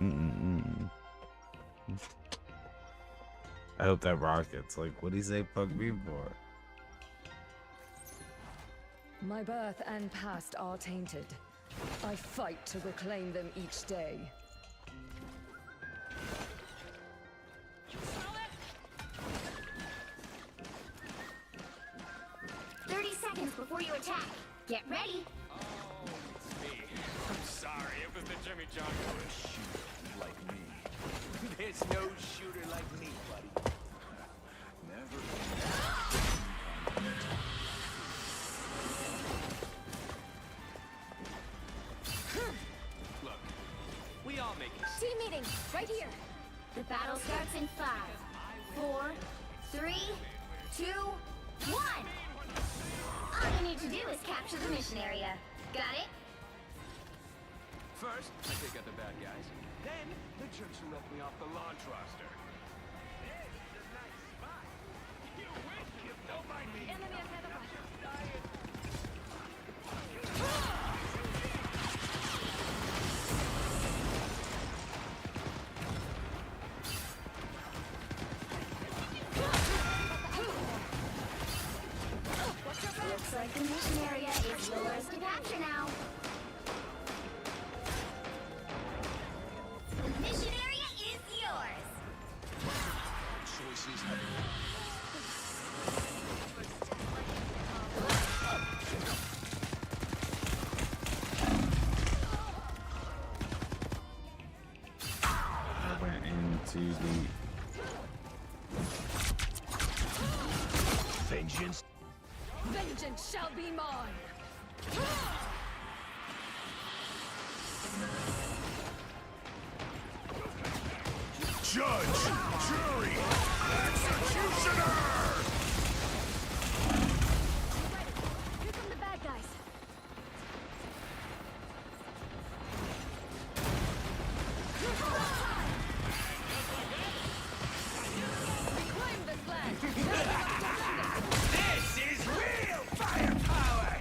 Mm-mm-mm. I hope that rocket's like, what do you say, pug me for? My birth and past are tainted. I fight to reclaim them each day. 30 seconds before you attack. Get ready. Oh, it's me. I'm sorry, it was the Jimmy John. A shooter like me. There's no shooter like me, buddy. Never. Look, we all make mistakes. Team meeting, right here. The battle starts in 5, 4, 3, 2, 1. All you need to do is capture the mission area. Got it? First, I take out the bad guys. Then, the jerks who left me off the launch roster. Hey, this is a nice spot. You win, kid. Don't mind me. Enemy ahead of us. Looks like the mission area is yours to capture now. The mission area is yours. Choices. I went into the Vengeance. Vengeance shall be mine! Judge, jury, executioner! Here come the bad guys. Reclaim this land! This is real firepower!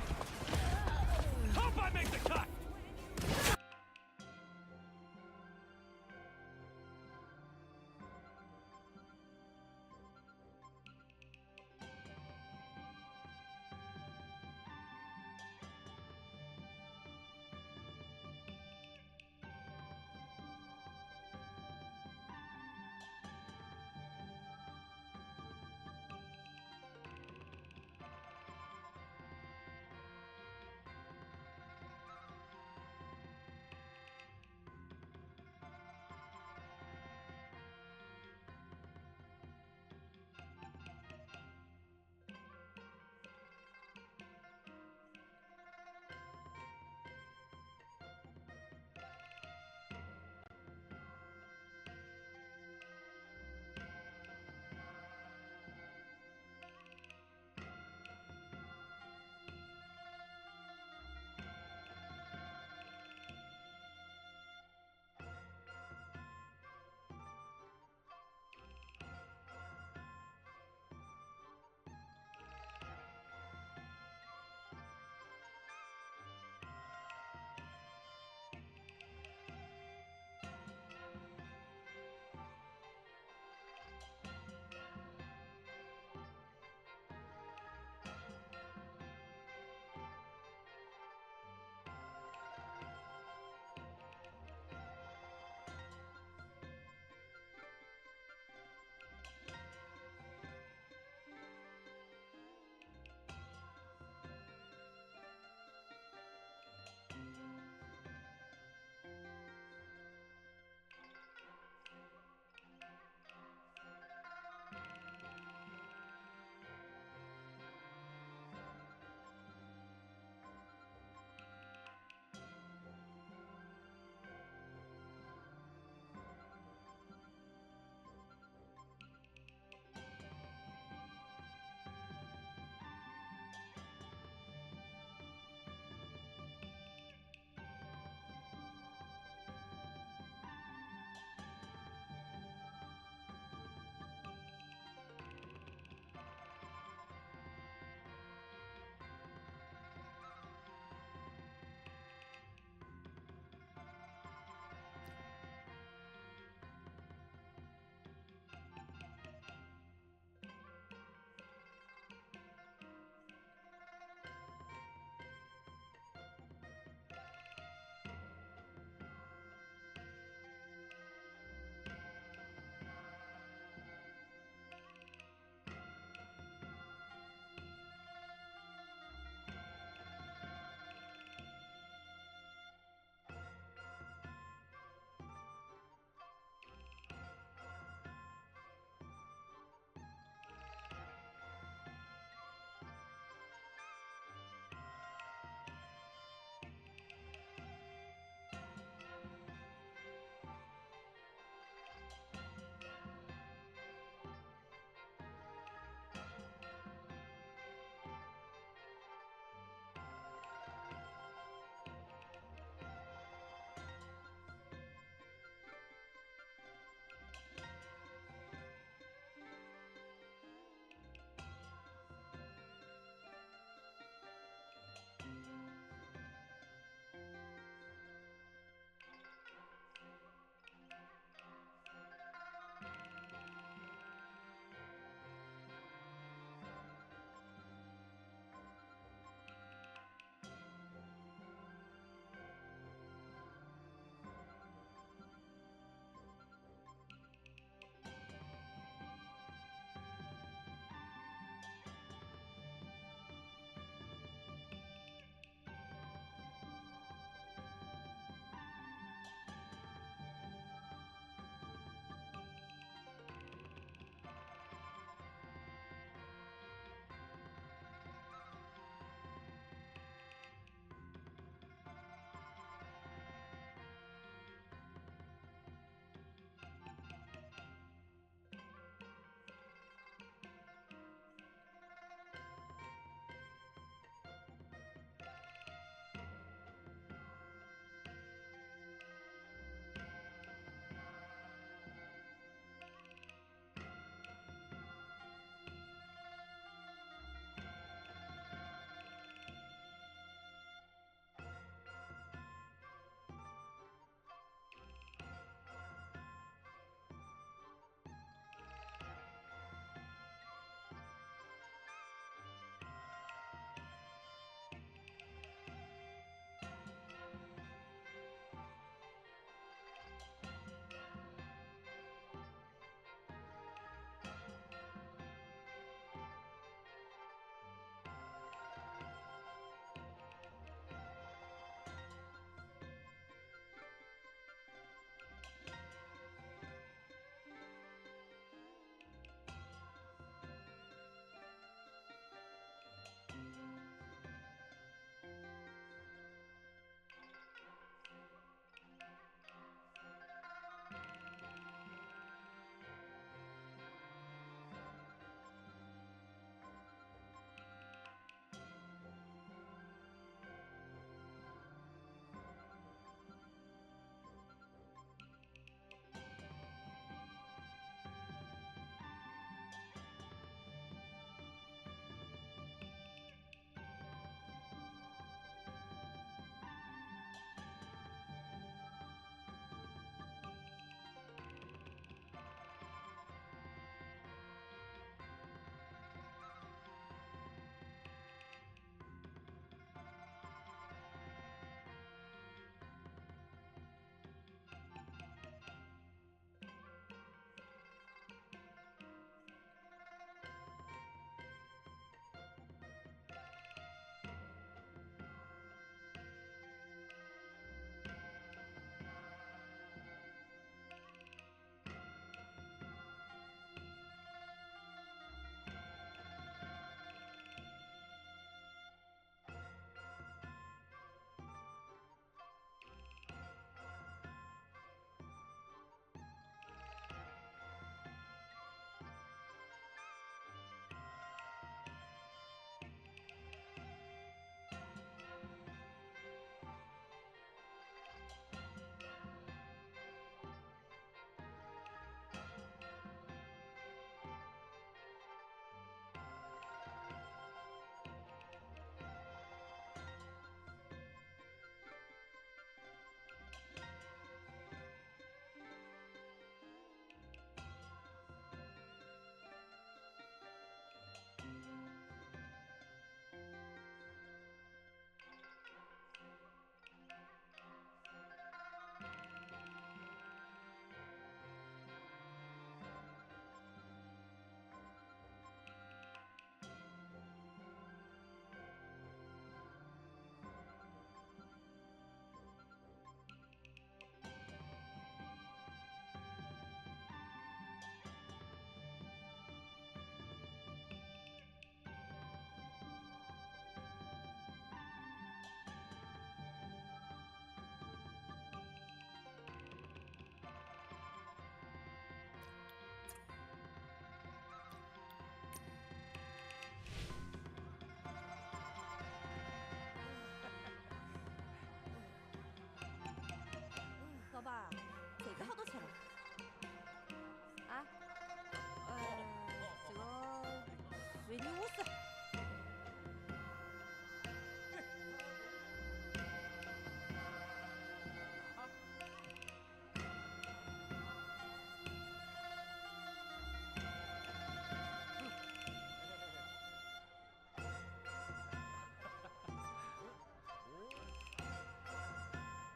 维尼乌斯。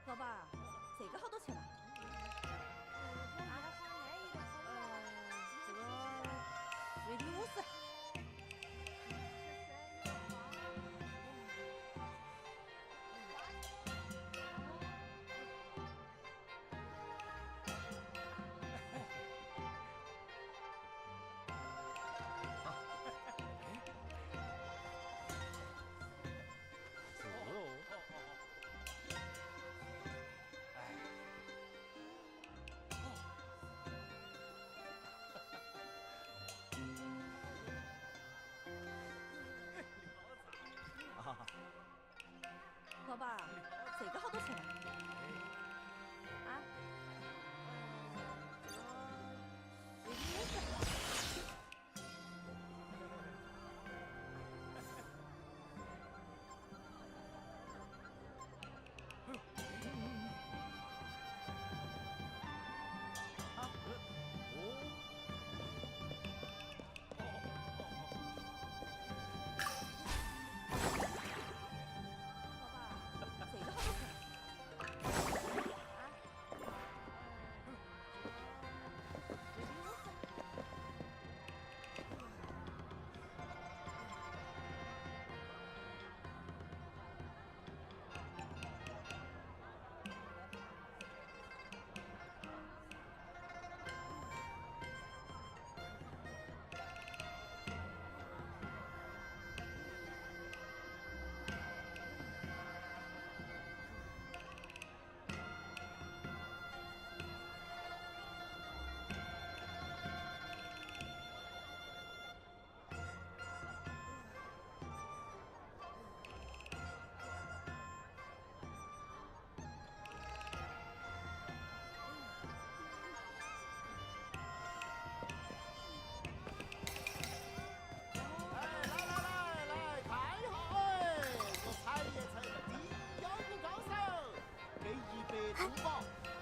老板，这个好多钱啊？这个维尼乌斯。老板，这个好多钱啊？这个维尼乌斯。这个好多钱？维尼乌斯。来，太好哎！我采叶菜的第一妖股高手，给100珠宝，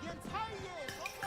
验采叶双标。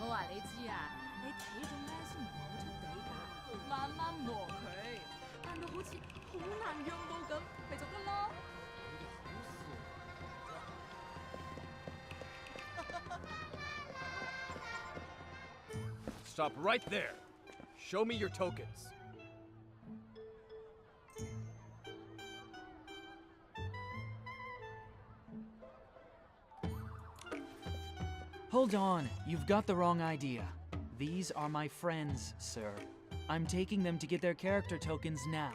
我話你知啊，你睇中咧先唔係好出地㗎，慢慢磨佢，扮到好似好難讓到咁，咪就得咯。Stop right there. Show me your tokens. Hold on, you've got the wrong idea. These are my friends, sir. I'm taking them to get their character tokens now.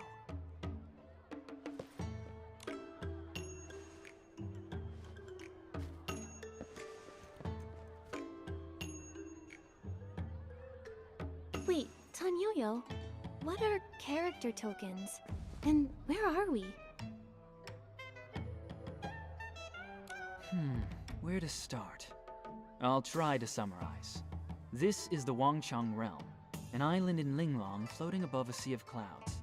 Wait, Tanyoyo, what are character tokens? And where are we? Where to start? I'll try to summarize. This is the Wanxiang realm, an island in Linglong floating above a sea of clouds.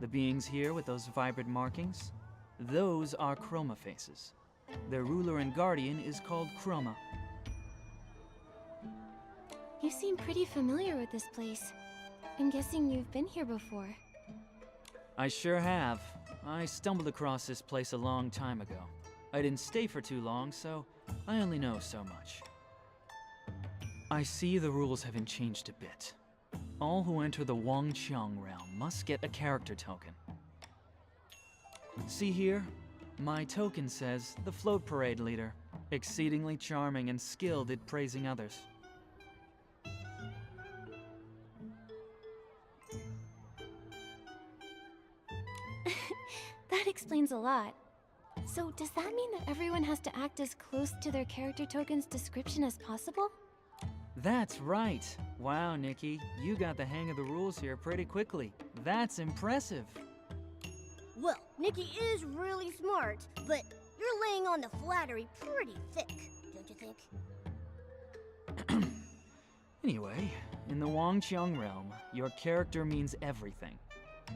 The beings here with those vibrant markings, those are chroma faces. Their ruler and guardian is called Chroma. You seem pretty familiar with this place. I'm guessing you've been here before. I sure have. I stumbled across this place a long time ago. I didn't stay for too long, so I only know so much. I see the rules haven't changed a bit. All who enter the Wanxiang realm must get a character token. See here? My token says the float parade leader, exceedingly charming and skilled at praising others. That explains a lot. So does that mean that everyone has to act as close to their character token's description as possible? That's right. Wow, Nikki, you got the hang of the rules here pretty quickly. That's impressive. Well, Nikki is really smart, but you're laying on the flattery pretty thick, don't you think? Anyway, in the Wanxiang realm, your character means everything.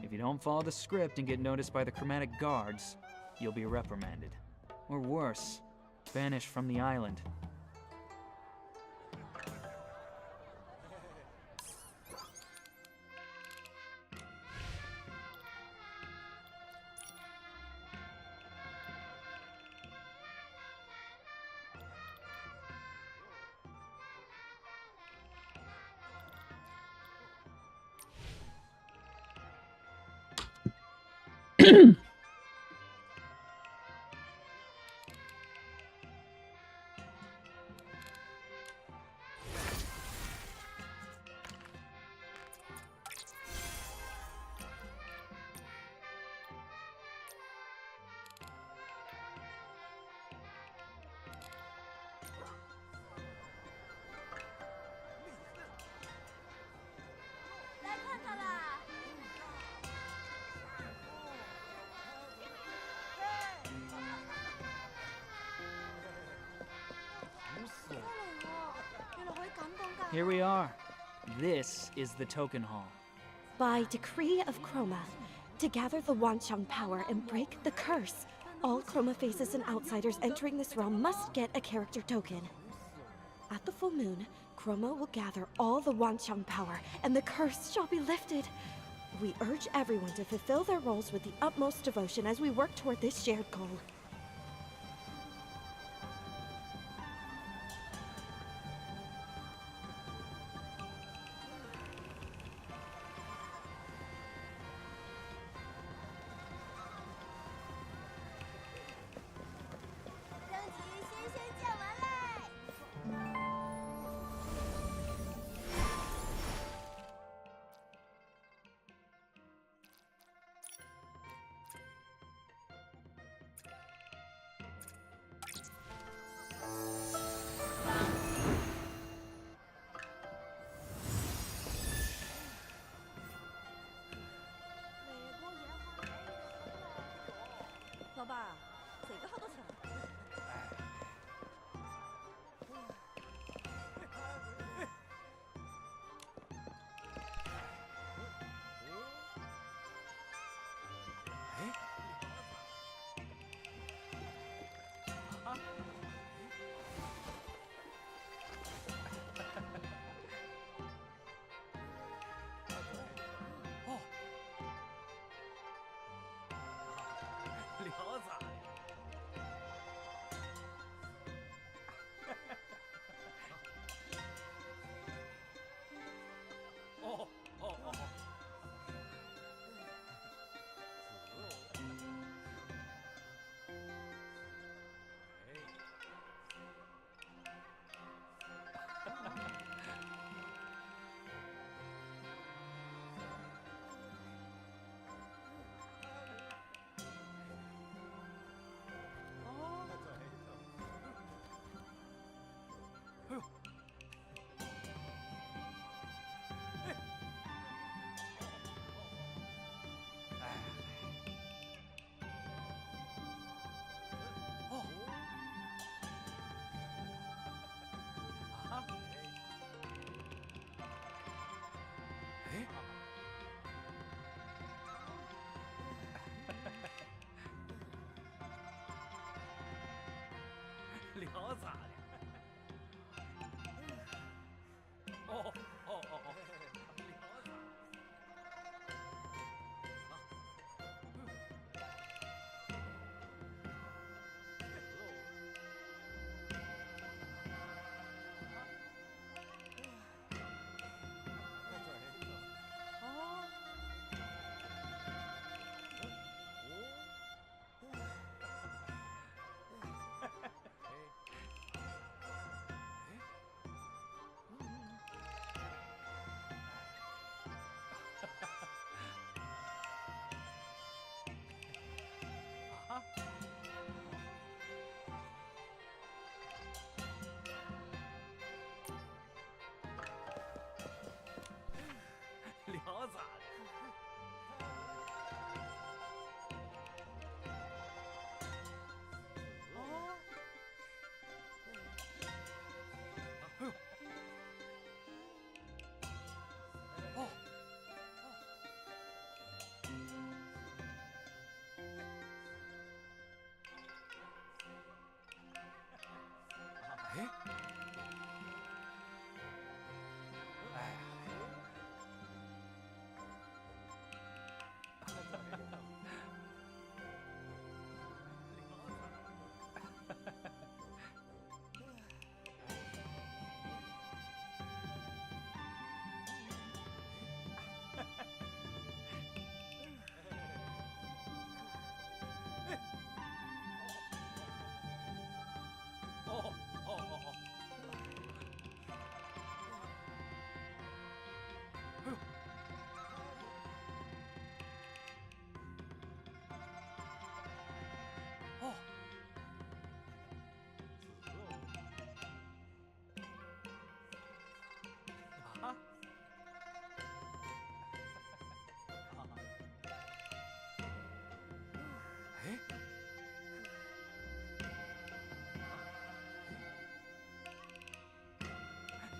If you don't follow the script and get noticed by the chromatic guards, you'll be reprimanded. Or worse, banished from the island. Here we are. This is the token hall. By decree of Chroma, to gather the Wanxiang power and break the curse, all Chroma faces and outsiders entering this realm must get a character token. At the full moon, Chroma will gather all the Wanxiang power, and the curse shall be lifted. We urge everyone to fulfill their roles with the utmost devotion as we work toward this shared goal.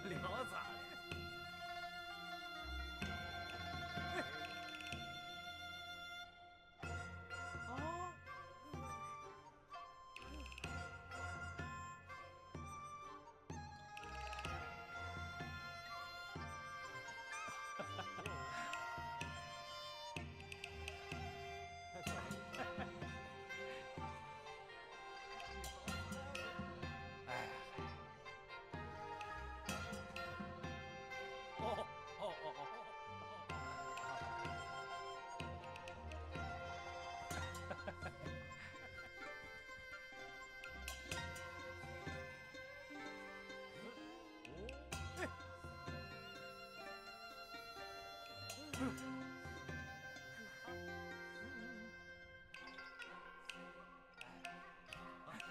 聊咋的？哦。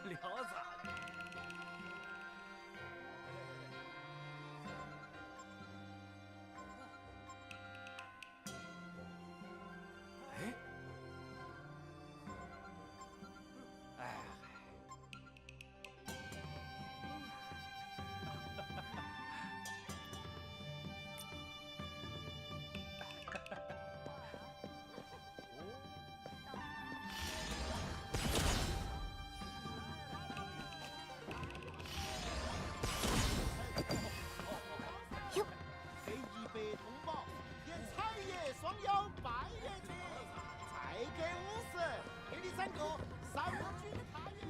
聊咋的？哎，哎，给一百同胞，点菜叶双腰拜叶去，再给50，给你3个3军大员。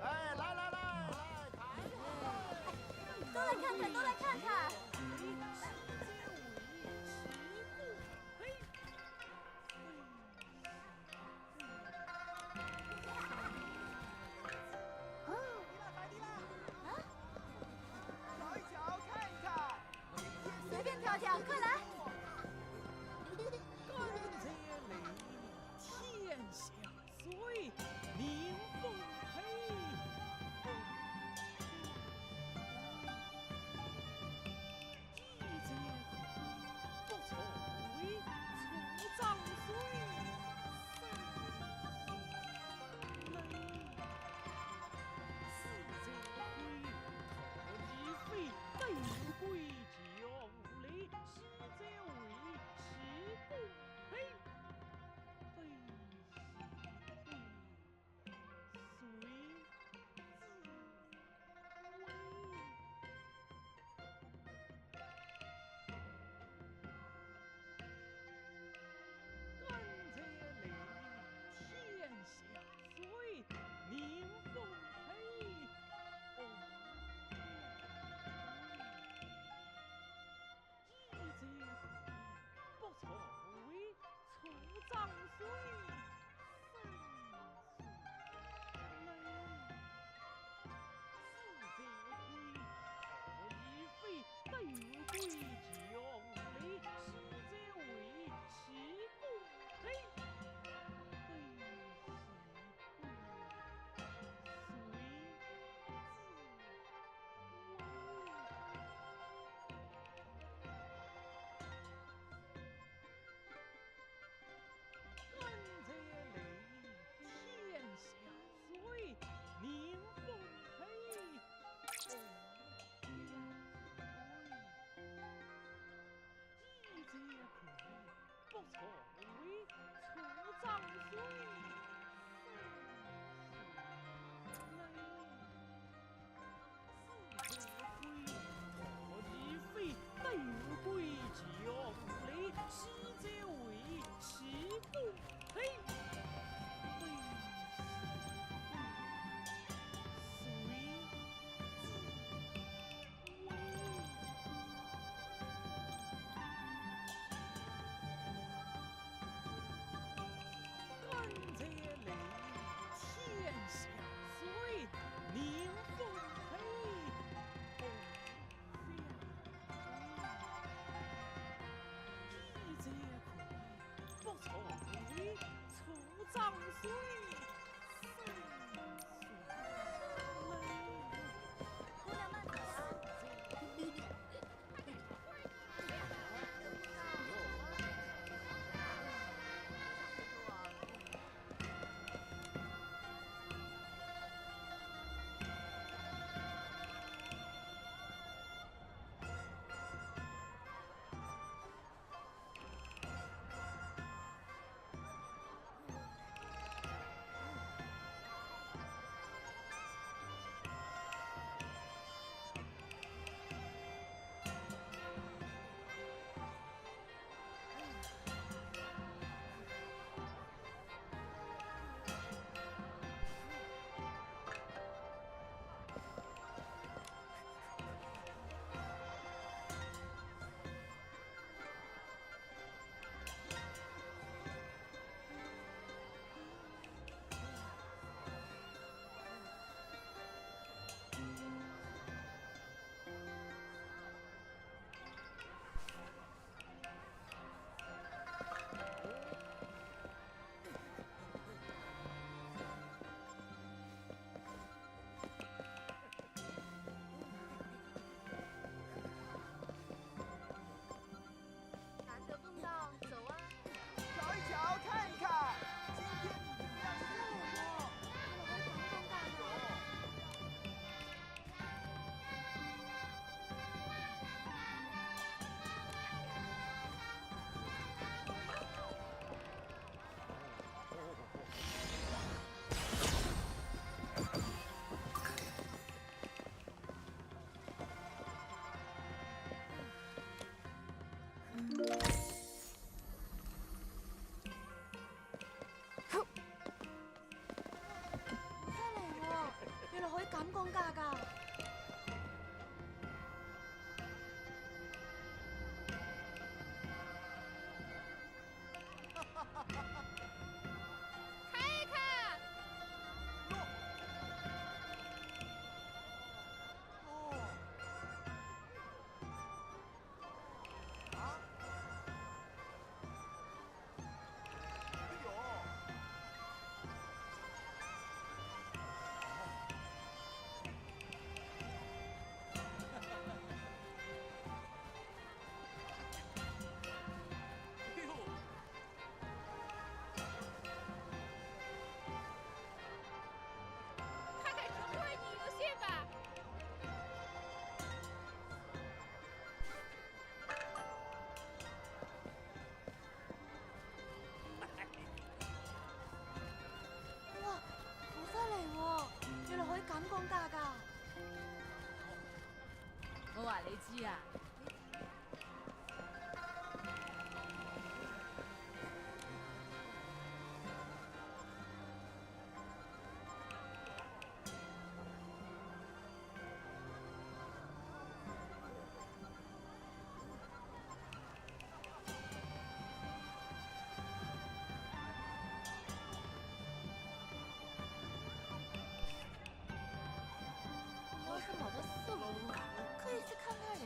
哎，来来来来，都来看看，都来看看。瞧一瞧，看一看，随便挑挑，快来！天下水，宁风黑。一节不错为出脏水。对归旧里，西则为西不黑，非是非自为。甘蔗里，天下水，宁风黑。不错为出脏水，生是泪。四则会何以非对归旧里，西则为西不黑，非是非甘蔗里，天下水，宁风黑。一节亏，不错为出脏水，四则亏，何以非对归旧里，西则为西不黑。甘蔗里，天下水，宁风黑。一节亏，不错为出脏水。姑娘慢走呀。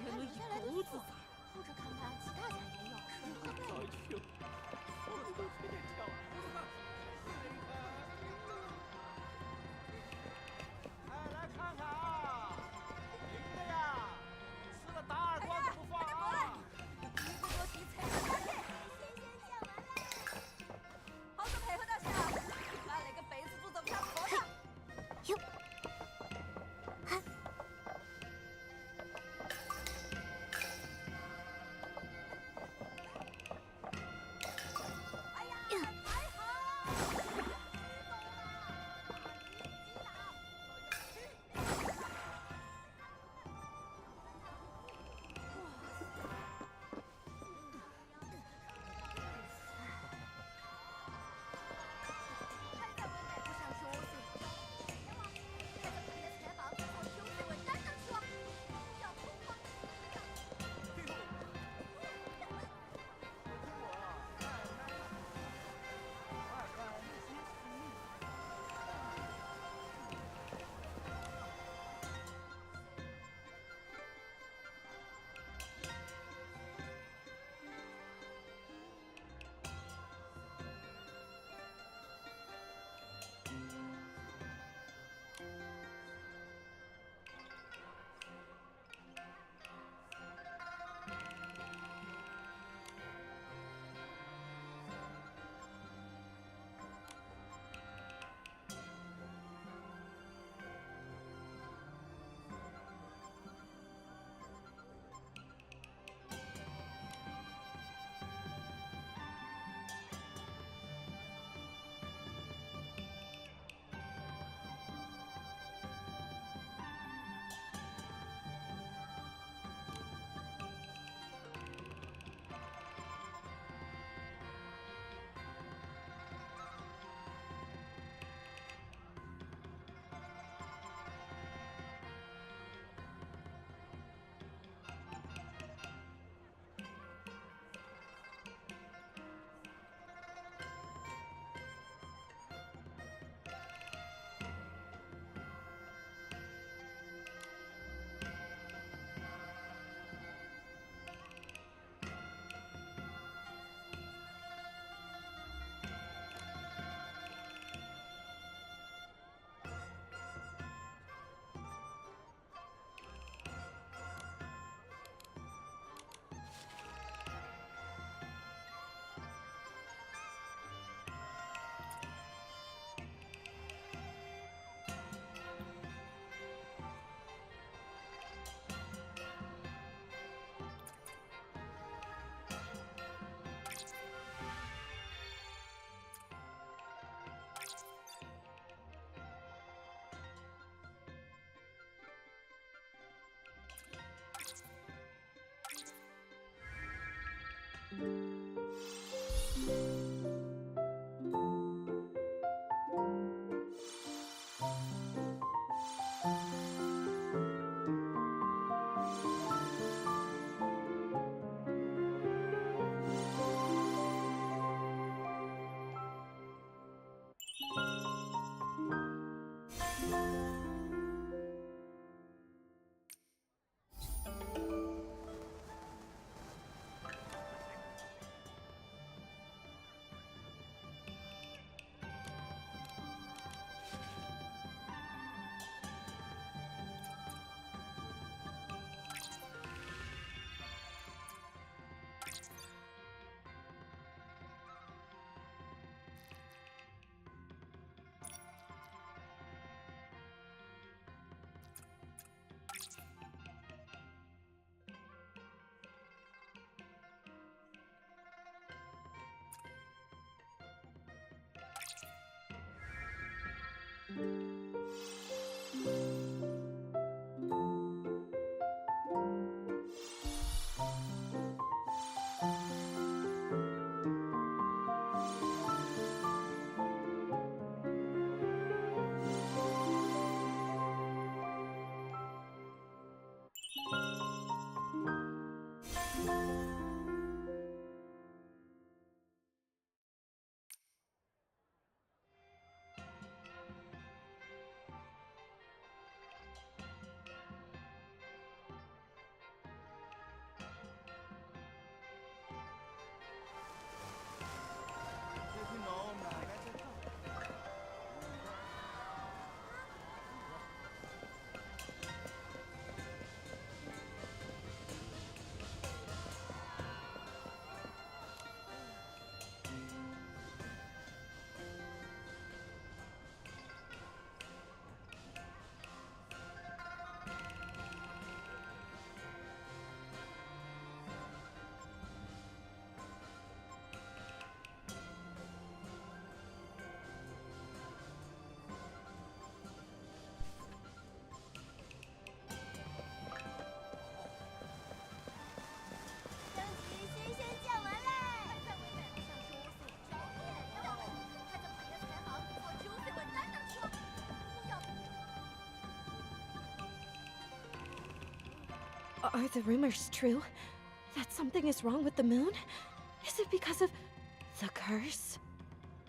成了一钩子仔。或者看看其他采烟药是早去了，我们都随便跳。哎，来看看啊，赢的呀，吃了打耳光子不放啊！一个多题才能下去。先见完嘞。好生配合到下，把那个贝斯组都给他拖上。哟。Are the rumors true? That something is wrong with the moon? Is it because of the curse?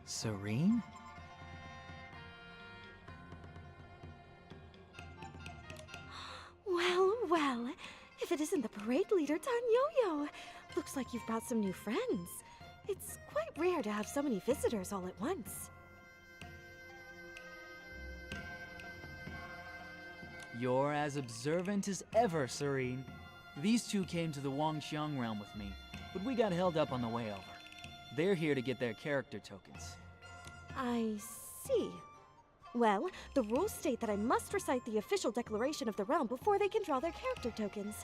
Serene? Well, well. If it isn't the parade leader, Tan Yo-Yo. Looks like you've brought some new friends. It's quite rare to have so many visitors all at once. You're as observant as ever, Serene. These two came to the Wanxiang realm with me, but we got held up on the way over. They're here to get their character tokens. I see. Well, the rules state that I must recite the official declaration of the realm before they can draw their character tokens.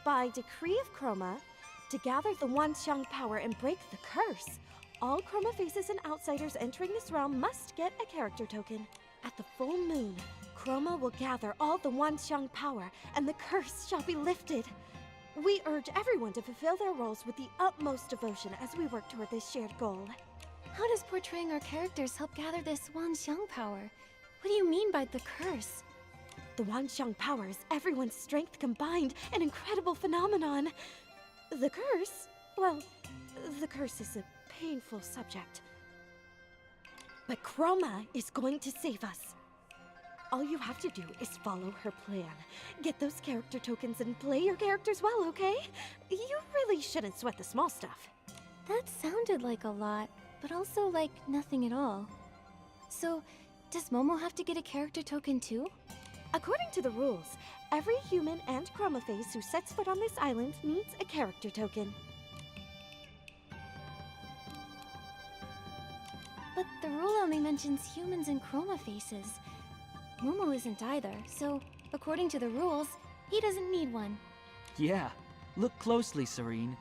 By decree of Chroma, to gather the Wanxiang power and break the curse, all Chroma faces and outsiders entering this realm must get a character token. At the full moon, Chroma will gather all the Wanxiang power, and the curse shall be lifted. We urge everyone to fulfill their roles with the utmost devotion as we work toward this shared goal. How does portraying our characters help gather this Wanxiang power? What do you mean by the curse? The Wanxiang power is everyone's strength combined, an incredible phenomenon. The curse? Well, the curse is a painful subject. But Chroma is going to save us. All you have to do is follow her plan. Get those character tokens and play your characters well, okay? You really shouldn't sweat the small stuff. That sounded like a lot, but also like nothing at all. So, does Momo have to get a character token too? According to the rules, every human and Chroma face who sets foot on this island needs a character token. But the rule only mentions humans and Chroma faces. Momo isn't either, so according to the rules, he doesn't need one. Yeah, look closely, Serene.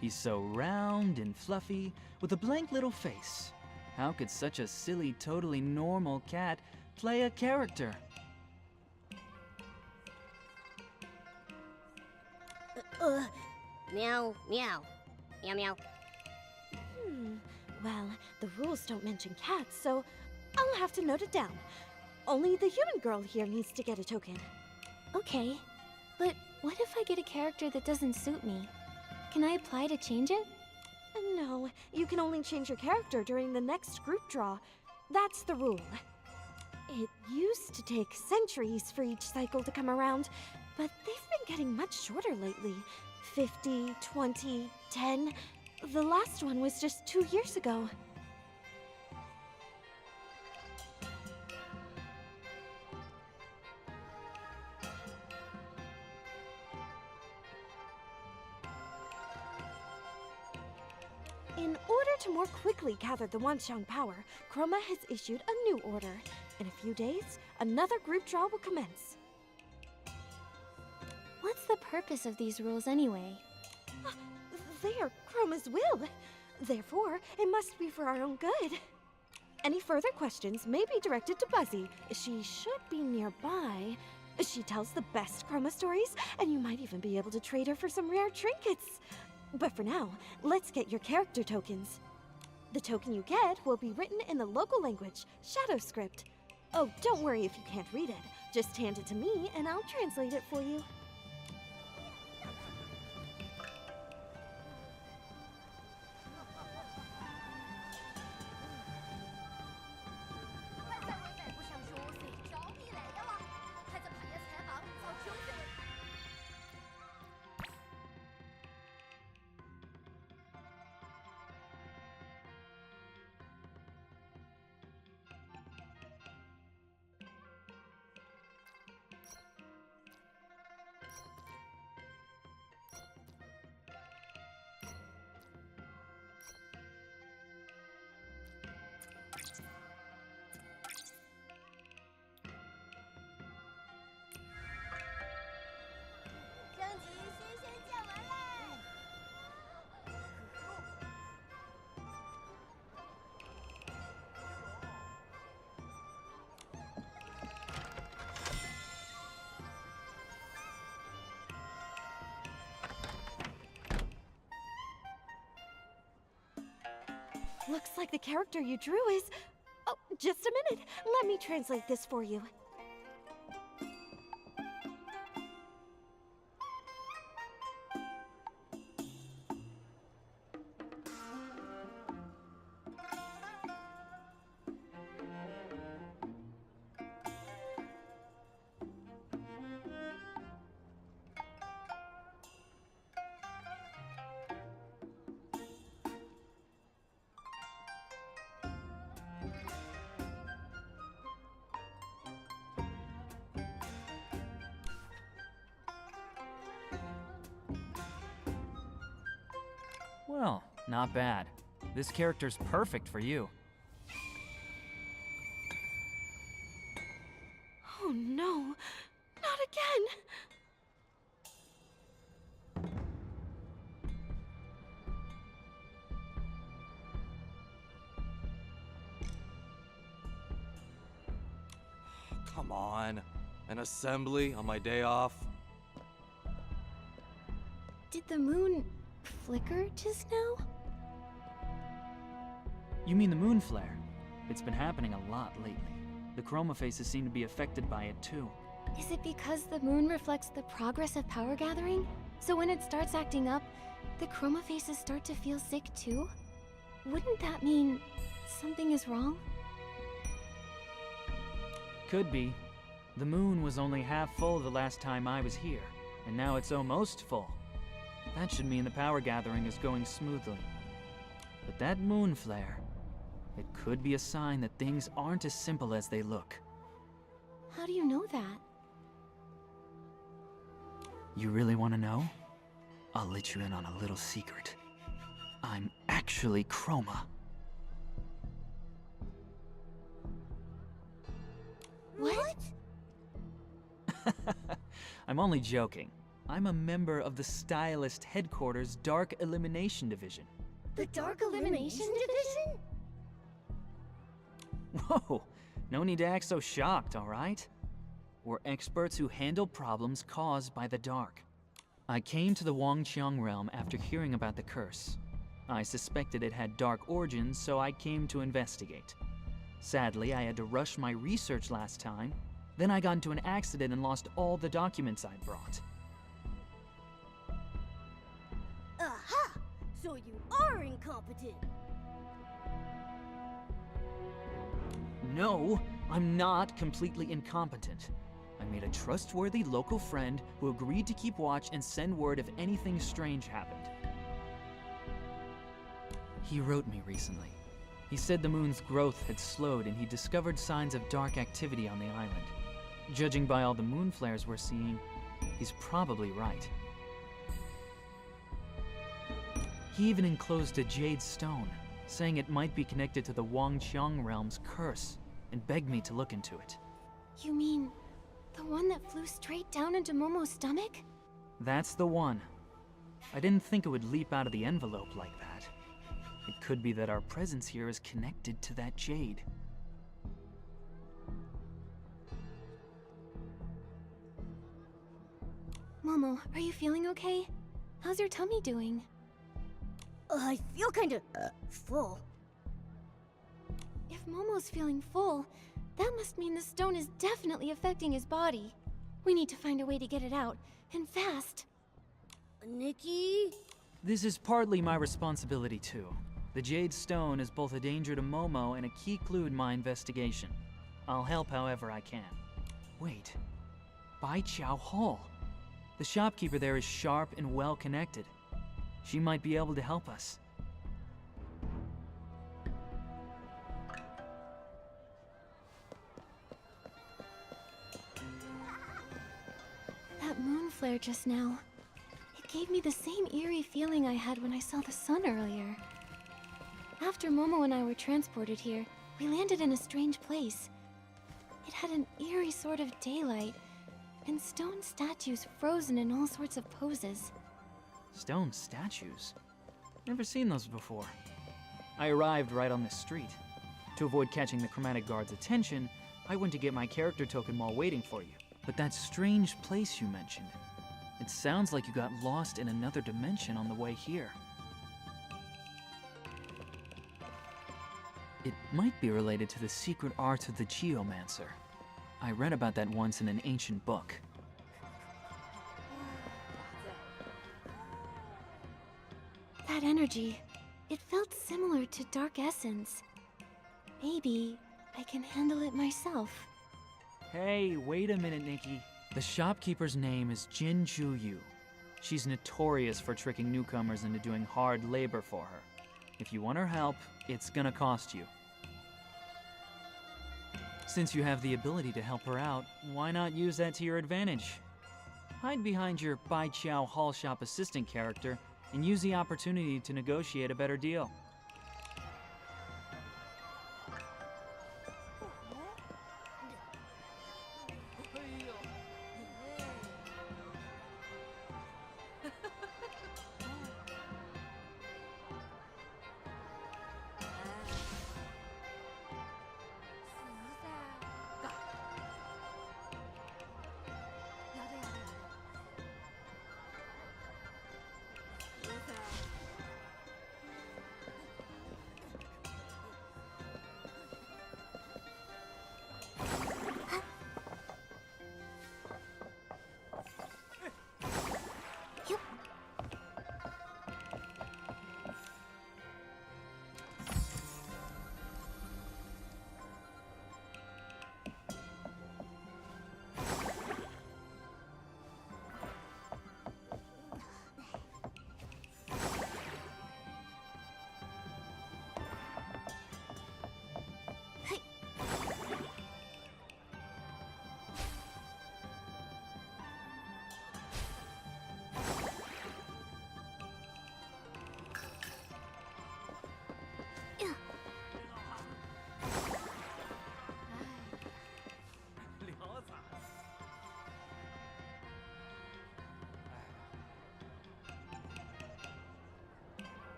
He's so round and fluffy, with a blank little face. How could such a silly, totally normal cat play a character? Meow, meow. Meow, meow. Well, the rules don't mention cats, so I'll have to note it down. Only the human girl here needs to get a token. Okay, but what if I get a character that doesn't suit me? Can I apply to change it? No, you can only change your character during the next group draw. That's the rule. It used to take centuries for each cycle to come around, but they've been getting much shorter lately. 50, 20, 10. The last one was just 2 years ago. In order to more quickly gather the Wanxiang power, Chroma has issued a new order. In a few days, another group draw will commence. What's the purpose of these rules anyway? They are Chroma's will. Therefore, it must be for our own good. Any further questions may be directed to Buzzy. She should be nearby. She tells the best Chroma stories, and you might even be able to trade her for some rare trinkets. But for now, let's get your character tokens. The token you get will be written in the local language, Shadow Script. Oh, don't worry if you can't read it. Just hand it to me, and I'll translate it for you. Looks like the character you drew is... Oh, just a minute. Let me translate this for you. Well, not bad. This character's perfect for you. Oh no, not again! Come on. An assembly on my day off? Did the moon flicker just now? You mean the moon flare? It's been happening a lot lately. The chroma faces seem to be affected by it too. Is it because the moon reflects the progress of power gathering? So when it starts acting up, the chroma faces start to feel sick too? Wouldn't that mean something is wrong? Could be. The moon was only half full the last time I was here, and now it's almost full. That should mean the power gathering is going smoothly. But that moon flare, it could be a sign that things aren't as simple as they look. How do you know that? You really want to know? I'll let you in on a little secret. I'm actually Chroma. What? I'm only joking. I'm a member of the Stylist Headquarters Dark Elimination Division. The Dark Elimination Division? Whoa, no need to act so shocked, all right? We're experts who handle problems caused by the dark. I came to the Wanxiang realm after hearing about the curse. I suspected it had dark origins, so I came to investigate. Sadly, I had to rush my research last time. Then I got into an accident and lost all the documents I'd brought. Aha! So you are incompetent. No, I'm not completely incompetent. I made a trustworthy local friend who agreed to keep watch and send word if anything strange happened. He wrote me recently. He said the moon's growth had slowed and he discovered signs of dark activity on the island. Judging by all the moon flares we're seeing, he's probably right. He even enclosed a jade stone, saying it might be connected to the Wanxiang realm's curse, and begged me to look into it. You mean the one that flew straight down into Momo's stomach? That's the one. I didn't think it would leap out of the envelope like that. It could be that our presence here is connected to that jade. Momo, are you feeling okay? How's your tummy doing? I feel kinda, full. If Momo's feeling full, that must mean the stone is definitely affecting his body. We need to find a way to get it out, and fast. Nikki? This is partly my responsibility too. The Jade Stone is both a danger to Momo and a key clue in my investigation. I'll help however I can. Wait, Bai Chao Hall. The shopkeeper there is sharp and well connected. She might be able to help us. That moon flare just now. It gave me the same eerie feeling I had when I saw the sun earlier. After Momo and I were transported here, we landed in a strange place. It had an eerie sort of daylight, and stone statues frozen in all sorts of poses. Stone statues? Never seen those before. I arrived right on this street. To avoid catching the chromatic guard's attention, I went to get my character token while waiting for you. But that strange place you mentioned, it sounds like you got lost in another dimension on the way here. It might be related to the secret art of the Geomancer. I read about that once in an ancient book. That energy, it felt similar to dark essence. Maybe I can handle it myself. Hey, wait a minute, Nikki. The shopkeeper's name is Jin Ju Yu. She's notorious for tricking newcomers into doing hard labor for her. If you want her help, it's gonna cost you. Since you have the ability to help her out, why not use that to your advantage? Hide behind your Bai Chao Hall Shop assistant character and use the opportunity to negotiate a better deal.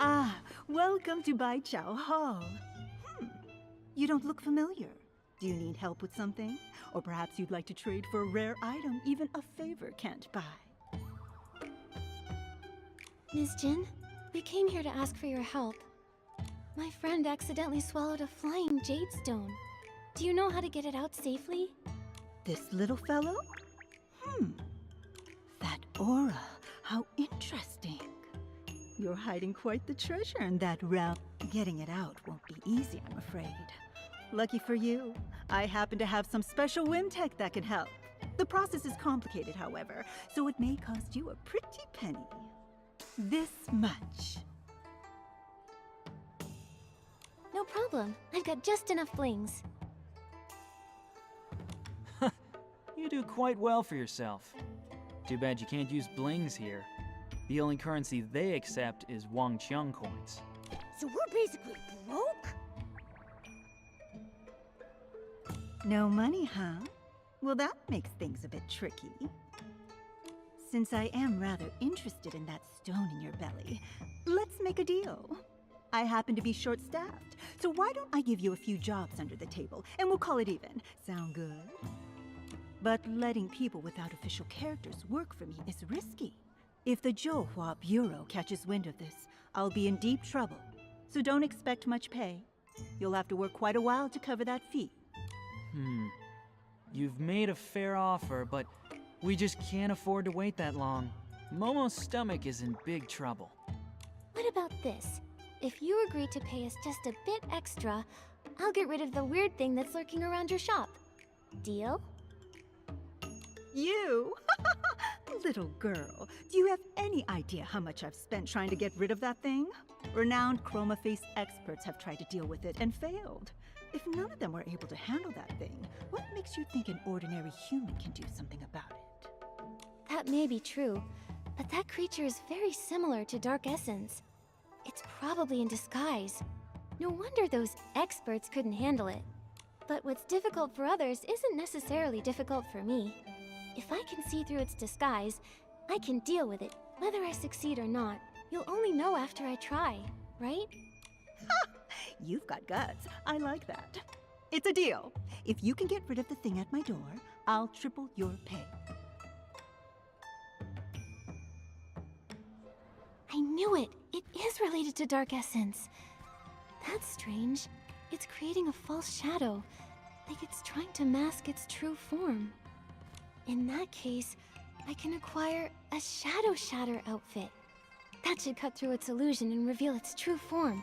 Ah, welcome to Bai Chao Hall. You don't look familiar. Do you need help with something? Or perhaps you'd like to trade for a rare item even a favor can't buy? Ms. Jin, we came here to ask for your help. My friend accidentally swallowed a flying jade stone. Do you know how to get it out safely? This little fellow? That aura. How interesting. You're hiding quite the treasure in that realm. Getting it out won't be easy, I'm afraid. Lucky for you, I happen to have some special whim tech that can help. The process is complicated, however, so it may cost you a pretty penny. This much. No problem. I've got just enough blings. You do quite well for yourself. Too bad you can't use blings here. The only currency they accept is Wanxiang coins. So we're basically broke? No money, huh? Well, that makes things a bit tricky. Since I am rather interested in that stone in your belly, let's make a deal. I happen to be short-staffed, so why don't I give you a few jobs under the table, and we'll call it even. Sound good? But letting people without official characters work for me is risky. If the Zhouhua Bureau catches wind of this, I'll be in deep trouble. So don't expect much pay. You'll have to work quite a while to cover that fee. You've made a fair offer, but we just can't afford to wait that long. Momo's stomach is in big trouble. What about this? If you agree to pay us just a bit extra, I'll get rid of the weird thing that's lurking around your shop. Deal? You? Little girl, do you have any idea how much I've spent trying to get rid of that thing? Renowned chroma face experts have tried to deal with it and failed. If none of them were able to handle that thing, what makes you think an ordinary human can do something about it? That may be true, but that creature is very similar to Dark Essence. It's probably in disguise. No wonder those experts couldn't handle it. But what's difficult for others isn't necessarily difficult for me. If I can see through its disguise, I can deal with it, whether I succeed or not. You'll only know after I try, right? You've got guts. I like that. It's a deal. If you can get rid of the thing at my door, I'll triple your pay. I knew it! It is related to Dark Essence. That's strange. It's creating a false shadow, like it's trying to mask its true form. In that case, I can acquire a Shadow Shatter outfit. That should cut through its illusion and reveal its true form.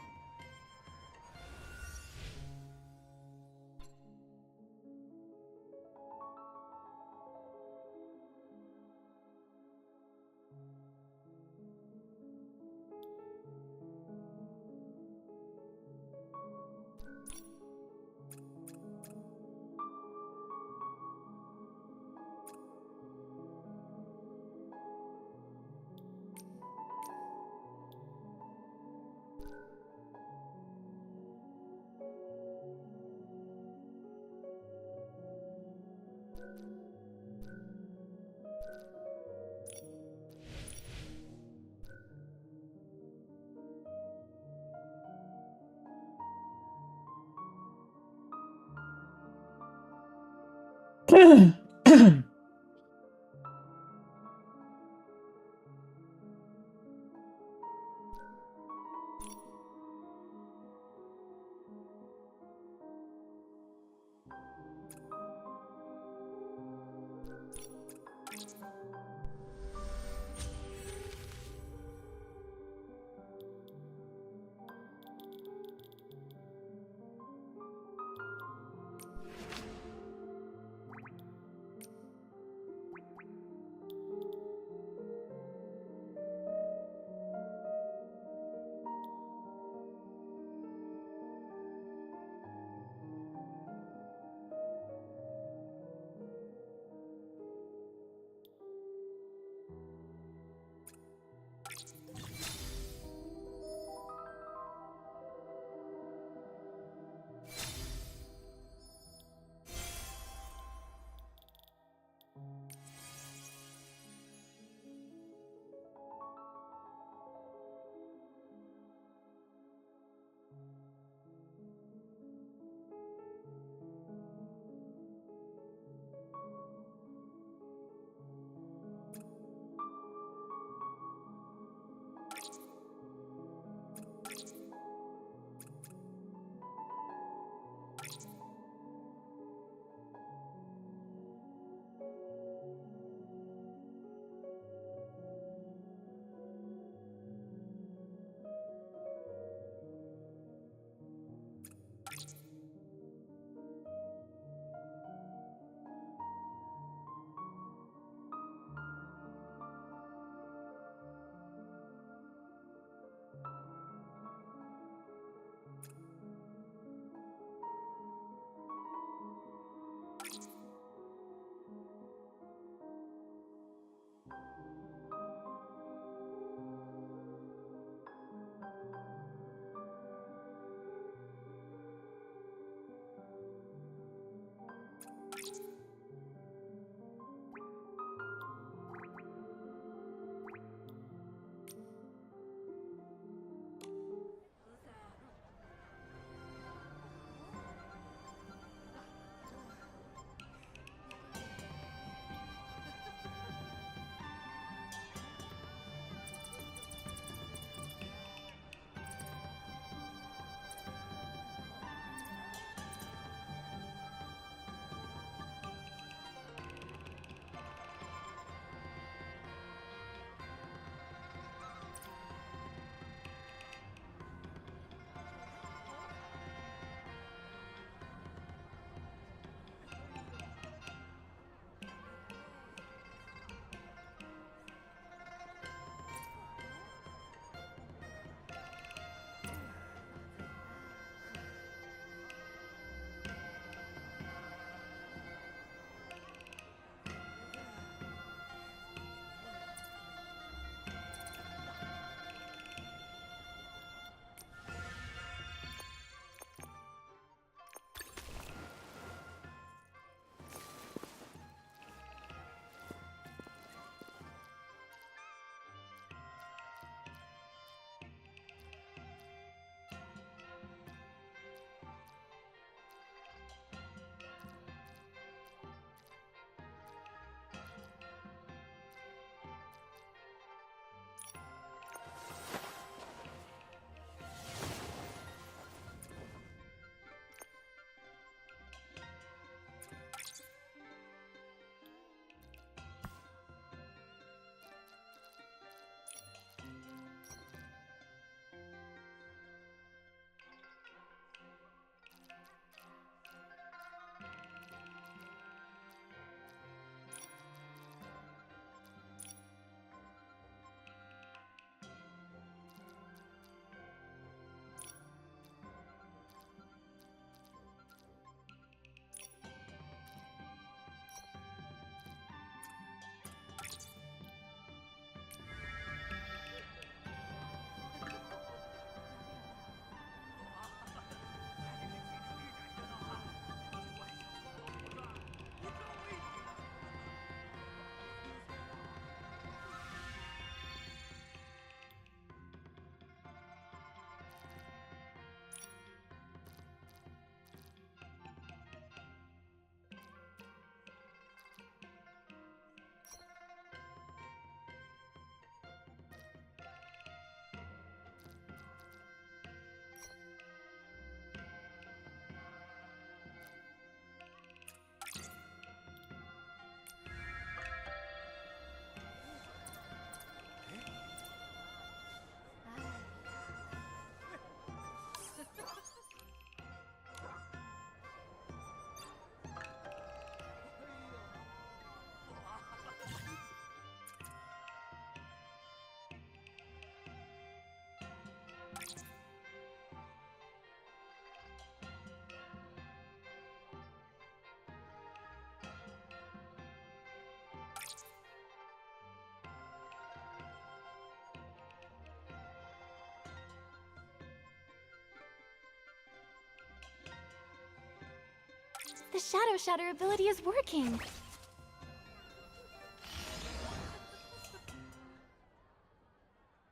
The Shadow Shatter ability is working!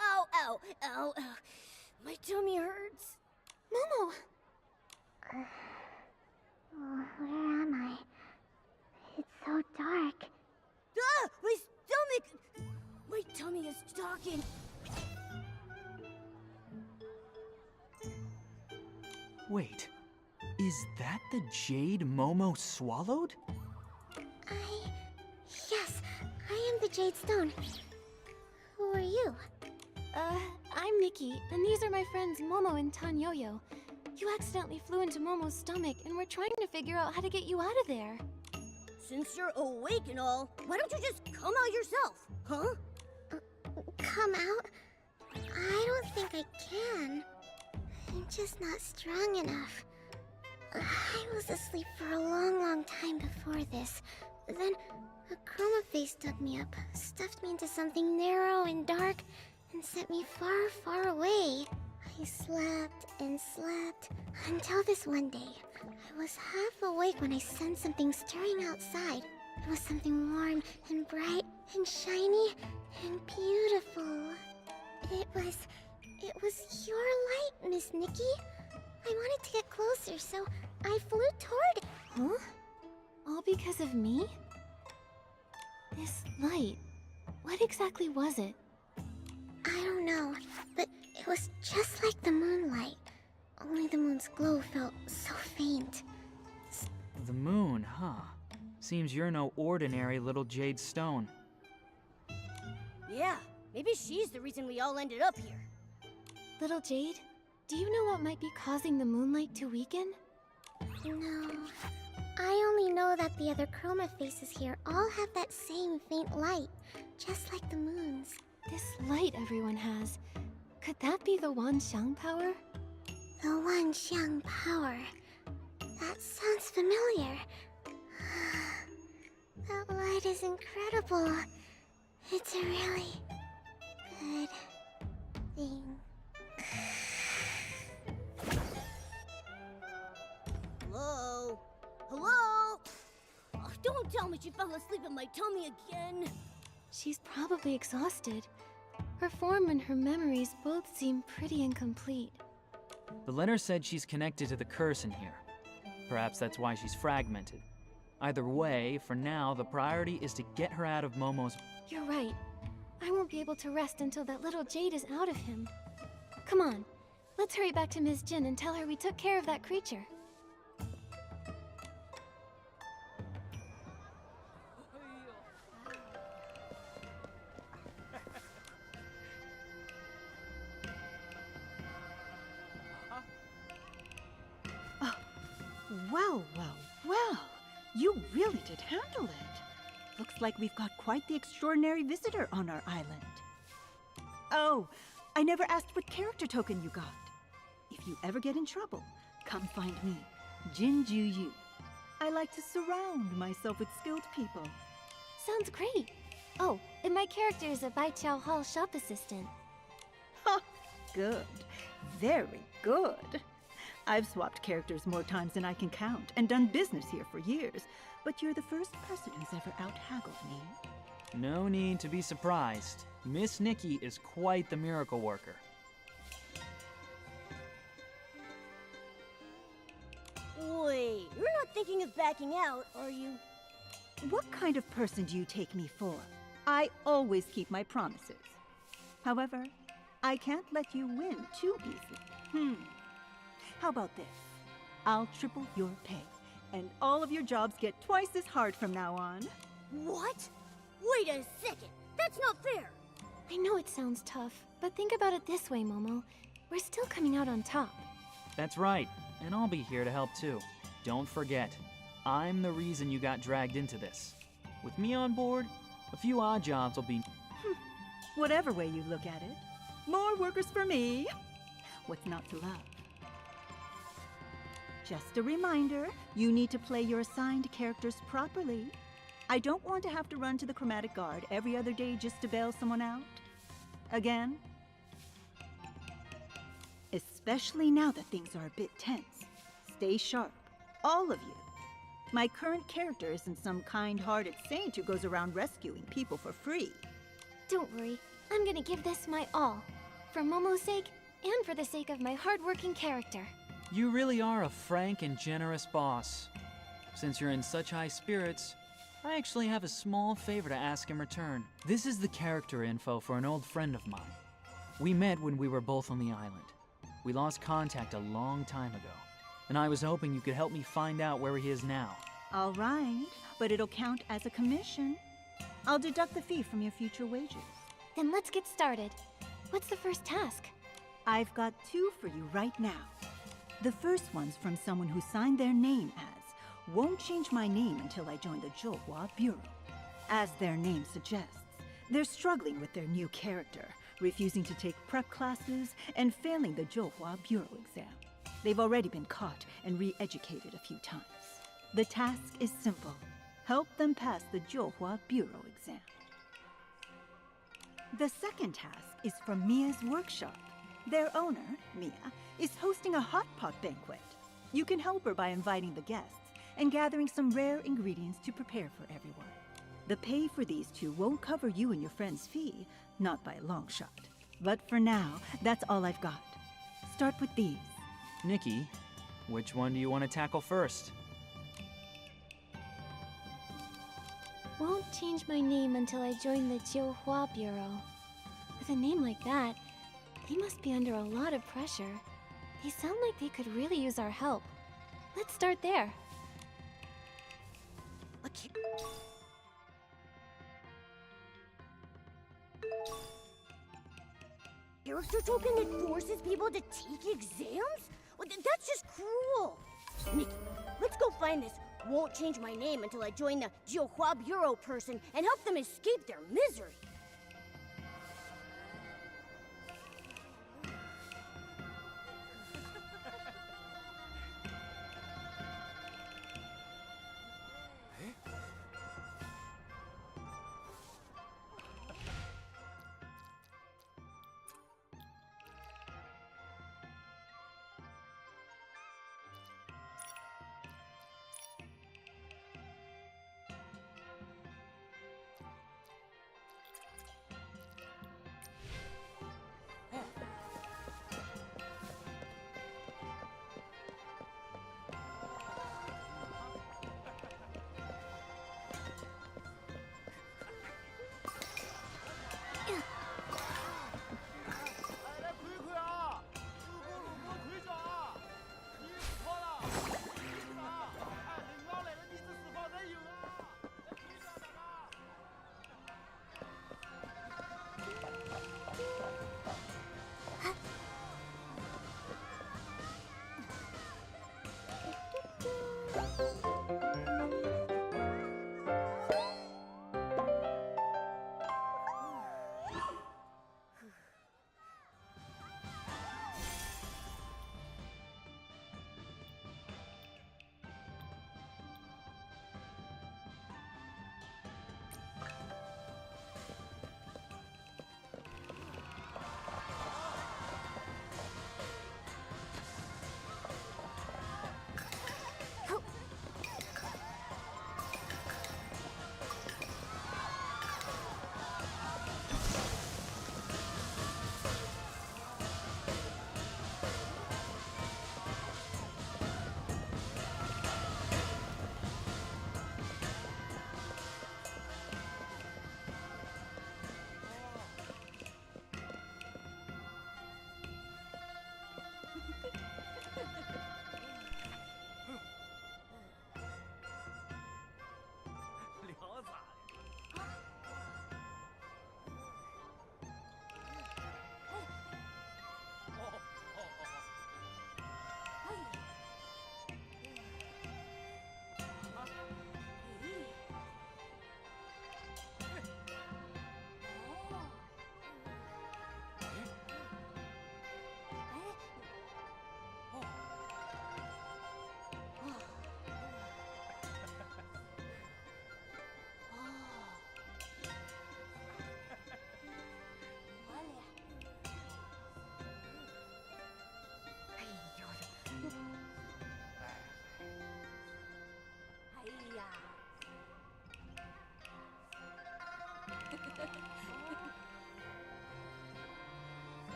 Ow, ow, ow, ow. My tummy hurts. Momo! Oh, where am I? It's so dark. Ah! My stomach! My tummy is talking. Wait, is that the jade Momo swallowed? Yes, I am the Jade Stone. Who are you? I'm Nikki, and these are my friends Momo and Tanyoyo. You accidentally flew into Momo's stomach, and we're trying to figure out how to get you out of there. Since you're awake and all, why don't you just come out yourself, huh? Come out? I don't think I can. I'm just not strong enough. I was asleep for a long time before this. Then a chroma face dug me up, stuffed me into something narrow and dark, and sent me far away. I slept and slept until this one day. I was half awake when I sensed something stirring outside. It was something warm and bright and shiny and beautiful. It was your light, Miss Nikki. I wanted to get closer, so I flew toward it. Huh? All because of me? This light, what exactly was it? I don't know, but it was just like the moonlight. Only the moon's glow felt so faint. The moon, huh? Seems you're no ordinary little jade stone. Yeah, maybe she's the reason we all ended up here. Little Jade, do you know what might be causing the moonlight to weaken? No. I only know that the other chroma faces here all have that same faint light, just like the moon's. This light everyone has, could that be the Wanxiang power? The Wanxiang power. That sounds familiar. That light is incredible. It's a really good thing. Hello? Hello? Oh, don't tell me she fell asleep in my tummy again. She's probably exhausted. Her form and her memories both seem pretty incomplete. The letter said she's connected to the curse in here. Perhaps that's why she's fragmented. Either way, for now, the priority is to get her out of Momo's... You're right. I won't be able to rest until that little Jade is out of him. Come on, let's hurry back to Ms. Jin and tell her we took care of that creature. Well, well, well. You really did handle it. Looks like we've got quite the extraordinary visitor on our island. Oh, I never asked what character token you got. If you ever get in trouble, come find me, Jinju Yu. I like to surround myself with skilled people. Sounds great. Oh, and my character is a Baiqiao Hall shop assistant. Ha! Good. Very good. I've swapped characters more times than I can count and done business here for years, but you're the first person who's ever out-haggled me. No need to be surprised. Miss Nikki is quite the miracle worker. Wait, you're not thinking of backing out, are you? What kind of person do you take me for? I always keep my promises. However, I can't let you win too easily. How about this? I'll triple your pay, and all of your jobs get twice as hard from now on. What? Wait a second! That's not fair! I know it sounds tough, but think about it this way, Momo. We're still coming out on top. That's right, and I'll be here to help too. Don't forget, I'm the reason you got dragged into this. With me on board, a few odd jobs will be... Whatever way you look at it, more workers for me. What's not to love? Just a reminder, you need to play your assigned characters properly. I don't want to have to run to the chromatic guard every other day just to bail someone out. Again. Especially now that things are a bit tense. Stay sharp, all of you. My current character isn't some kind-hearted saint who goes around rescuing people for free. Don't worry, I'm gonna give this my all. For Momo's sake, and for the sake of my hardworking character. You really are a frank and generous boss. Since you're in such high spirits, I actually have a small favor to ask in return. This is the character info for an old friend of mine. We met when we were both on the island. We lost contact a long time ago, and I was hoping you could help me find out where he is now. All right, but it'll count as a commission. I'll deduct the fee from your future wages. Then let's get started. What's the first task? I've got 2 for you right now. The first one's from someone who signed their name as "Won't change my name until I join the Zhouhua Bureau." As their name suggests, they're struggling with their new character, refusing to take prep classes and failing the Zhouhua Bureau exam. They've already been caught and re-educated a few times. The task is simple. Help them pass the Zhouhua Bureau exam. The second task is from Mia's workshop. Their owner, Mia, is hosting a hot pot banquet. You can help her by inviting the guests and gathering some rare ingredients to prepare for everyone. The pay for these 2 won't cover you and your friend's fee, not by a long shot. But for now, that's all I've got. Start with these. Nikki, which one do you want to tackle first? Won't change my name until I join the Zhouhua Bureau. With a name like that, they must be under a lot of pressure. They sound like they could really use our help. Let's start there. Character token that forces people to take exams? Well, that's just cruel. Nikki, let's go find this "won't change my name until I join the Zhouhua Bureau" person and help them escape their misery.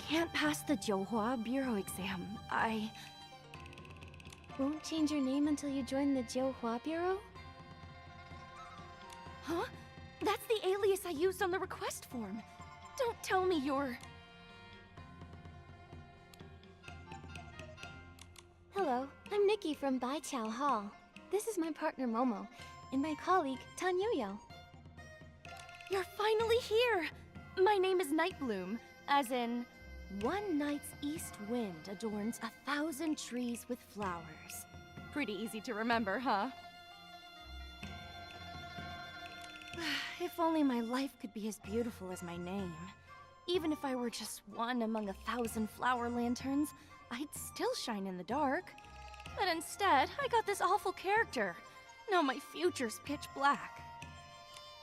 Can't pass the Jiuhua Bureau exam. Won't change your name until you join the Jiuhua Bureau? Huh? That's the alias I used on the request form. Don't tell me you're... Hello, I'm Nikki from Baiqiao Hall. This is my partner Momo, and my colleague Tan Yoyo. You're finally here! My name is Nightbloom, as in... One night's east wind adorns 1,000 trees with flowers. Pretty easy to remember, huh? If only my life could be as beautiful as my name. Even if I were just one among 1,000 flower lanterns, I'd still shine in the dark. But instead, I got this awful character. Now my future's pitch black.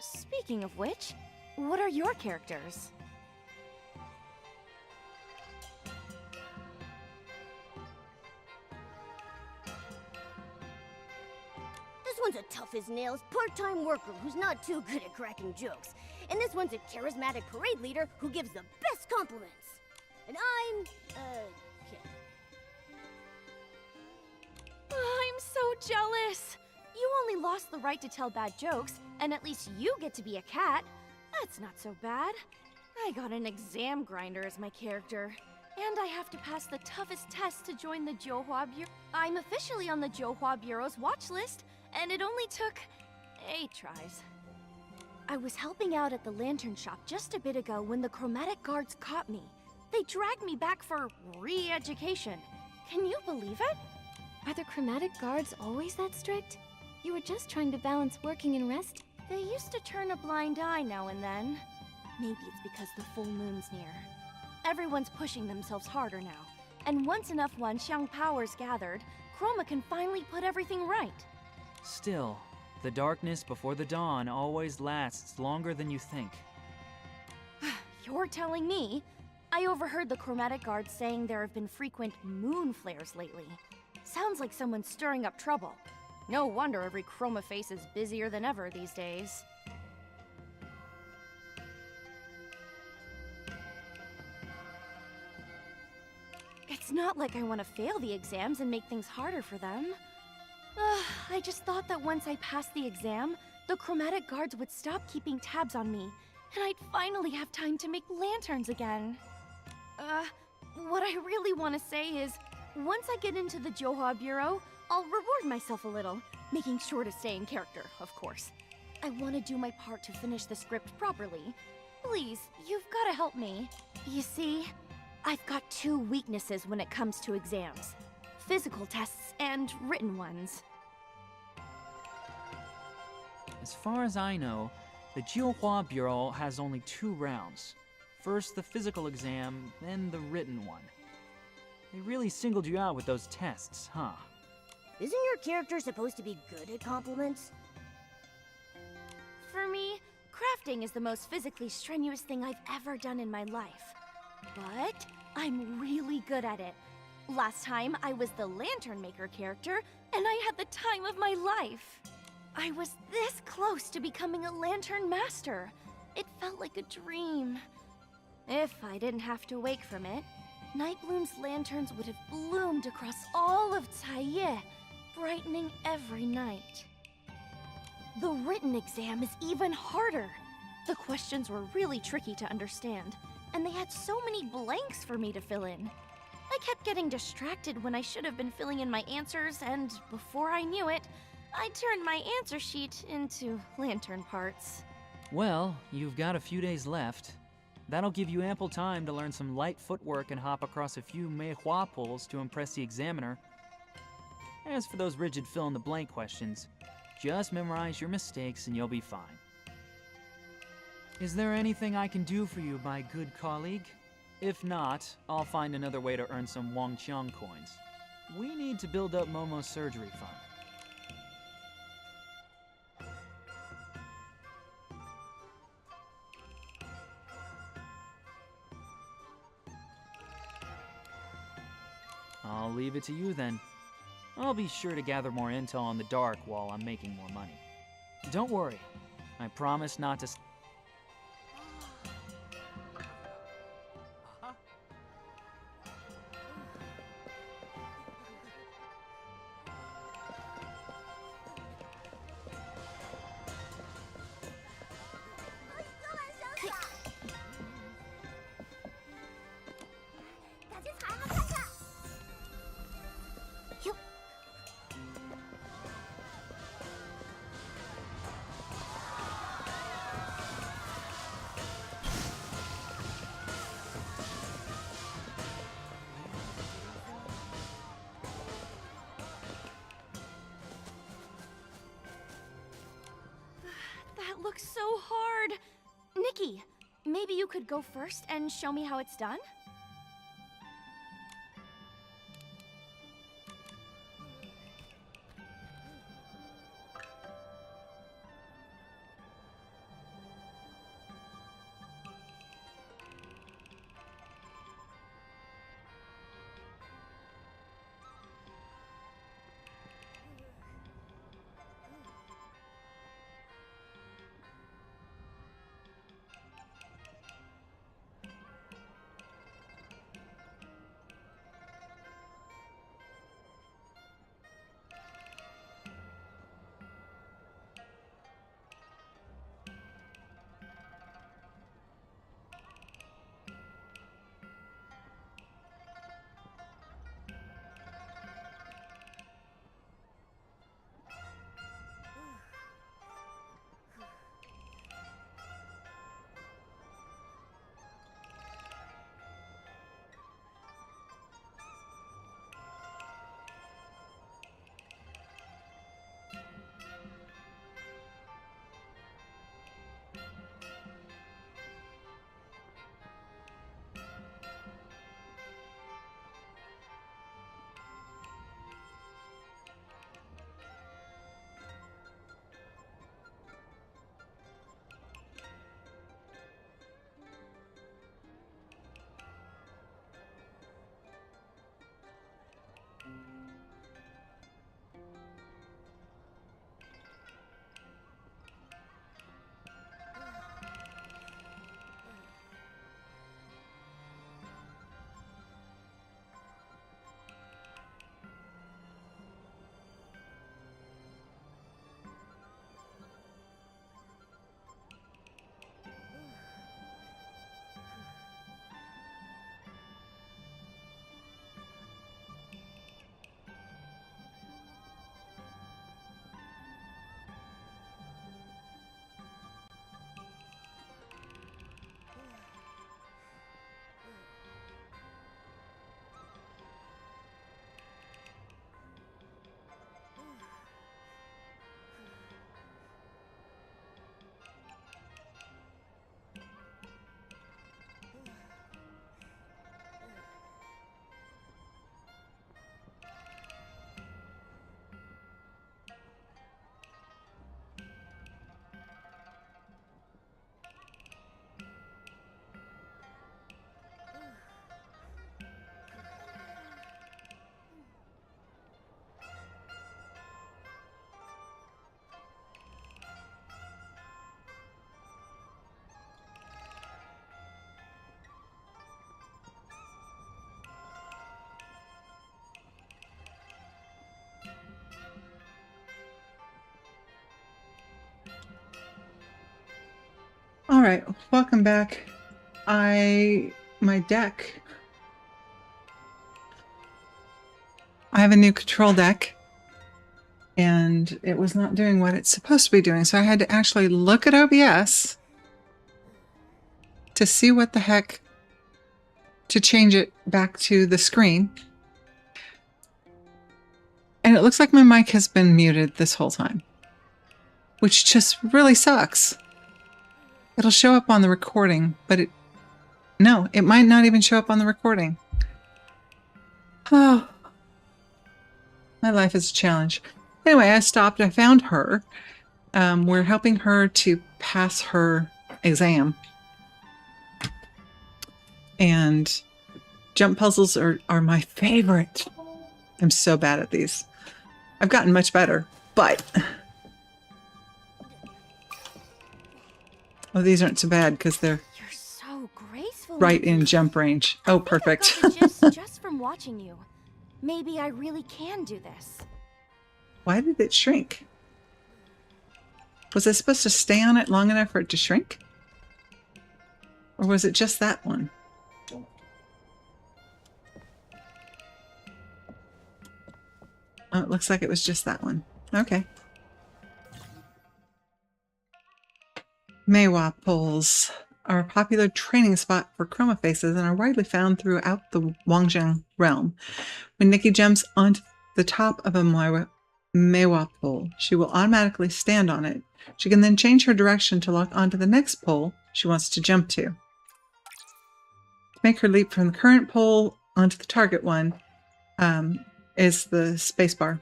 Speaking of which, what are your characters? This one's a tough as nails part-time worker who's not too good at cracking jokes. And this one's a charismatic parade leader who gives the best compliments. And I'm, Kid. I'm so jealous! You only lost the right to tell bad jokes, and at least you get to be a cat. That's not so bad. I got an exam grinder as my character. And I have to pass the toughest test to join the Jiuhua Bureau. I'm officially on the Jiuhua Bureau's watch list, and it only took 8 tries. I was helping out at the lantern shop just a bit ago when the chromatic guards caught me. They dragged me back for re-education. Can you believe it? Are the chromatic guards always that strict? You were just trying to balance working and rest. They used to turn a blind eye now and then. Maybe it's because the full moon's near. Everyone's pushing themselves harder now. And once enough Wanxiang powers gathered, Chroma can finally put everything right. Still, the darkness before the dawn always lasts longer than you think. You're telling me? I overheard the chromatic guards saying there have been frequent moon flares lately. Sounds like someone's stirring up trouble. No wonder every chroma face is busier than ever these days. It's not like I want to fail the exams and make things harder for them. I just thought that once I passed the exam, the chromatic guards would stop keeping tabs on me, and I'd finally have time to make lanterns again. What I really want to say is, once I get into the Jiuhua Bureau, I'll reward myself a little, making sure to stay in character, of course. I want to do my part to finish the script properly. Please, you've got to help me. You see, I've got 2 weaknesses when it comes to exams. Physical tests and written ones. As far as I know, the Jiuhua Bureau has only 2 rounds. First the physical exam, then the written one. They really singled you out with those tests, huh? Isn't your character supposed to be good at compliments? For me, crafting is the most physically strenuous thing I've ever done in my life. But I'm really good at it. Last time, I was the lantern maker character, and I had the time of my life. I was this close to becoming a lantern master. It felt like a dream. If I didn't have to wake from it, Nightbloom's lanterns would have bloomed across all of Caiye, brightening every night. The written exam is even harder. The questions were really tricky to understand, and they had so many blanks for me to fill in. I kept getting distracted when I should have been filling in my answers, and before I knew it, I turned my answer sheet into lantern parts. Well, you've got a few days left. That'll give you ample time to learn some light footwork and hop across a few meihua poles to impress the examiner. As for those rigid fill-in-the-blank questions, just memorize your mistakes and you'll be fine. Is there anything I can do for you, my good colleague? If not, I'll find another way to earn some Wanxiang coins. We need to build up Momo's surgery fund. I'll leave it to you then. I'll be sure to gather more intel on the dark while I'm making more money. Don't worry. I promise not to... That looks so hard. Nikki, maybe you could go first and show me how it's done? All right, welcome back. My deck. I have a new control deck, and it was not doing what it's supposed to be doing, so I had to actually look at OBS to see what the heck to change it back to the screen. And it looks like my mic has been muted this whole time, which just really sucks. It'll show up on the recording, but it might not even show up on the recording. Oh, my life is a challenge. Anyway, I stopped. I found her. We're helping her to pass her exam. And jump puzzles are my favorite. I'm so bad at these. I've gotten much better, but... Oh, these aren't so bad because they're You're so graceful. right Nikki. in jump range. Oh, I think perfect. I've got the gist just from watching you. Maybe I really can do this. Why did it shrink? Was I supposed to stay on it long enough for it to shrink? Or was it just that one? Oh, it looks like it was just that one. Okay. Meiwa poles are a popular training spot for chroma faces and are widely found throughout the Wanxiang realm. When Nikki jumps onto the top of a Meiwa pole, she will automatically stand on it. She can then change her direction to lock onto the next pole she wants to jump to. To make her leap from the current pole onto the target one is the spacebar.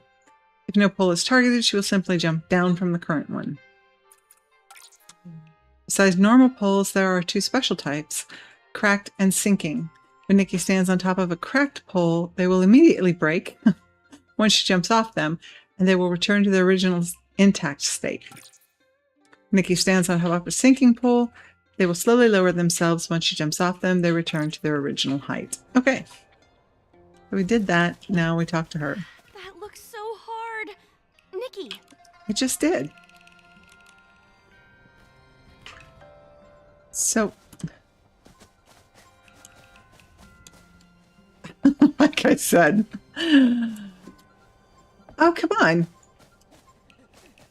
If no pole is targeted, she will simply jump down from the current one. Besides normal poles, there are two special types, cracked and sinking. When Nikki stands on top of a cracked pole, they will immediately break once she jumps off them, and they will return to their original intact state. When Nikki stands on top of a sinking pole, they will slowly lower themselves. Once she jumps off them, they return to their original height. Okay. So we did that. Now we talk to her. That looks so hard. Nikki. It just did. So, like I said, oh, come on.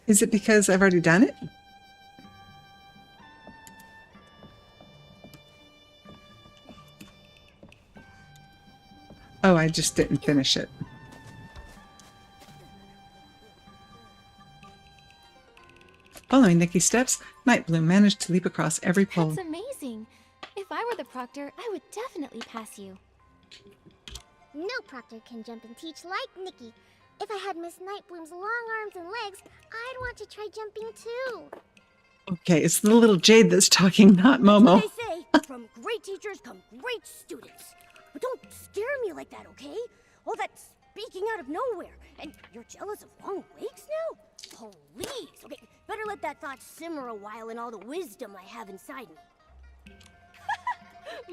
Is it because I've already done it? Oh, I just didn't finish it. Following Nikki's steps, Nightbloom managed to leap across every pole. That's amazing. If I were the proctor, I would definitely pass you. No proctor can jump and teach like Nikki. If I had Miss Nightbloom's long arms and legs, I'd want to try jumping too. Okay, it's the little Jade that's talking, not Momo. They say, from great teachers come great students. But don't scare me like that, okay? All that speaking out of nowhere. And you're jealous of long wakes now? Please. Okay, better let that thought simmer a while in all the wisdom I have inside me.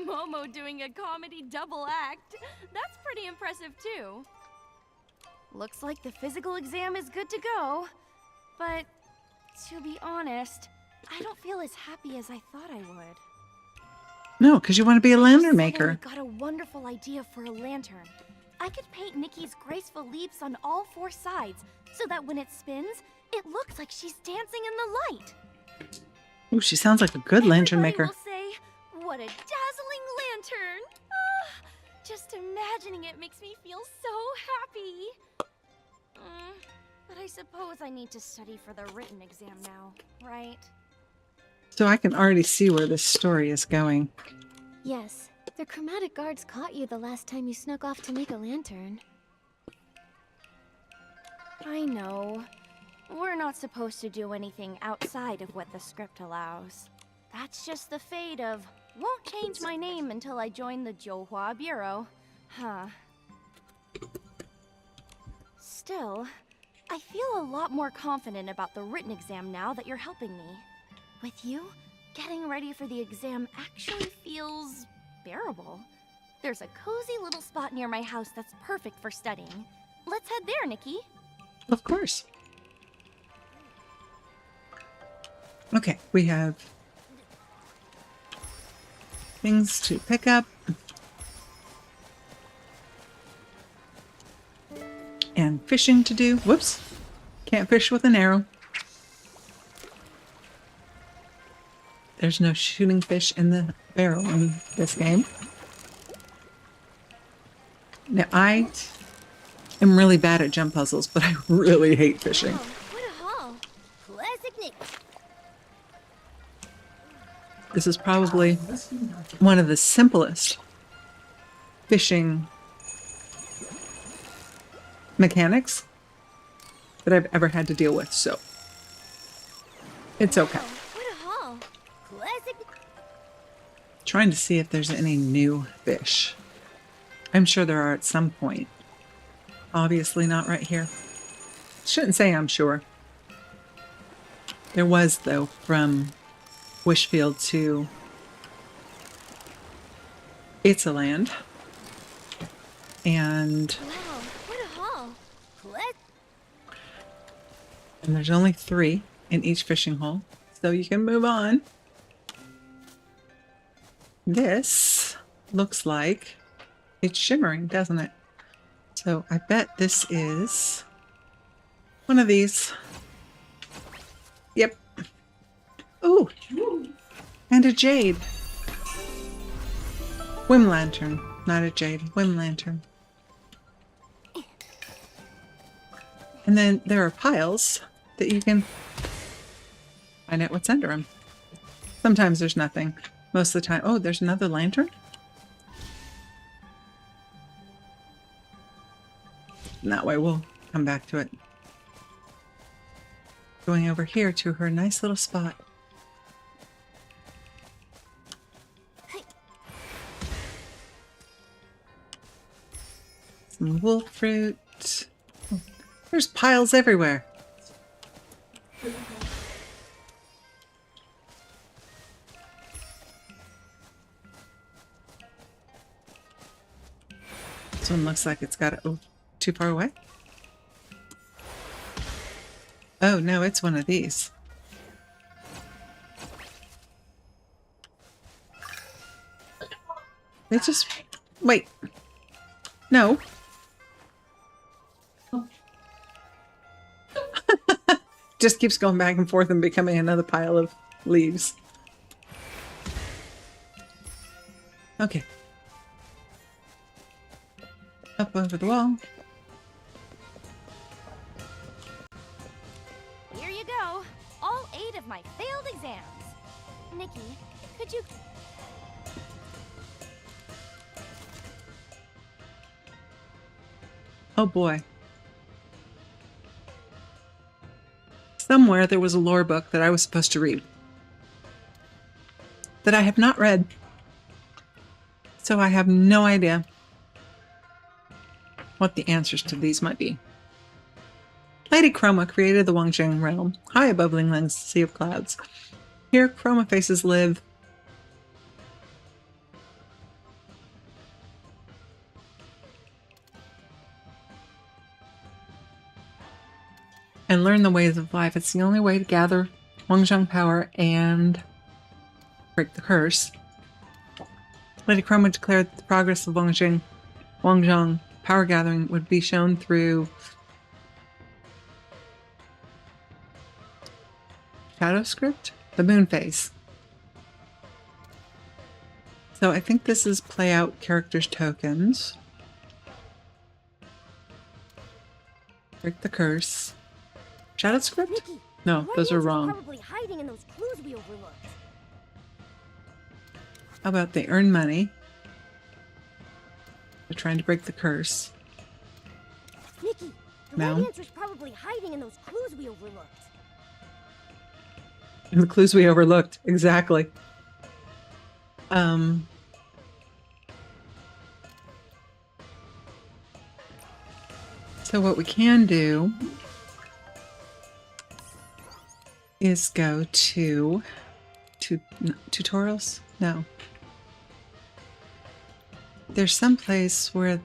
Momo doing a comedy double act. That's pretty impressive too. Looks like the physical exam is good to go. But to be honest, I don't feel as happy as I thought I would. No, because you want to be a lantern maker. I got a wonderful idea for a lantern. I could paint Nikki's graceful leaps on all four sides so that when it spins, it looks like she's dancing in the light. Ooh, she sounds like a good lantern Everybody maker. will say, what a dazzling lantern. Ah, just imagining it makes me feel so happy. But I suppose I need to study for the written exam now, right? So I can already see where this story is going. Yes, the chromatic guards caught you the last time you snuck off to make a lantern. I know. We're not supposed to do anything outside of what the script allows. That's just the fate of, won't change my name until I join the Jiuhua Bureau. Huh. Still, I feel a lot more confident about the written exam now that you're helping me. With you, getting ready for the exam actually feels bearable. There's a cozy little spot near my house that's perfect for studying. Let's head there, Nikki. Of course. Okay, we have things to pick up. And fishing to do. Whoops. Can't fish with an arrow. There's no shooting fish in the barrel in this game. Now, I am really bad at jump puzzles, but I really hate fishing. What a haul. Classic Nick. This is probably one of the simplest fishing mechanics that I've ever had to deal with, so it's okay. What a haul. Classic. Trying to see if there's any new fish. I'm sure there are at some point. Obviously not right here. Shouldn't say I'm sure. There was, though, from Wishfield to It's a Land. And Wow, what a haul. and there's only 3 in each fishing hole, so you can move on. This looks like it's shimmering, doesn't it? So I bet this is one of these. Yep. Ooh, and a jade. Whim lantern, not a jade, whim lantern. And then there are piles that you can find out what's under them. Sometimes there's nothing. Most of the time. Oh, there's another lantern? That way we'll come back to it. Going over here to her nice little spot. Some wolf fruit. Oh, there's piles everywhere. This one looks like it's got oh, too far away. Oh no, it's one of these. They just wait. No. Just keeps going back and forth and becoming another pile of leaves. Okay. Up over the wall. Here you go. All 8 of my failed exams. Nikki, could you... Oh boy. Somewhere there was a lore book that I was supposed to read that I have not read. So I have no idea what the answers to these might be. Lady Chroma created the Wanxiang realm, high above Lingling's sea of clouds. Here, Chroma faces live and learn the ways of life. It's the only way to gather Wanxiang power and break the curse. Lady Chroma declared that the progress of Wanxiang power gathering would be shown through shadow script, the moon phase. So I think this is play out characters tokens. Break the curse. Shadow script? Nikki, No, those are wrong. Probably hiding in those clues we overlooked. How about they earn money? They're trying to break the curse. Nikki, the No. right answer's probably hiding in those clues we overlooked. And the clues we overlooked. Exactly. So what we can do is go to tutorials? No. There's some place where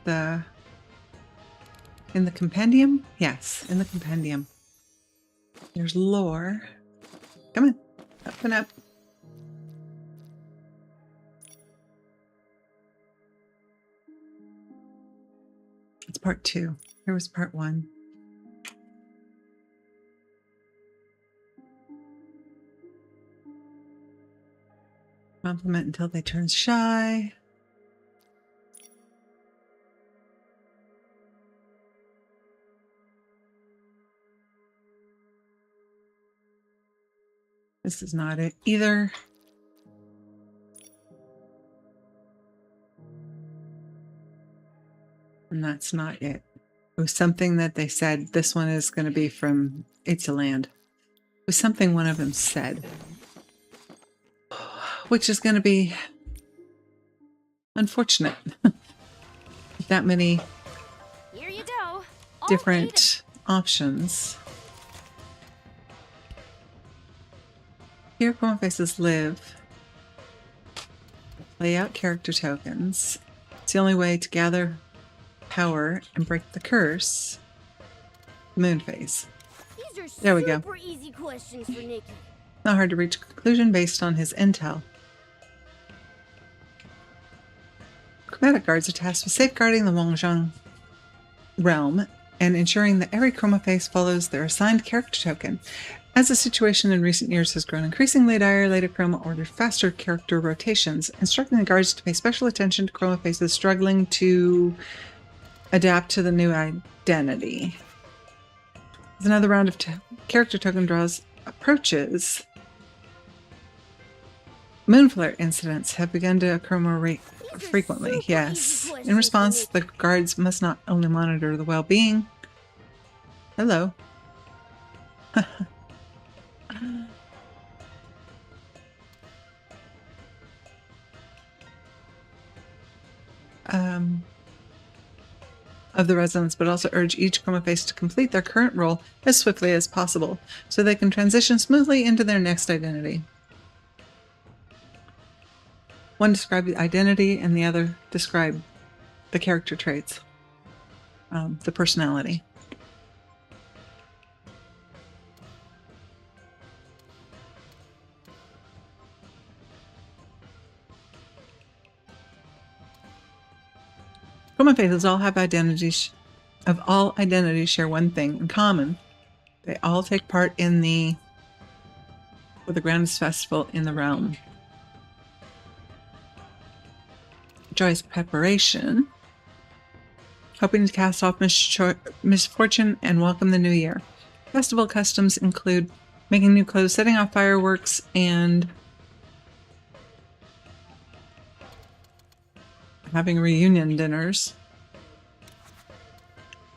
in the compendium? Yes, in the compendium. There's lore. Come on, up and up. It's part 2. Here was part 1. Compliment until they turn shy. This is not it either. And that's not it. It was something that they said, this one is going to be from It's a Land. It was something one of them said. Which is going to be unfortunate. That many Here you go. different options. Here, chroma faces live. Play out character tokens. It's the only way to gather power and break the curse. Moon phase. These are There we go. super easy questions for Nikki. Not hard to reach a conclusion based on his intel. Chromatic guards are tasked with safeguarding the Wanxiang realm and ensuring that every chroma face follows their assigned character token. As the situation in recent years has grown increasingly dire, later chroma ordered faster character rotations, instructing the guards to pay special attention to chroma faces struggling to adapt to the new identity. As another round of character token draws approaches, moonflare incidents have begun to occur more frequently. Yes. In response, the guards must not only monitor the well-being. Hello. Of the residents, but also urge each chroma face to complete their current role as swiftly as possible so they can transition smoothly into their next identity. One described the identity and the other described the character traits, the personality. Chroma faces all have identities share one thing in common. They all take part in the grandest festival in the realm. Joyous preparation, hoping to cast off misfortune and welcome the new year. Festival customs include making new clothes, setting off fireworks, and having reunion dinners.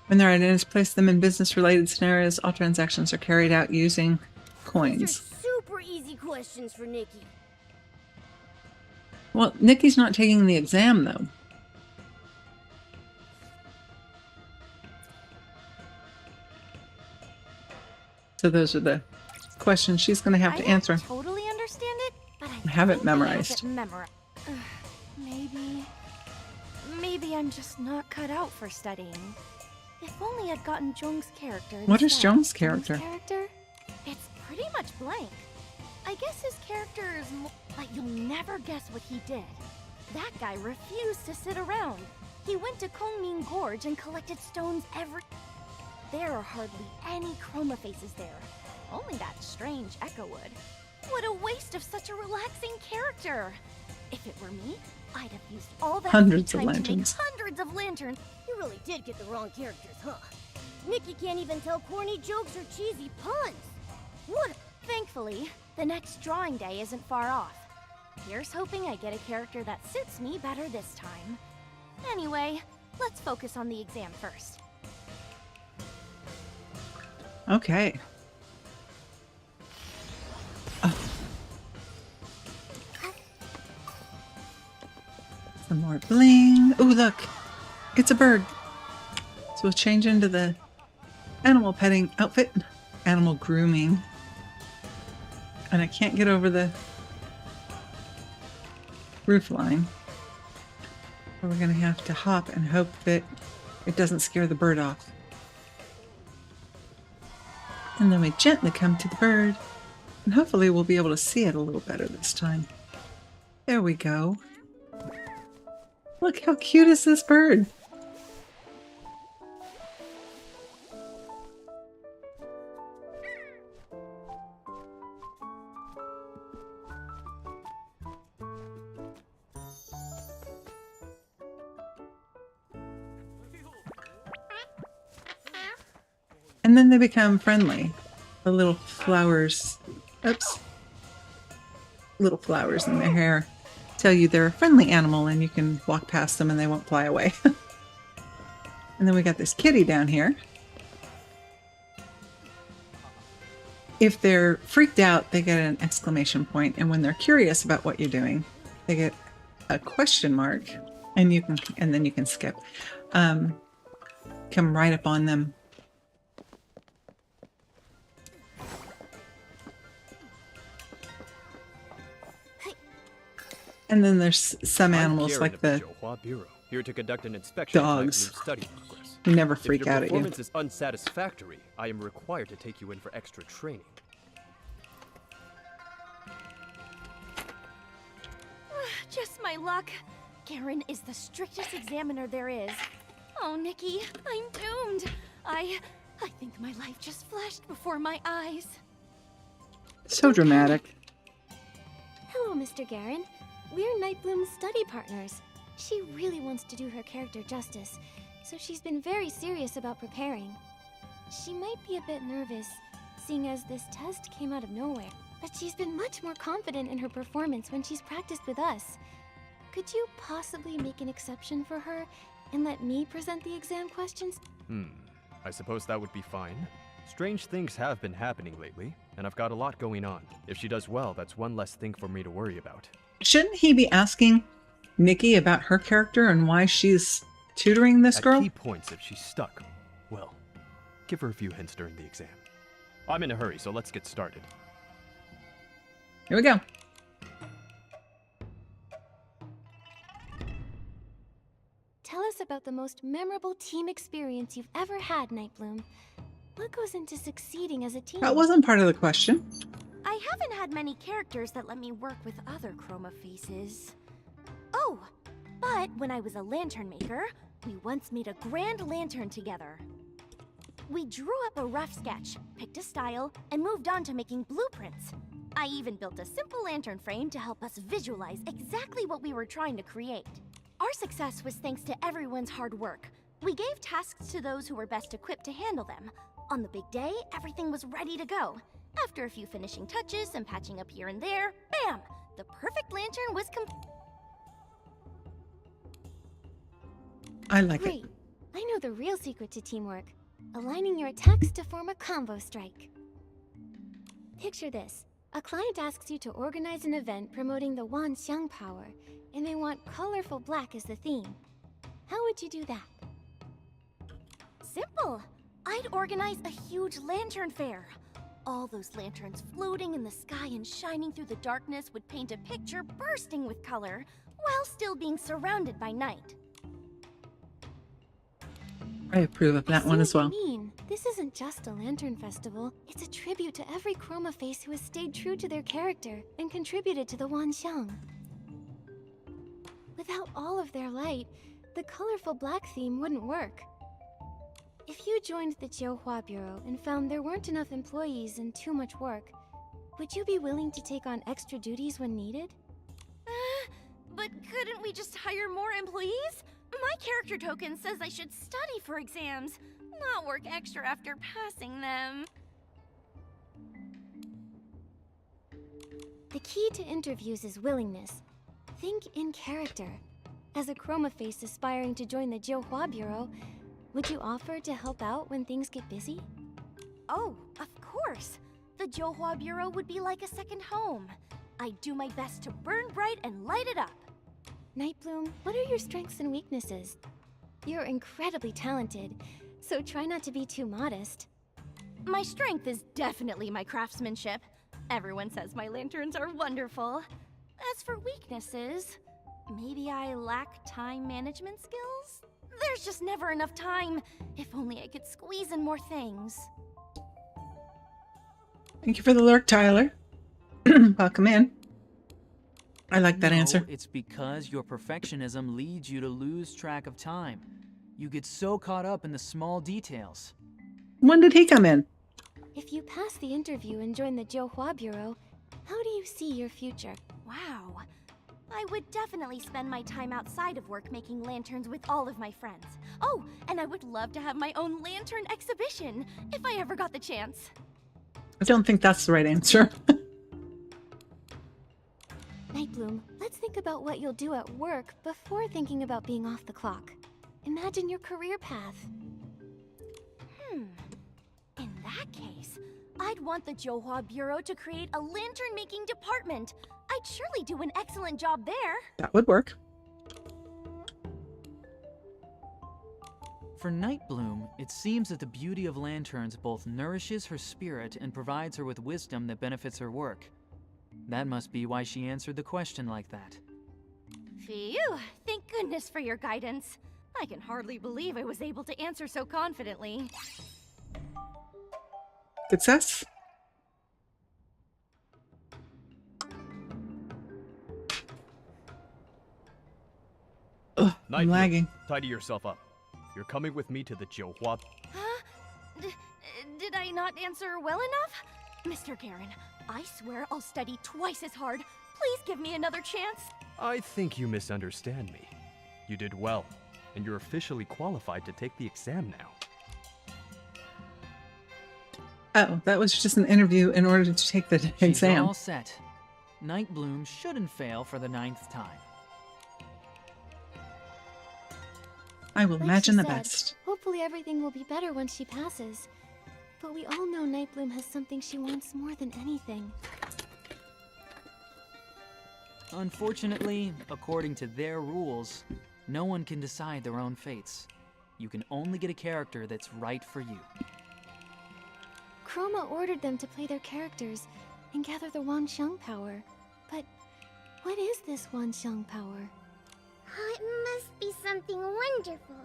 When their identities place them in business-related scenarios, all transactions are carried out using coins. These are super easy questions for Nikki. Well, Nikki's not taking the exam, though. So those are the questions she's going to have to answer. I don't totally understand it, but I have it think memorized. I have it Maybe I'm just not cut out for studying. If only I'd gotten Zhong's character. What is instead. Zhong's character? It's pretty much blank. I guess his character is like you'll never guess what he did. That guy refused to sit around. He went to Kongming Gorge and collected stones There are hardly any chroma faces there. Only that strange Echo would. What a waste of such a relaxing character! If it were me, I'd have used all that Hundreds of time lanterns. to make hundreds of lanterns. You really did get the wrong characters, huh? Nikki can't even tell corny jokes or cheesy puns. What? Thankfully, the next drawing day isn't far off. Here's hoping I get a character that suits me better this time. Anyway, let's focus on the exam first. Okay. Some more bling. Ooh, look. It's a bird. So we'll change into the animal petting outfit. Animal grooming. And I can't get over the roof line. So we're going to have to hop and hope that it doesn't scare the bird off. And then we gently come to the bird. And hopefully we'll be able to see it a little better this time. There we go. Look how cute is this bird? And then they become friendly. The little flowers, oops, little flowers in their hair tell you they're a friendly animal and you can walk past them and they won't fly away. And then we got this kitty down here. If they're freaked out, they get an exclamation point, and when they're curious about what you're doing, they get a question mark, and then you can skip. Come right up on them And then there's some I'm animals Karen like of the Zhouhua Bureau, here to conduct an inspection of Night dogs Bloom's study progress. who never freak if your out at you. performance is unsatisfactory, I am required to take you in for extra training. Just my luck. Garen is the strictest examiner there is. Oh, Nikki, I'm doomed. I think my life just flashed before my eyes. So dramatic. Hello, Mr. Garen. We're Nightbloom's study partners. She really wants to do her character justice, so she's been very serious about preparing. She might be a bit nervous, seeing as this test came out of nowhere, but she's been much more confident in her performance when she's practiced with us. Could you possibly make an exception for her and let me present the exam questions? I suppose that would be fine. Strange things have been happening lately, and I've got a lot going on. If she does well, that's one less thing for me to worry about. Shouldn't he be asking Nikki about her character and why she's tutoring this girl? At key points, if she's stuck, well, give her a few hints during the exam. I'm in a hurry, so let's get started. Here we go. Tell us about the most memorable team experience you've ever had, Nightbloom. What goes into succeeding as a team? That wasn't part of the question. I haven't had many characters that let me work with other chroma faces. Oh, but when I was a lantern maker, we once made a grand lantern together. We drew up a rough sketch, picked a style, and moved on to making blueprints. I even built a simple lantern frame to help us visualize exactly what we were trying to create. Our success was thanks to everyone's hard work. We gave tasks to those who were best equipped to handle them. On the big day, everything was ready to go. After a few finishing touches and patching up here and there, bam! The perfect lantern was complete. I like Great. it. I know the real secret to teamwork. Aligning your attacks to form a combo strike. Picture this. A client asks you to organize an event promoting the Wanxiang power, and they want colorful black as the theme. How would you do that? Simple. I'd organize a huge lantern fair. All those lanterns floating in the sky and shining through the darkness would paint a picture bursting with color, while still being surrounded by night. I approve of that one as well. I mean, this isn't just a lantern festival. It's a tribute to every chroma face who has stayed true to their character and contributed to the Wanxiang. Without all of their light, the colorful black theme wouldn't work. If you joined the Zhouhua Bureau and found there weren't enough employees and too much work, would you be willing to take on extra duties when needed? But couldn't we just hire more employees? My character token says I should study for exams, not work extra after passing them. The key to interviews is willingness. Think in character. As a chroma face aspiring to join the Zhouhua Bureau, would you offer to help out when things get busy? Oh, of course. The Zhouhua Bureau would be like a second home. I'd do my best to burn bright and light it up. Nightbloom, what are your strengths and weaknesses? You're incredibly talented, so try not to be too modest. My strength is definitely my craftsmanship. Everyone says my lanterns are wonderful. As for weaknesses, maybe I lack time management skills? There's just never enough time. If only I could squeeze in more things. Thank you for the lurk, Tyler. Welcome in. I like that answer. It's because your perfectionism leads you to lose track of time. You get so caught up in the small details. When did he come in? If you pass the interview and join the Zhouhua Bureau, how do you see your future? Wow. I would definitely spend my time outside of work making lanterns with all of my friends. Oh, and I would love to have my own lantern exhibition, if I ever got the chance. I don't think that's the right answer. Nightbloom, let's think about what you'll do at work before thinking about being off the clock. Imagine your career path. In that case, I'd want the Zhouhua Bureau to create a lantern-making department. I'd surely do an excellent job there. That would work. For Nightbloom, it seems that the beauty of lanterns both nourishes her spirit and provides her with wisdom that benefits her work. That must be why she answered the question like that. Phew, thank goodness for your guidance. I can hardly believe I was able to answer so confidently. Success? Ugh, I'm Night Bloom, lagging. tidy yourself up. You're coming with me to the Jiuhua. Huh? Did I not answer well enough? Mr. Garen, I swear I'll study twice as hard. Please give me another chance. I think you misunderstand me. You did well, and you're officially qualified to take the exam now. Oh, that was just an interview in order to take the She's exam. all set. Night Bloom shouldn't fail for the 9th time. I will Like imagine she the said, best. Hopefully everything will be better once she passes. But we all know Nightbloom has something she wants more than anything. Unfortunately, according to their rules, no one can decide their own fates. You can only get a character that's right for you. Chroma ordered them to play their characters and gather the Wanxiang power. But what is this Wanxiang power? Oh, it must be something wonderful.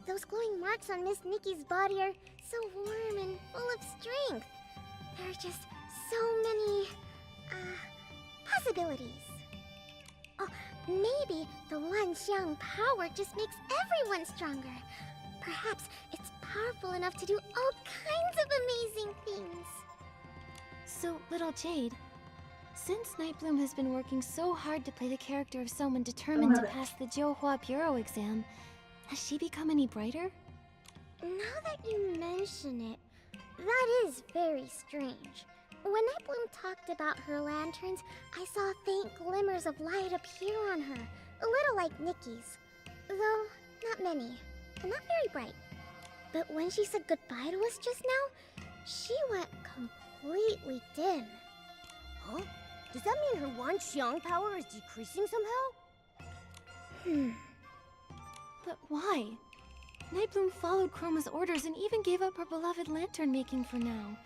Those glowing marks on Miss Nikki's body are so warm and full of strength. There are just so many, possibilities. Oh, maybe the Wanxiang power just makes everyone stronger. Perhaps it's powerful enough to do all kinds of amazing things. So, little Jade, since Nightbloom has been working so hard to play the character of someone determined to pass the Jiuhua Bureau exam, has she become any brighter? Now that you mention it, that is very strange. When Nightbloom talked about her lanterns, I saw faint glimmers of light appear on her, a little like Nikki's. Though, not many, and not very bright. But when she said goodbye to us just now, she went completely dim. Huh? Does that mean her Wanxiang power is decreasing somehow? But why? Nightbloom followed Chroma's orders and even gave up her beloved lantern making for now.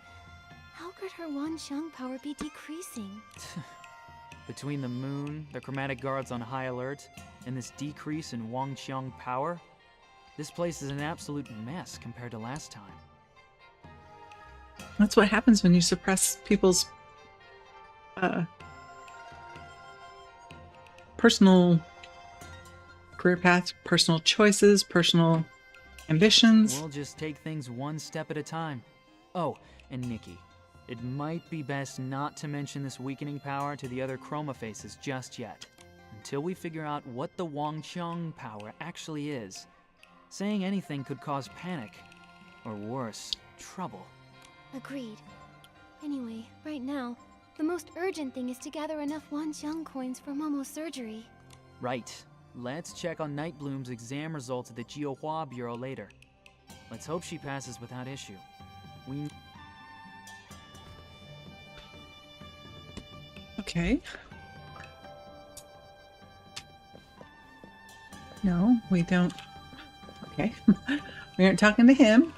How could her Wanxiang power be decreasing? Between the moon, the chromatic guards on high alert, and this decrease in Wanxiang power, this place is an absolute mess compared to last time. That's what happens when you suppress people's personal career paths, personal choices, personal ambitions. We'll just take things one step at a time. Oh, and Nikki, it might be best not to mention this weakening power to the other Chroma faces just yet, until we figure out what the Wanxiang power actually is. Saying anything could cause panic, or worse, trouble. Agreed. Anyway, right now, the most urgent thing is to gather enough Wanxiang coins for Momo's surgery. Right. Let's check on Nightbloom's exam results at the Jiuhua Bureau later. Let's hope she passes without issue. Okay. No, we don't. Okay. We aren't talking to him.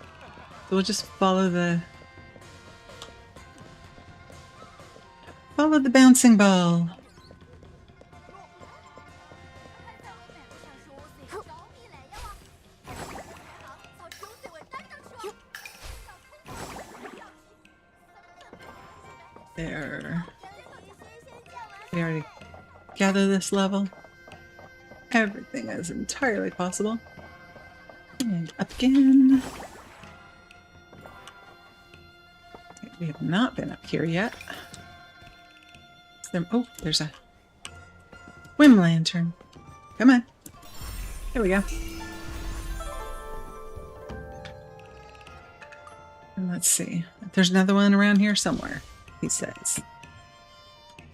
So we'll just follow the bouncing ball. There. We already gather this level. Everything is entirely possible. And up again. We have not been up here yet. Oh, there's a whim lantern. Come on. Here we go. And let's see. There's another one around here somewhere, he says.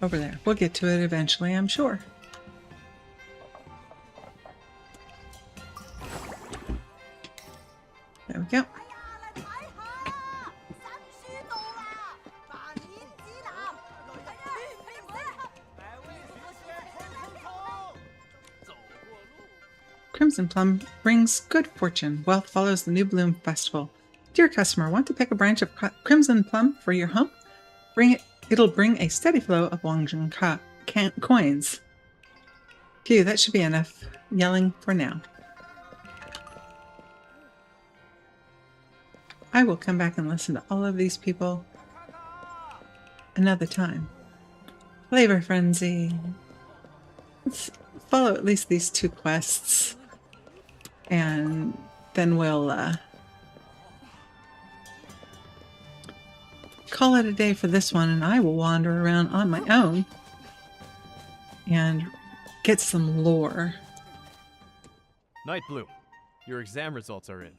Over there. We'll get to it eventually, I'm sure. There we go. Crimson Plum brings good fortune. Wealth follows the New Bloom Festival. Dear customer, want to pick a branch of Crimson Plum for your home? Bring it. It'll bring a steady flow of Wanxiang coins. Phew, that should be enough yelling for now. I will come back and listen to all of these people another time. Flavor Frenzy. Let's follow at least these 2 quests. And then we'll call it a day for this one, and I will wander around on my own and get some lore. Night Bloom, your exam results are in.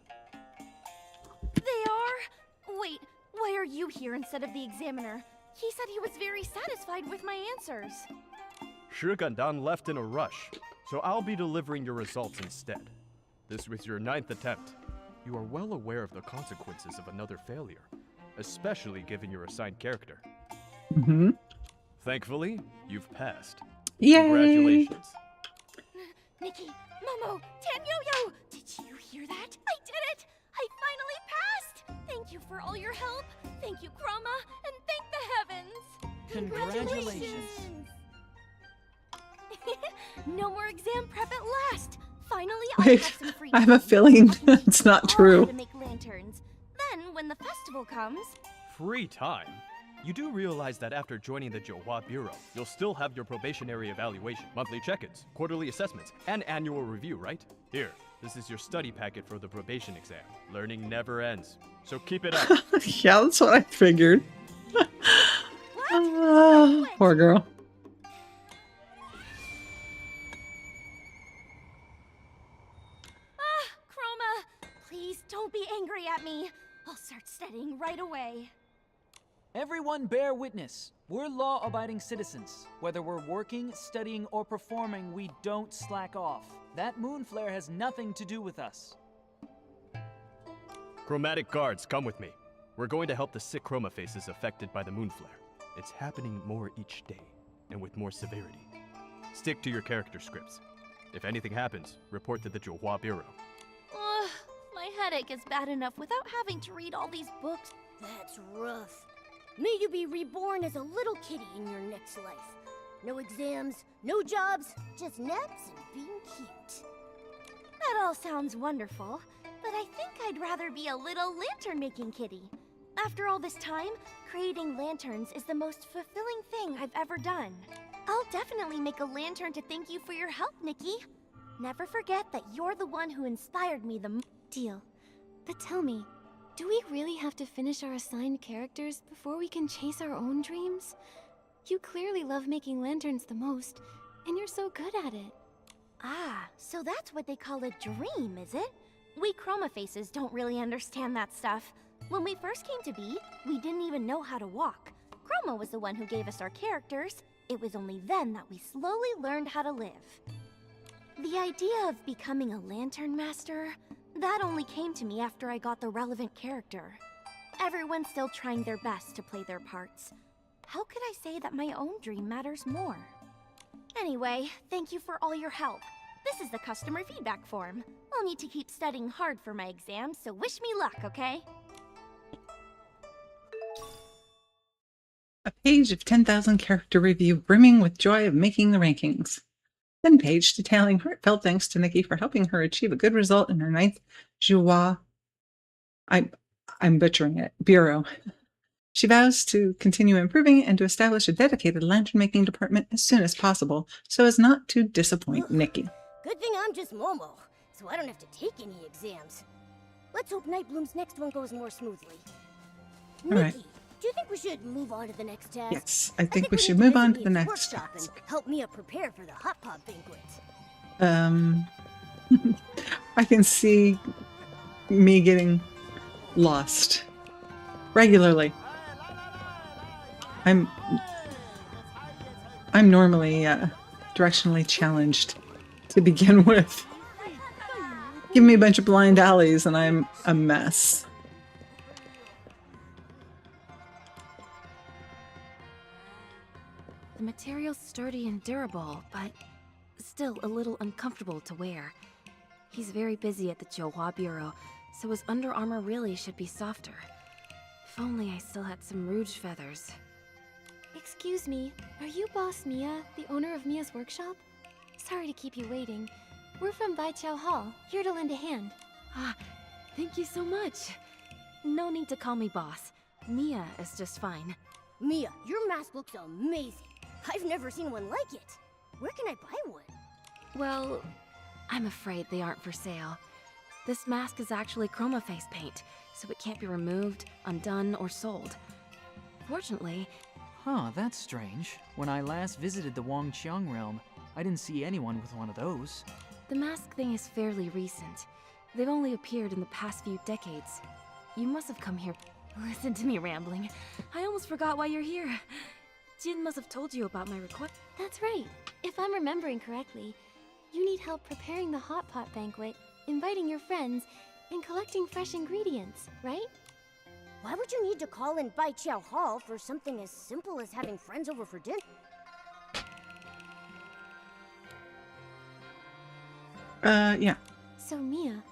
They are? Wait, why are you here instead of the examiner? He said he was very satisfied with my answers. Shi Gandan left in a rush, so I'll be delivering your results instead. This was your 9th attempt. You are well aware of the consequences of another failure, especially given your assigned character. Mm-hmm. Thankfully, you've passed. Yay! Congratulations. Nikki, Momo, Tan-Yo-Yo! Did you hear that? I did it! I finally passed! Thank you for all your help. Thank you, Chroma, and thank the heavens. Congratulations. No more exam prep at last. Finally, Wait, I'll have some free I have a time. feeling I can teach it's not you all true. how to make lanterns. Then, when the festival comes, Free time? You do realize that after joining the Jiuhua Bureau, you'll still have your probationary evaluation, monthly check-ins, quarterly assessments, and annual review, right? Here, this is your study packet for the probation exam. Learning never ends, so keep it up. Yeah, that's what I figured. Poor girl. Chroma, please don't be angry at me. I'll start studying right away. Everyone bear witness. We're law-abiding citizens. Whether we're working, studying, or performing, we don't slack off. That moon flare has nothing to do with us. Chromatic guards, come with me. We're going to help the sick chroma faces affected by the moon flare. It's happening more each day, and with more severity. Stick to your character scripts. If anything happens, report to the Jiuhua Bureau. Ugh, my headache is bad enough without having to read all these books. That's rough. May you be reborn as a little kitty in your next life. No exams, no jobs, just naps and being cute. That all sounds wonderful, but I think I'd rather be a little lantern-making kitty. After all this time, creating lanterns is the most fulfilling thing I've ever done. I'll definitely make a lantern to thank you for your help, Nikki. Never forget that you're the one who inspired me the Deal. But tell me, do we really have to finish our assigned characters before we can chase our own dreams? You clearly love making lanterns the most, and you're so good at it. Ah, so that's what they call a dream, is it? We chroma faces don't really understand that stuff. When we first came to be, we didn't even know how to walk. Chroma was the one who gave us our characters. It was only then that we slowly learned how to live. The idea of becoming a lantern master, that only came to me after I got the relevant character. Everyone's still trying their best to play their parts. How could I say that my own dream matters more? Anyway, thank you for all your help. This is the customer feedback form. I'll need to keep studying hard for my exams, so wish me luck, okay? A page of 10,000 character review brimming with joy of making the rankings. Then page detailing heartfelt thanks to Nikki for helping her achieve a good result in her 9th Jiuhua. I'm butchering it. Bureau. She vows to continue improving and to establish a dedicated lantern-making department as soon as possible, so as not to disappoint Nikki. Good thing I'm just Momo, so I don't have to take any exams. Let's hope Nightbloom's next one goes more smoothly. All right. Nikki, do you think we should move on to the next task? Yes, I think we should move on to the next workshop and help Mia prepare for the hot pot banquet. I can see me getting lost regularly. I'm normally directionally challenged to begin with. Give me a bunch of blind alleys and I'm a mess. The material's sturdy and durable, but still a little uncomfortable to wear. He's very busy at the Jiuhua Bureau, so his under armor really should be softer. If only I still had some rouge feathers. Excuse me, are you Boss Mia, the owner of Mia's workshop? Sorry to keep you waiting. We're from Baiqiao Hall, here to lend a hand. Ah, thank you so much. No need to call me boss. Mia is just fine. Mia, your mask looks amazing. I've never seen one like it. Where can I buy one? Well, I'm afraid they aren't for sale. This mask is actually chroma face paint, so it can't be removed, undone, or sold. Fortunately... Huh, that's strange. When I last visited the Wanxiang realm, I didn't see anyone with one of those. The mask thing is fairly recent. They've only appeared in the past few decades. You must have come here... Listen to me rambling. I almost forgot why you're here. Jin must have told you about my request. That's right. If I'm remembering correctly, you need help preparing the hot pot banquet, inviting your friends, and collecting fresh ingredients, right? Why would you need to call in Baiqiao Hall for something as simple as having friends over for dinner? Yeah. So Mia,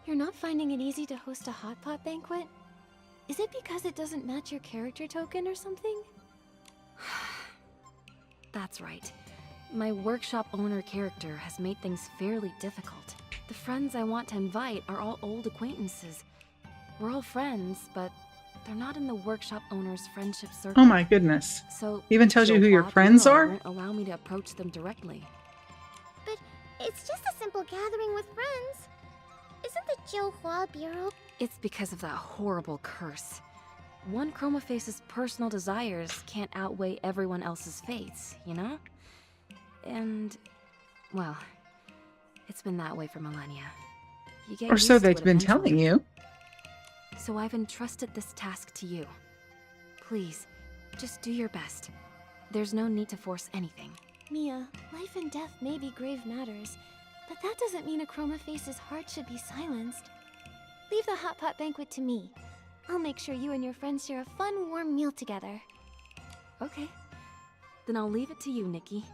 you're not finding it easy to host a hot pot banquet? Is it because it doesn't match your character token or something? That's right. My workshop owner character has made things fairly difficult. The friends I want to invite are all old acquaintances. We're all friends, but they're not in the workshop owner's friendship circle. Oh my goodness. So even tells you who your friends are? Won't allow me to approach them directly. But it's just a simple gathering with friends. Isn't the Jiuhua Bureau... It's because of that horrible curse. One chroma face's personal desires can't outweigh everyone else's fates, you know? And, well, it's been that way for millennia. You get Or so used to they've it been eventually. telling you. So I've entrusted this task to you. Please, just do your best. There's no need to force anything. Mia, life and death may be grave matters, but that doesn't mean a chroma face's heart should be silenced. Leave the hot pot banquet to me. I'll make sure you and your friends share a fun, warm meal together. Okay. Then I'll leave it to you, Nikki.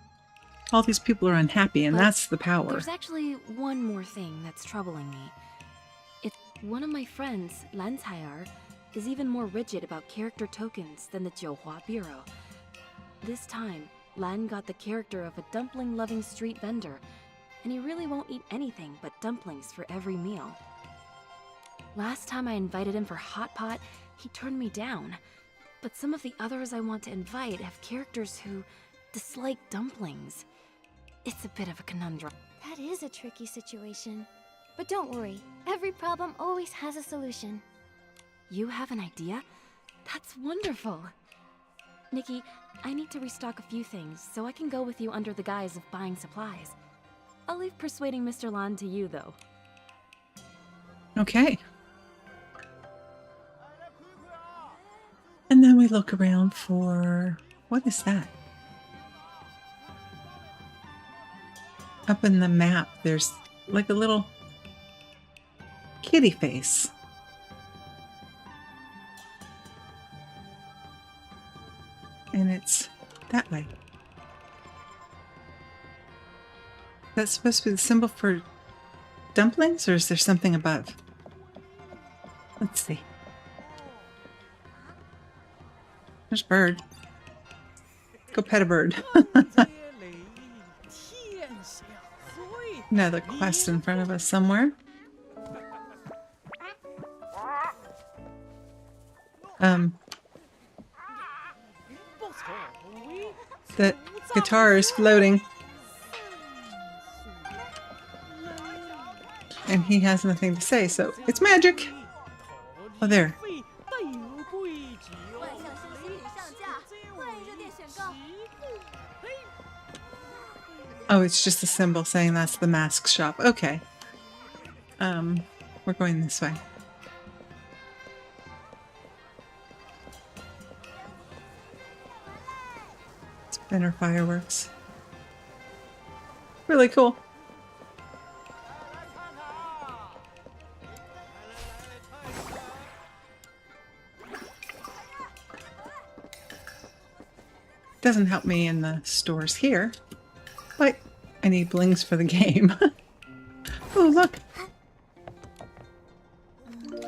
All these people are unhappy, and But that's the power. There's actually one more thing that's troubling me. It's one of my friends, Lan Cai'er, is even more rigid about character tokens than the Jiuhua Bureau. This time, Lan got the character of a dumpling-loving street vendor, and he really won't eat anything but dumplings for every meal. Last time I invited him for hot pot, he turned me down. But some of the others I want to invite have characters who dislike dumplings. It's a bit of a conundrum. That is a tricky situation. But don't worry, every problem always has a solution. You have an idea? That's wonderful. Nikki, I need to restock a few things, so I can go with you under the guise of buying supplies. I'll leave persuading Mr. Lan to you, though. Okay. And then we look around for... what is that? Up in the map, there's like a little kitty face. And it's that way. That's supposed to be the symbol for dumplings, or is there something above? Let's see. There's a bird. Go pet a bird. Another quest in front of us somewhere. The guitar is floating. And he has nothing to say, so it's magic! Oh, there. Oh, it's just a symbol saying that's the mask shop. Okay. We're going this way. Spinner fireworks. Really cool. Doesn't help me in the stores here, but I need blings for the game. Oh, look!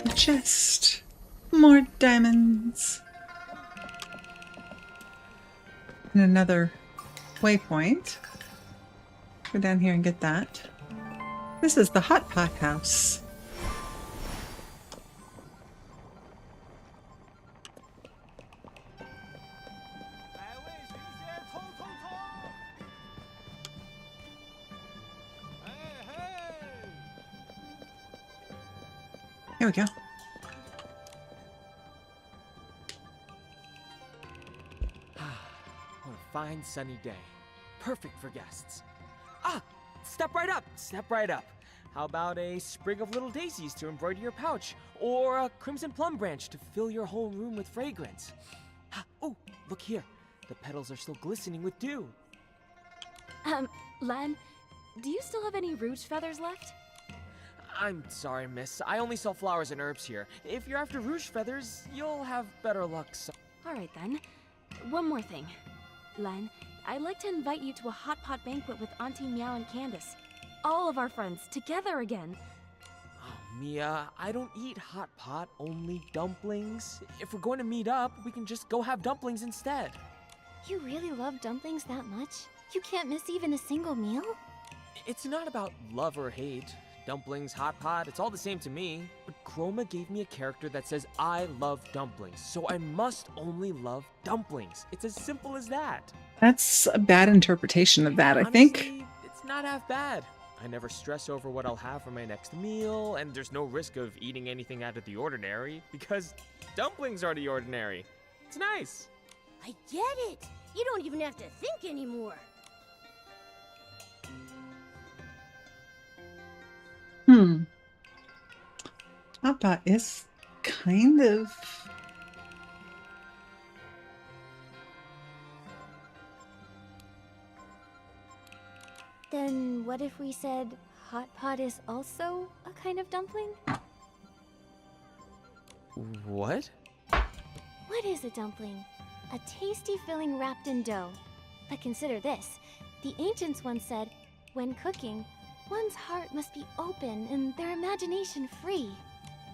A chest. More diamonds. And another waypoint. go down here and get that. This is the hot pot house. Here we go. What a fine sunny day. Perfect for guests. Ah! Step right up! Step right up. How about a sprig of little daisies to embroider your pouch? Or a crimson plum branch to fill your whole room with fragrance? Oh, look here. The petals are still glistening with dew. Len, do you still have any rouge feathers left? I'm sorry, miss. I only sell flowers and herbs here. If you're after rouge feathers, you'll have better luck. Alright then. One more thing. Len, I'd like to invite you to a hot pot banquet with Auntie Meow and Candace. All of our friends, together again. Oh, Mia, I don't eat hot pot, only dumplings. If we're going to meet up, we can just go have dumplings instead. You really love dumplings that much? You can't miss even a single meal? It's not about love or hate. Dumplings, hot pot, it's all the same to me. But Chroma gave me a character that says I love dumplings, so I must only love dumplings. It's as simple as that. That's a bad interpretation of that, I think. Honestly, it's not half bad. I never stress over what I'll have for my next meal, and there's no risk of eating anything out of the ordinary, because dumplings are the ordinary. It's nice. I get it. You don't even have to think anymore. Hot pot is kind of... Then what if we said hot pot is also a kind of dumpling? What? What is a dumpling? A tasty filling wrapped in dough. But consider this. The ancients once said, when cooking, one's heart must be open and their imagination free.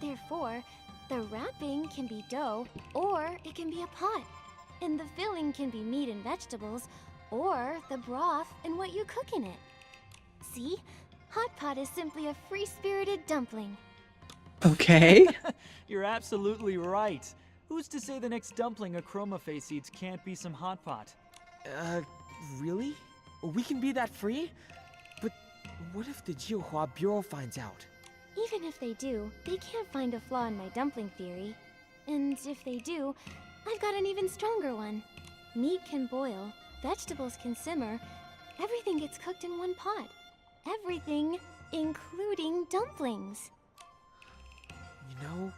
Therefore, the wrapping can be dough, or it can be a pot. And the filling can be meat and vegetables, or the broth and what you cook in it. See? Hot pot is simply a free-spirited dumpling. Okay. You're absolutely right. Who's to say the next dumpling a Chroma Face eats can't be some hot pot? Really? We can be that free? But what if the Jiuhua Bureau finds out? Even if they do, they can't find a flaw in my dumpling theory. And if they do, I've got an even stronger one. Meat can boil, vegetables can simmer, everything gets cooked in one pot. Everything, including dumplings. You know,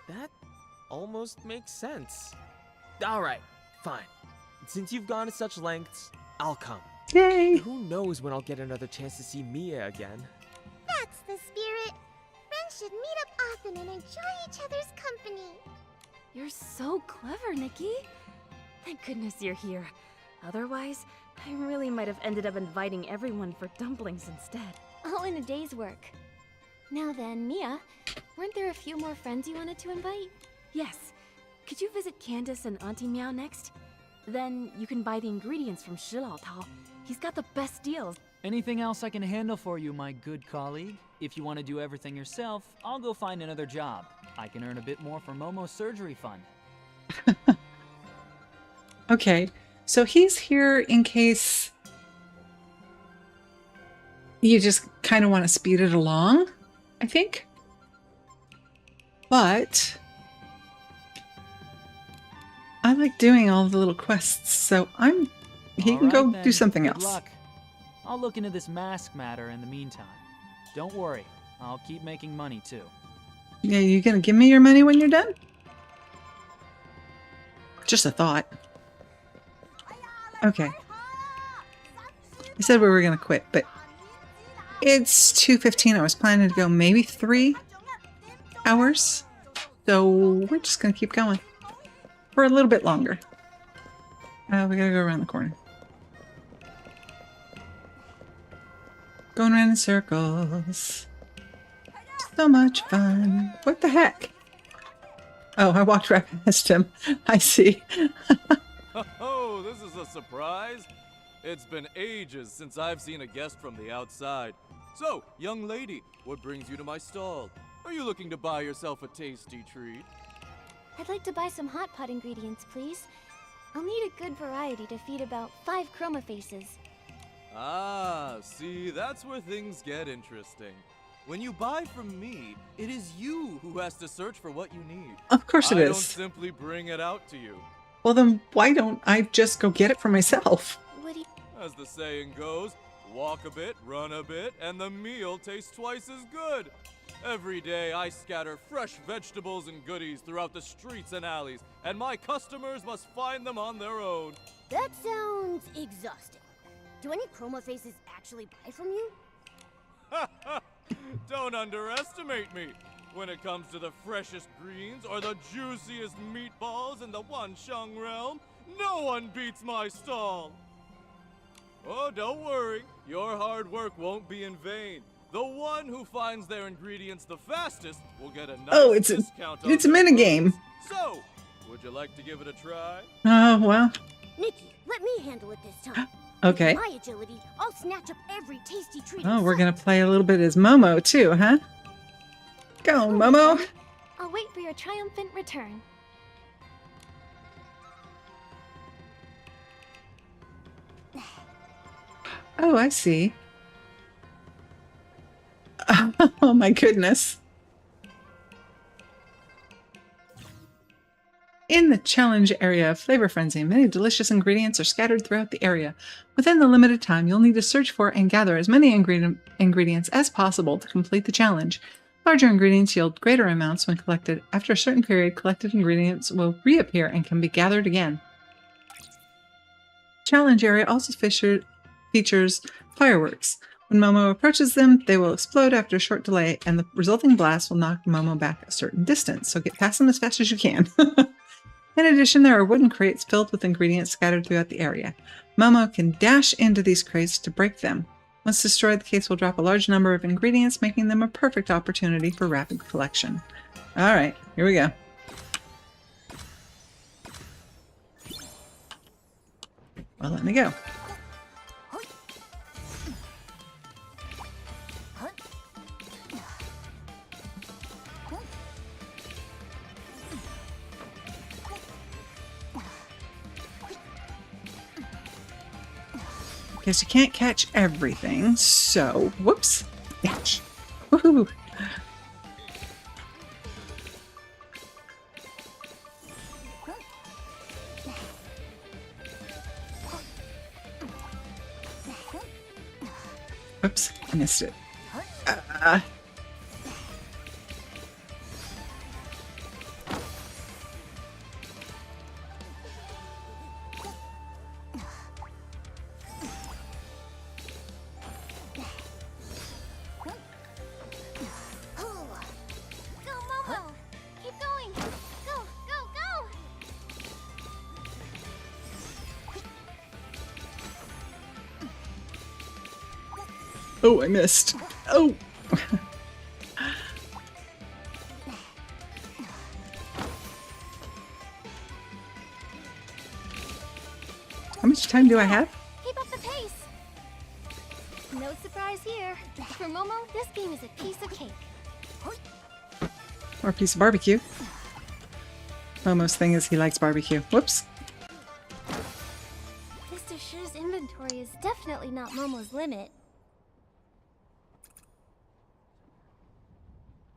that almost makes sense. Alright, fine. Since you've gone to such lengths, I'll come. Yay! Who knows when I'll get another chance to see Mia again. That's the spirit. Friends should meet up often and enjoy each other's company. You're so clever, Nikki. Thank goodness you're here. Otherwise, I really might have ended up inviting everyone for dumplings instead. All in a day's work. Now then, Mia, weren't there a few more friends you wanted to invite? Yes. Could you visit Candace and Auntie Meow next? Then you can buy the ingredients from Shilao Tao. He's got the best deals. Anything else I can handle for you, my good colleague? If you want to do everything yourself, I'll go find another job. I can earn a bit more from Momo's surgery fund. Okay, so he's here in case you just kind of want to speed it along, I think. But I like doing all the little quests, so he can go do something else. Good luck. I'll look into this mask matter in the meantime. Don't worry, I'll keep making money too. Yeah, you gonna give me your money when you're done? Just a thought. Okay. I said we were gonna quit, but it's 2:15. I was planning to go maybe 3 hours. So we're just gonna keep going for a little bit longer. We gotta go around the corner. Going around in circles. So much fun. What the heck? Oh, I walked right past him. I see. Oh, this is a surprise. It's been ages since I've seen a guest from the outside. So, young lady, what brings you to my stall? Are you looking to buy yourself a tasty treat? I'd like to buy some hot pot ingredients, please. I'll need a good variety to feed about 5 chroma faces. Ah, see, that's where things get interesting. When you buy from me, it is you who has to search for what you need. Of course it I is. don't simply bring it out to you. Well, then why don't I just go get it for myself? What do you... As the saying goes, walk a bit, run a bit, and the meal tastes twice as good. Every day I scatter fresh vegetables and goodies throughout the streets and alleys, and my customers must find them on their own. That sounds exhausting. Do any chroma faces actually buy from you? Don't underestimate me. When it comes to the freshest greens or the juiciest meatballs in the Wanxiang realm, no one beats my stall. Oh, don't worry. Your hard work won't be in vain. The one who finds their ingredients the fastest will get a nice discount on it's a their minigame. goods. So, would you like to give it a try? Oh, well. Nikki, let me handle it this time. Okay. With my agility, I'll snatch up every tasty treat. Oh, we're gonna play a little bit as Momo too, huh? Go, Momo. I'll wait for your triumphant return. Oh, I see. Oh my goodness. In the challenge area of Flavor Frenzy, many delicious ingredients are scattered throughout the area. Within the limited time, you'll need to search for and gather as many ingredients as possible to complete the challenge. Larger ingredients yield greater amounts when collected. After a certain period, collected ingredients will reappear and can be gathered again. Challenge area also features fireworks. When Momo approaches them, they will explode after a short delay, and the resulting blast will knock Momo back a certain distance, so get past them as fast as you can. In addition, there are wooden crates filled with ingredients scattered throughout the area. Momo can dash into these crates to break them. Once destroyed, the case will drop a large number of ingredients, making them a perfect opportunity for rapid collection. Alright, here we go. Well, let me go. Because you can't catch everything, so whoops, dash. Woohoo! Oops, I missed it. Oh, I missed. Oh! How much time do I have? Keep up the pace. No surprise here. For Momo, this game is a piece of cake. Or a piece of barbecue. Momo's thing is he likes barbecue. Whoops. Mr. Shi's inventory is definitely not Momo's limit.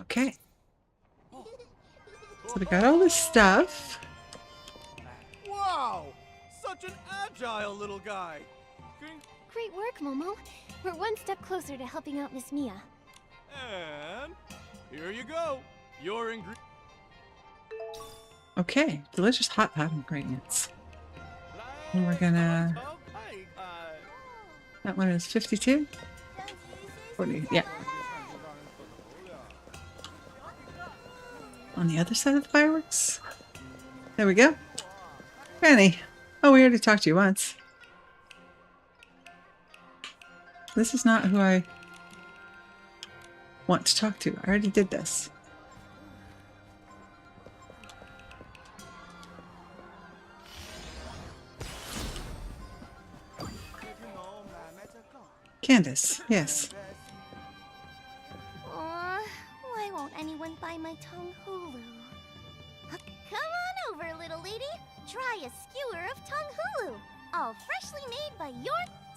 Okay. So we got all this stuff. Wow! Such an agile little guy! Great work, Momo. We're one step closer to helping out Miss Mia. And here you go. Your ingredients. Okay, delicious hot pot ingredients. And we're gonna... That one is 52? 40, yeah. On the other side of the fireworks? There we go. Granny. Oh, we already talked to you once. This is not who I want to talk to. I already did this. Candace, yes. Why won't anyone buy my Tongue Hulu? Come on over, little lady. Try a skewer of Tongue Hulu. All freshly made by your...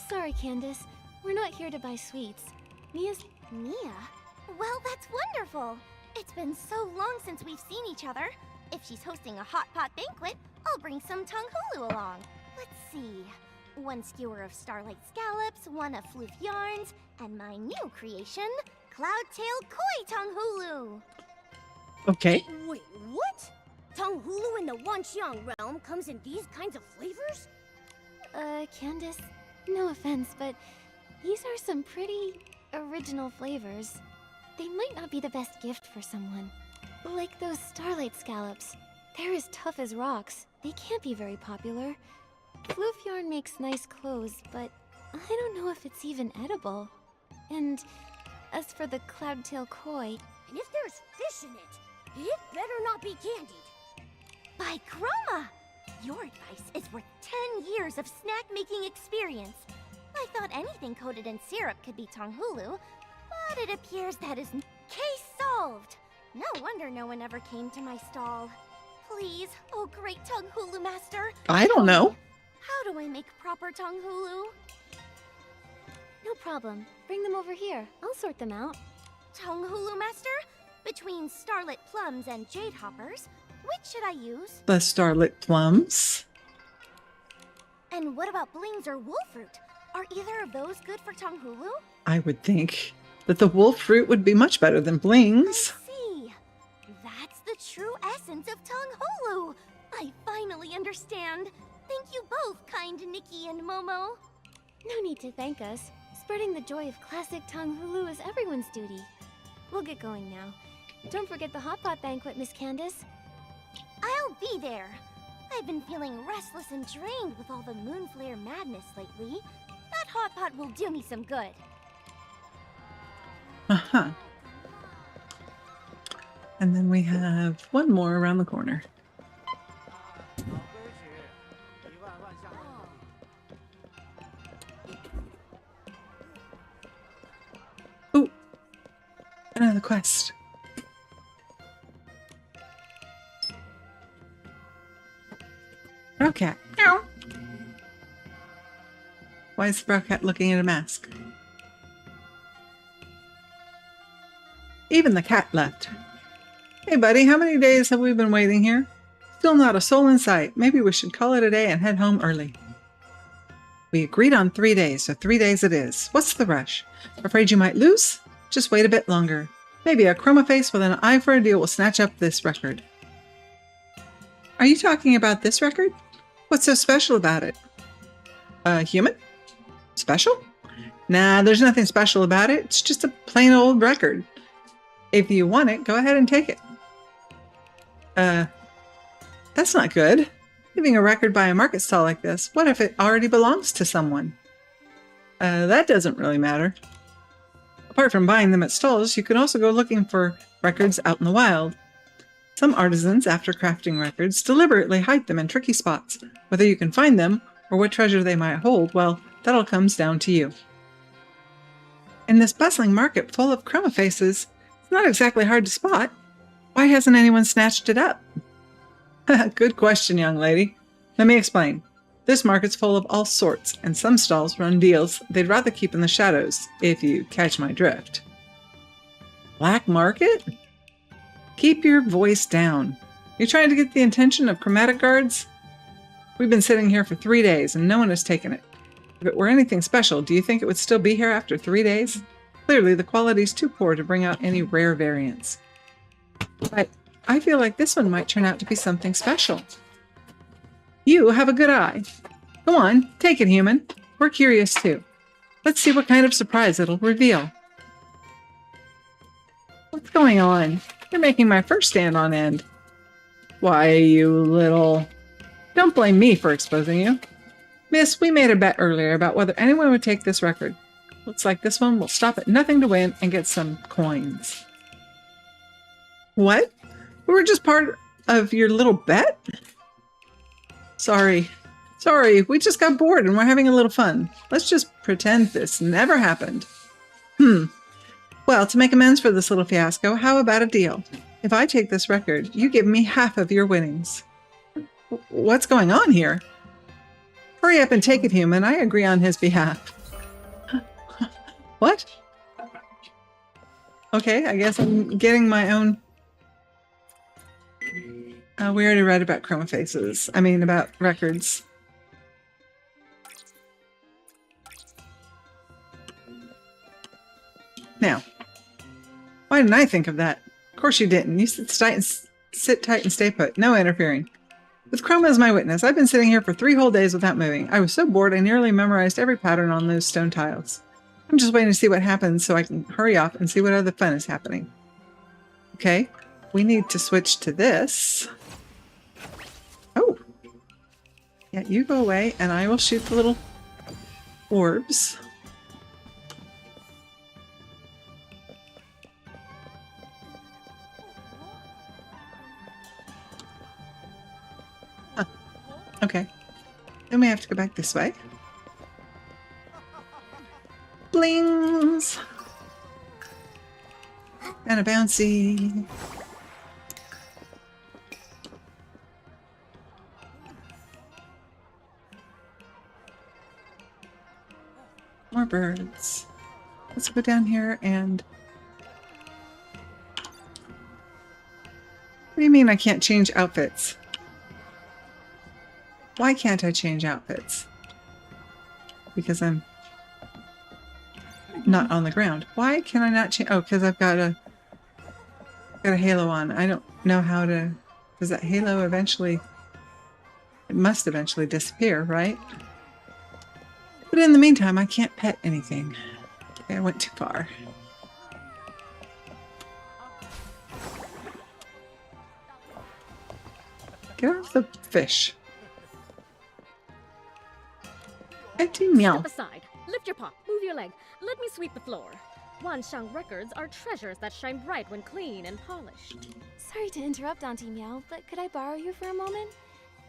Sorry, Candace. We're not here to buy sweets. Mia's... Mia? Well, that's wonderful. It's been so long since we've seen each other. If she's hosting a hot pot banquet, I'll bring some Tongue Hulu along. Let's see. 1 skewer of Starlight Scallops, 1 of Floof Yarns, and my new creation, Cloudtail Koi Tongue Hulu. Okay. Wait, what? Tongue Hulu in the Wanxiang realm comes in these kinds of flavors? Candace, no offense, but these are some pretty original flavors. They might not be the best gift for someone. Like those Starlight Scallops. They're as tough as rocks. They can't be very popular. Floof Yarn makes nice clothes, but I don't know if it's even edible. And as for the Cloudtail Koi... And if there's fish in it better not be candied. By Chroma! Your advice is worth 10 years of snack-making experience. I thought anything coated in syrup could be Tongue Hulu, but it appears that is case solved. No wonder no one ever came to my stall. Please, oh great Tongue Hulu master. I don't know. How do I make proper Tongue Hulu? No problem. Bring them over here. I'll sort them out. Tongue Hulu master? Between Starlit Plums and Jade Hoppers, which should I use? The Starlit Plums. And what about Blings or Wolfruit? Are either of those good for Tongue Hulu? I would think that the wolf fruit would be much better than Blings. I see. That's the true essence of Tongue Hulu. I finally understand. Thank you both, kind Nikki and Momo. No need to thank us. Spreading the joy of classic Tongue Hulu is everyone's duty. We'll get going now. Don't forget the hot pot banquet, Miss Candace. I'll be there. I've been feeling restless and drained with all the Moonflare madness lately. That hot pot will do me some good. Uh-huh. And then we have one more around the corner. Ooh, another quest. Browcat. Meow. Why is the Browcat looking at a mask? Even the cat left. Hey buddy, how many days have we been waiting here? Still not a soul in sight. Maybe we should call it a day and head home early. We agreed on 3 days, so 3 days it is. What's the rush? Afraid you might lose? Just wait a bit longer. Maybe a chroma face with an eye for a deal will snatch up this record. Are you talking about this record? What's so special about it? Human? Special? Nah, there's nothing special about it. It's just a plain old record. If you want it, go ahead and take it. That's not good. Leaving a record by a market stall like this, what if it already belongs to someone? That doesn't really matter. Apart from buying them at stalls, you can also go looking for records out in the wild. Some artisans, after crafting records, deliberately hide them in tricky spots. Whether you can find them, or what treasure they might hold, well, that all comes down to you. In this bustling market full of chroma faces, it's not exactly hard to spot. Why hasn't anyone snatched it up? Good question, young lady. Let me explain. This market's full of all sorts, and some stalls run deals they'd rather keep in the shadows, if you catch my drift. Black market? Keep your voice down. You trying to get the attention of chromatic guards? We've been sitting here for 3 days, and no one has taken it. If it were anything special, do you think it would still be here after 3 days? Clearly, the quality's too poor to bring out any rare variants. But I feel like this one might turn out to be something special. You have a good eye. Go on, take it, human. We're curious too. Let's see what kind of surprise it'll reveal. What's going on? You're making my first stand on end. Why, you little... Don't blame me for exposing you. Miss, we made a bet earlier about whether anyone would take this record. Looks like this one will stop at nothing to win and get some coins. What? We were just part of your little bet? Sorry. Sorry, we just got bored and we're having a little fun. Let's just pretend this never happened. Well, to make amends for this little fiasco, how about a deal? If I take this record, you give me half of your winnings. What's going on here? Hurry up and take it, human. I agree on his behalf. What? Okay, I guess I'm getting my own... we already read about chroma faces. I mean, about records. Now, why didn't I think of that? Of course you didn't. You sit tight and stay put. No interfering. With Chroma as my witness, I've been sitting here for 3 whole days without moving. I was so bored I nearly memorized every pattern on those stone tiles. I'm just waiting to see what happens so I can hurry off and see what other fun is happening. Okay, we need to switch to this. Oh! Yeah, you go away and I will shoot the little orbs. Okay. Then we have to go back this way. Blings! And a bouncy. More birds. Let's go down here and... What do you mean I can't change outfits? Why can't I change outfits? Because I'm not on the ground. Why can I not change? Oh, because I've got a halo on. I don't know how to... Does that halo eventually... It must eventually disappear, right? But in the meantime, I can't pet anything. Okay, I went too far. Get off the fish. Meow. Step aside. Lift your paw. Move your leg. Let me sweep the floor. Wanxiang records are treasures that shine bright when clean and polished. Sorry to interrupt, Auntie Meow, but could I borrow you for a moment?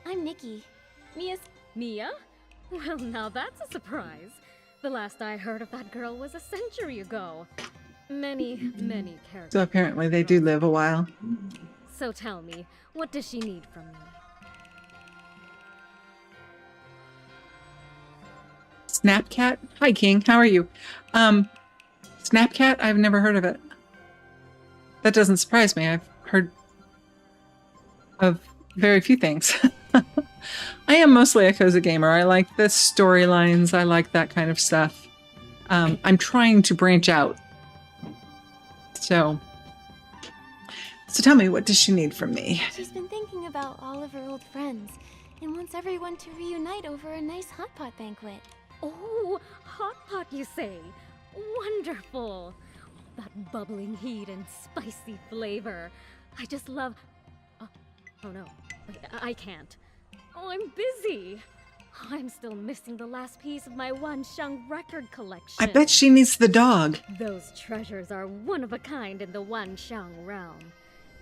I'm Nikki. Mia? Well, now that's a surprise. The last I heard of that girl was a century ago. Many characters. So apparently they do live a while. So tell me, what does she need from me? Snapcat? Hi, King. How are you? Snapcat? I've never heard of it. That doesn't surprise me. I've heard of very few things. I am mostly a cozy gamer. I like the storylines. I like that kind of stuff. I'm trying to branch out. So tell me, what does she need from me? She's been thinking about all of her old friends and wants everyone to reunite over a nice hot pot banquet. Oh, hot pot, you say? Wonderful! That bubbling heat and spicy flavor. I just love... Oh no, wait, I can't. Oh, I'm busy. I'm still missing the last piece of my Wanxiang record collection. I bet she needs the dog. Those treasures are one of a kind in the Wanxiang realm.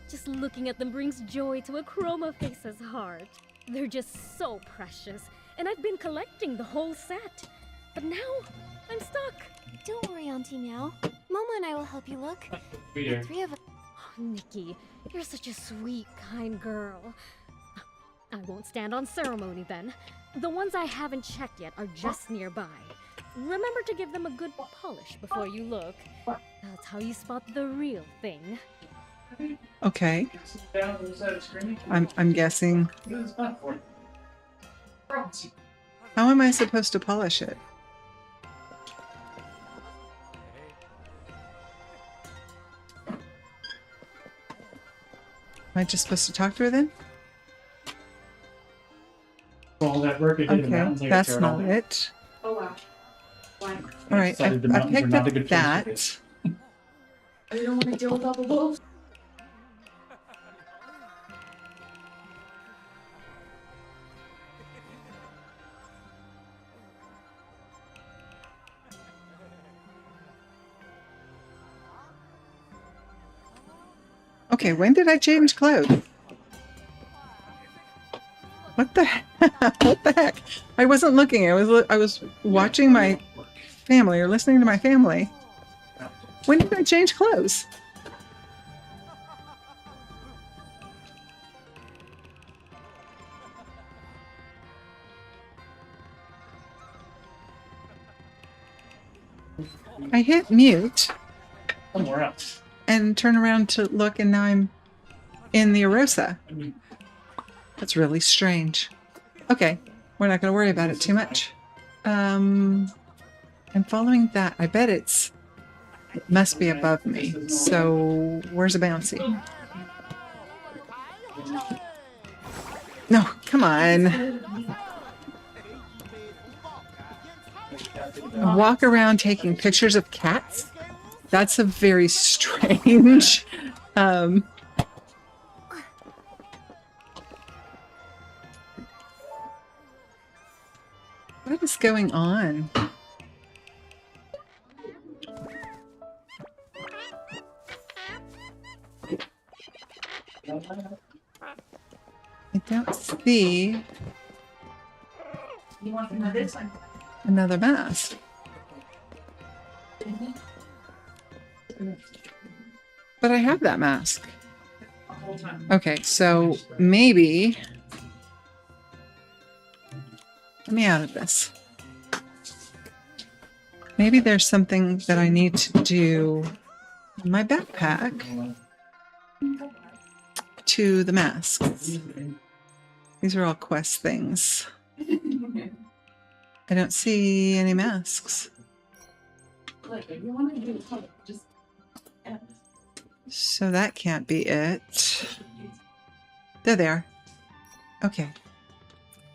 Just looking at them brings joy to a chroma face's heart. They're just so precious. And I've been collecting the whole set. But now, I'm stuck. Don't worry, Auntie Meow. Momo and I will help you look. The 3 of us... Oh, Nikki, you're such a sweet, kind girl. I won't stand on ceremony then. The ones I haven't checked yet are just nearby. Remember to give them a good polish before you look. That's how you spot the real thing. Okay. I'm guessing... How am I supposed to polish it? Am I just supposed to talk to her then? All that work I did in that, Okay, that's not it. Oh wow. Alright, I picked up that. I don't want to deal with all the wolves. Okay, when did I change clothes? What the heck? What the heck? I wasn't looking. I was watching my family or listening to my family. When did I change clothes? I hit mute Somewhere else. and turn around to look, and now I'm in the Arosa. That's really strange. Okay, we're not going to worry about it too much. I'm following that. I bet it must be above me. So where's a bouncy? No, come on. Walk around taking pictures of cats? That's a very strange. What is going on? I don't see another mask. But I have that mask. Okay, so maybe... Let me out of this. Maybe there's something that I need to do in my backpack to the masks. These are all quest things. I don't see any masks. So that can't be it. There they are. Okay.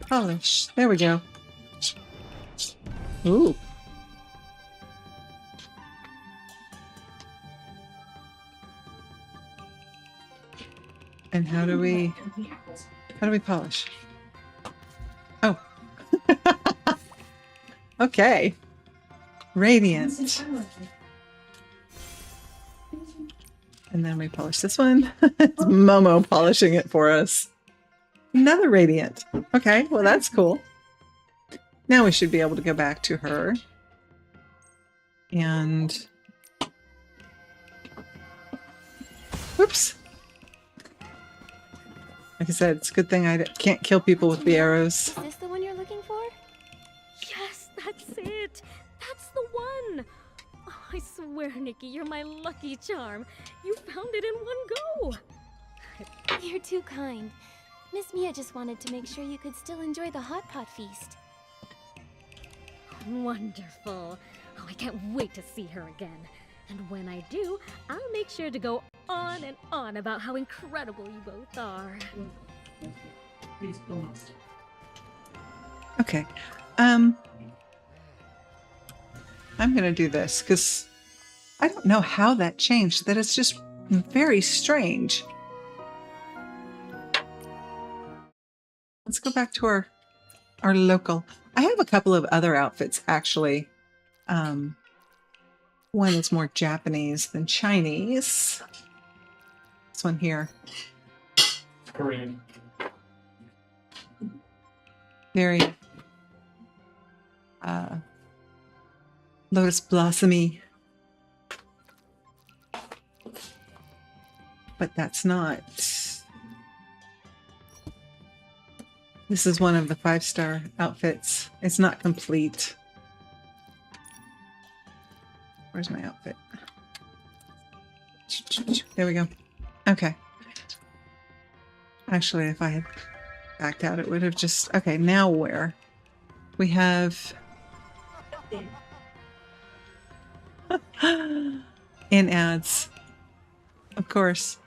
Polish. There we go. Ooh. And how do we polish? Oh. Okay. Radiant. And then we polish this one. It's Momo polishing it for us. Another radiant. Okay, well that's cool. Now we should be able to go back to her. And... Whoops. Like I said, it's a good thing I can't kill people with the arrows. Is this the one you're looking for? Yes, that's it. That's the one. Oh, I swear, Nikki, you're my lucky charm. You found it in one go. You're too kind. Miss Mia just wanted to make sure you could still enjoy the hot pot feast. Wonderful. Oh, I can't wait to see her again. And when I do, I'll make sure to go on and on about how incredible you both are. Okay. I'm gonna do this because I don't know how that changed. That is just very strange. Let's go back to our local. I have a couple of other outfits actually. One is more Japanese than Chinese. This one here. Korean. Very lotus blossomy. But that's not. This is one of the 5-star outfits. It's not complete. Where's my outfit? There we go. Okay. Actually, if I had backed out, it would have just... Okay, now where? We have... In ads. Of course.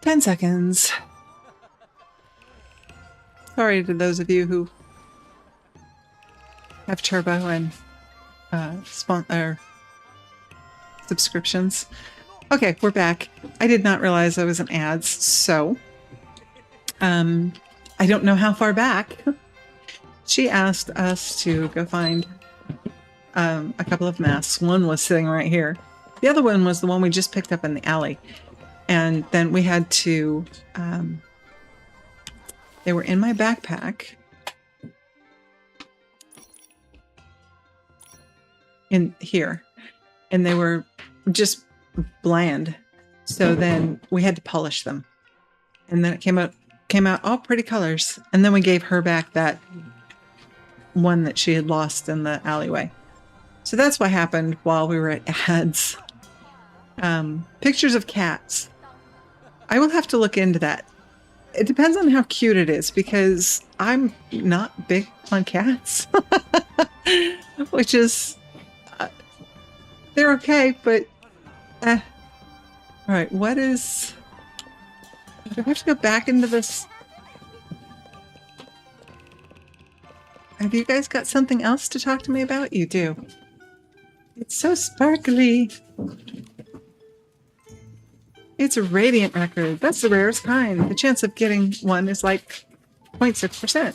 Ten seconds. Sorry to those of you who have turbo and subscriptions. Okay, we're back. I did not realize I was in ads, so I don't know how far back. She asked us to go find a couple of masks. One was sitting right here. The other one was the one we just picked up in the alley. And then we had to, they were in my backpack. In here. And they were just bland. So then we had to polish them. And then it came out all pretty colors. And then we gave her back that one that she had lost in the alleyway. So that's what happened while we were at ads. Pictures of cats. I will have to look into that. It depends on how cute it is because I'm not big on cats. Which is... they're okay, but... Alright, what is... Do I have to go back into this? Have you guys got something else to talk to me about? You do. It's so sparkly. It's a radiant record. That's the rarest kind. The chance of getting one is like 0.6%.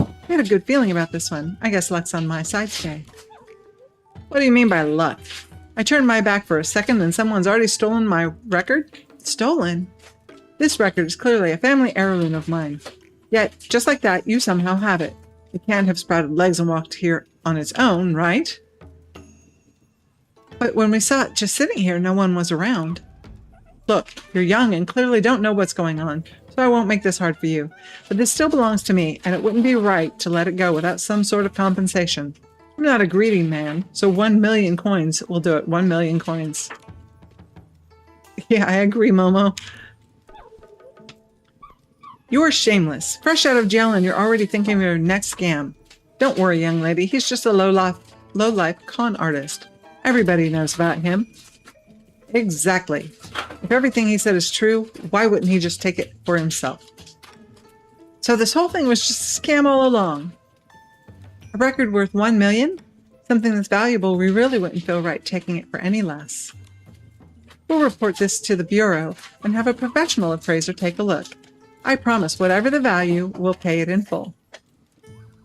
I had a good feeling about this one. I guess luck's on my side today. What do you mean by luck? I turned my back for a second and someone's already stolen my record? Stolen? This record is clearly a family heirloom of mine. Yet, just like that, you somehow have it. It can't have sprouted legs and walked here on its own, right? But when we saw it just sitting here, no one was around. Look, you're young and clearly don't know what's going on, so I won't make this hard for you. But this still belongs to me, and it wouldn't be right to let it go without some sort of compensation. I'm not a greedy man, so 1 million coins will do it. 1 million coins. Yeah, I agree, Momo. You're shameless. Fresh out of jail and you're already thinking of your next scam. Don't worry, young lady. He's just a low-life con artist. Everybody knows about him. Exactly. If everything he said is true, why wouldn't he just take it for himself? So this whole thing was just a scam all along. A record worth 1 million? Something that's valuable, we really wouldn't feel right taking it for any less. We'll report this to the Bureau and have a professional appraiser take a look. I promise whatever the value, we'll pay it in full.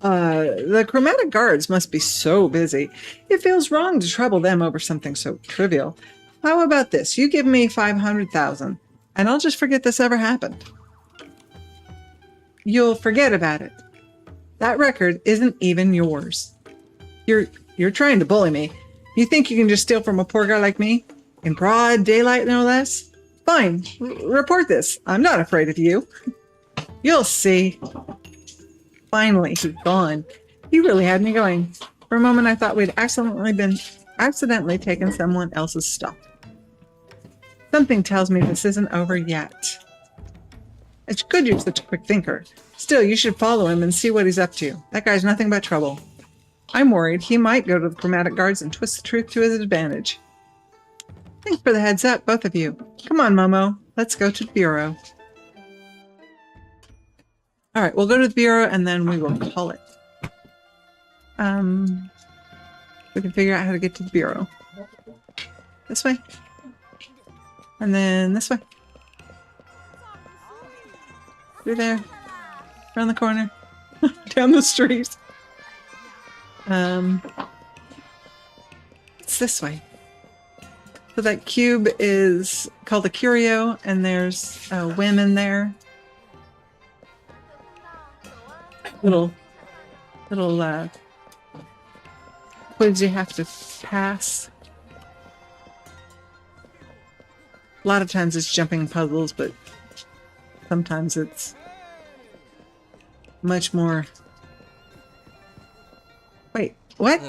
The chromatic guards must be so busy. It feels wrong to trouble them over something so trivial. How about this? You give me 500,000 and I'll just forget this ever happened. You'll forget about it. That record isn't even yours. You're trying to bully me. You think you can just steal from a poor guy like me? In broad daylight, no less? Fine. Report this. I'm not afraid of you. You'll see. Finally, he's gone. He really had me going. For a moment, I thought we'd accidentally taken someone else's stuff. Something tells me this isn't over yet. It's good you're such a quick thinker. Still, you should follow him and see what he's up to. That guy's nothing but trouble. I'm worried he might go to the chromatic guards and twist the truth to his advantage. Thanks for the heads up, both of you. Come on, Momo. Let's go to the Bureau. Alright, we'll go to the Bureau and then we will call it. We can figure out how to get to the Bureau. This way. And then this way. Through there. Around the corner. Down the street. It's this way. So that cube is called a curio, and there's a whim in there. Little quiz you have to pass. A lot of times it's jumping puzzles, but sometimes it's much more. Wait, what?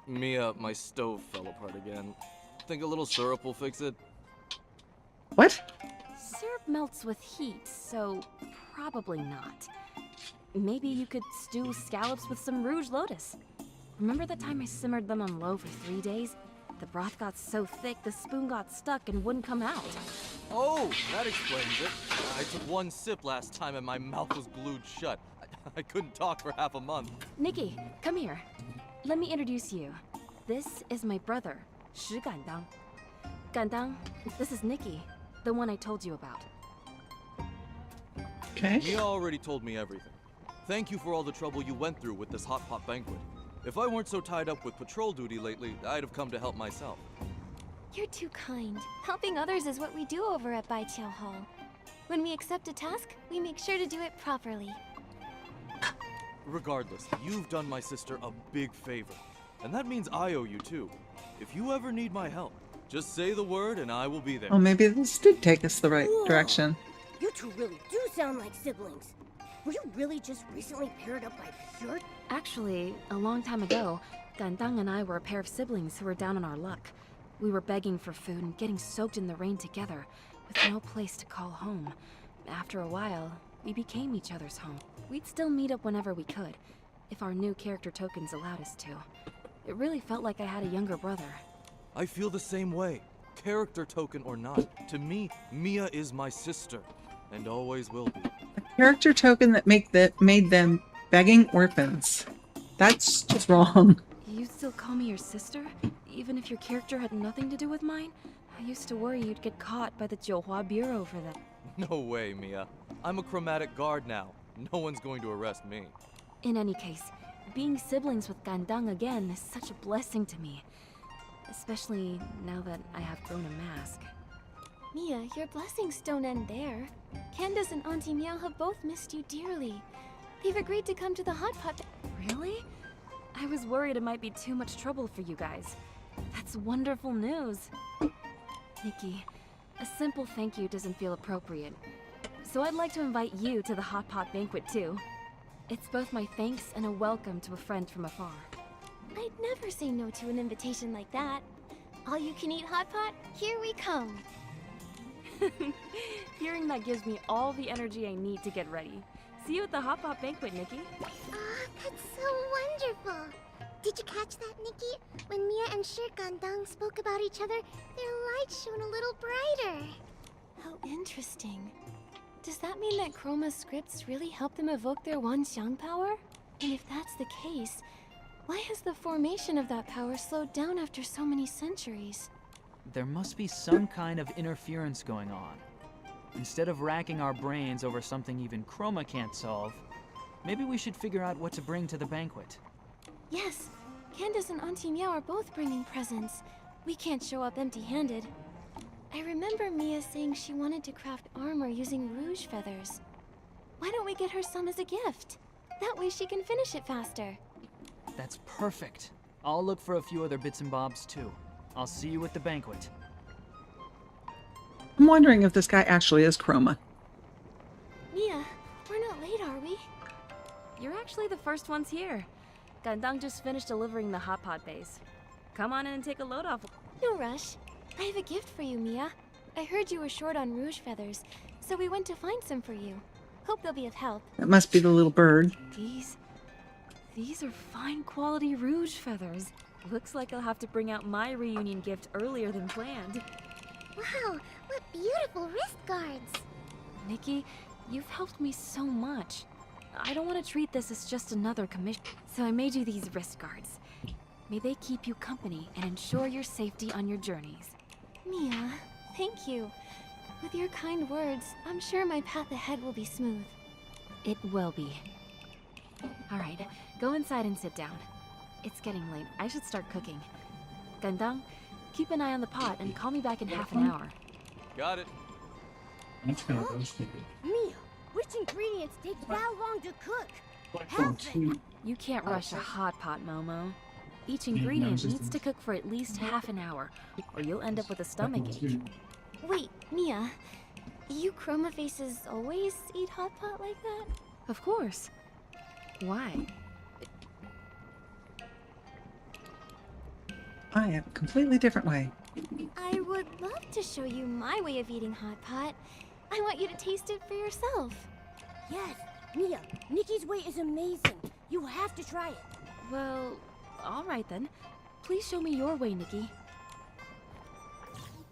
My stove fell apart again. Think a little syrup will fix it? What? Syrup melts with heat, so probably not. Maybe you could stew scallops with some Rouge Lotus. Remember the time I simmered them on low for 3 days? The broth got so thick the spoon got stuck and wouldn't come out. Oh, that explains it. I took one sip last time and my mouth was glued shut. I couldn't talk for half a month. Nikki, come here. Let me introduce you. This is my brother, Shi Gandang. Gandang, this is Nikki, the one I told you about. Okay. Mia already told me everything. Thank you for all the trouble you went through with this hot pot banquet. If I weren't so tied up with patrol duty lately, I'd have come to help myself. You're too kind. Helping others is what we do over at Baiqiao Hall. When we accept a task, we make sure to do it properly. Regardless, you've done my sister a big favor. And that means I owe you too. If you ever need my help, just say the word and I will be there. Oh, maybe this did take us the right direction. You two really do sound like siblings. Were you really just recently paired up by pure? Actually, a long time ago, Gandang and I were a pair of siblings who were down on our luck. We were begging for food and getting soaked in the rain together, with no place to call home. After a while, we became each other's home. We'd still meet up whenever we could, if our new character tokens allowed us to. It really felt like I had a younger brother. I feel the same way. Character token or not, to me, Mia is my sister, and always will be. A character token that made them begging orphans. That's just wrong. You still call me your sister? Even if your character had nothing to do with mine? I used to worry you'd get caught by the Jiuhua Bureau for that. No way, Mia. I'm a chromatic guard now. No one's going to arrest me. In any case, being siblings with Gandang again is such a blessing to me. Especially now that I have grown a mask. Mia, your blessings don't end there. Candace and Auntie Meow have both missed you dearly. They've agreed to come to the hot pot. Really? I was worried it might be too much trouble for you guys. That's wonderful news. Nikki, a simple thank you doesn't feel appropriate. So I'd like to invite you to the hot pot banquet too. It's both my thanks and a welcome to a friend from afar. I'd never say no to an invitation like that. All you can eat hot pot, here we come. Hearing that gives me all the energy I need to get ready. See you at the hot pot banquet, Nikki. That's so wonderful. Did you catch that, Nikki? When Mia and Gandang spoke about each other, their light shone a little brighter. How interesting. Does that mean that Chroma's scripts really help them evoke their Wanxiang power? And if that's the case, why has the formation of that power slowed down after so many centuries? There must be some kind of interference going on. Instead of racking our brains over something even Chroma can't solve, maybe we should figure out what to bring to the banquet. Yes, Candace and Auntie Meow are both bringing presents. We can't show up empty-handed. I remember Mia saying she wanted to craft armor using rouge feathers. Why don't we get her some as a gift? That way she can finish it faster. That's perfect. I'll look for a few other bits and bobs too. I'll see you at the banquet. I'm wondering if this guy actually is Chroma. Mia, we're not late, are we? You're actually the first ones here. Gandang just finished delivering the hot pot base. Come on in and take a load off. No rush. I have a gift for you, Mia. I heard you were short on rouge feathers, so we went to find some for you. Hope they'll be of help. That must be the little bird. These are fine quality rouge feathers. Looks like I'll have to bring out my reunion gift earlier than planned. Wow, what beautiful wrist guards. Nikki, you've helped me so much. I don't want to treat this as just another commission, so I made you these wrist guards. May they keep you company and ensure your safety on your journeys. Mia, thank you. With your kind words, I'm sure my path ahead will be smooth. It will be. Alright, go inside and sit down. It's getting late. I should start cooking. Gandang, keep an eye on the pot and call me back in half an hour. Got it. Mia, which ingredients take that long to cook? You can't rush a hot pot, Momo. Each ingredient needs to cook for at least half an hour, or you'll end up with a stomachache. Wait, Mia, you Chroma faces always eat hot pot like that? Of course. Why? I have a completely different way. I would love to show you my way of eating hot pot. I want you to taste it for yourself. Yes, Mia, Nikki's way is amazing. You have to try it. Well, alright then. Please show me your way, Nikki.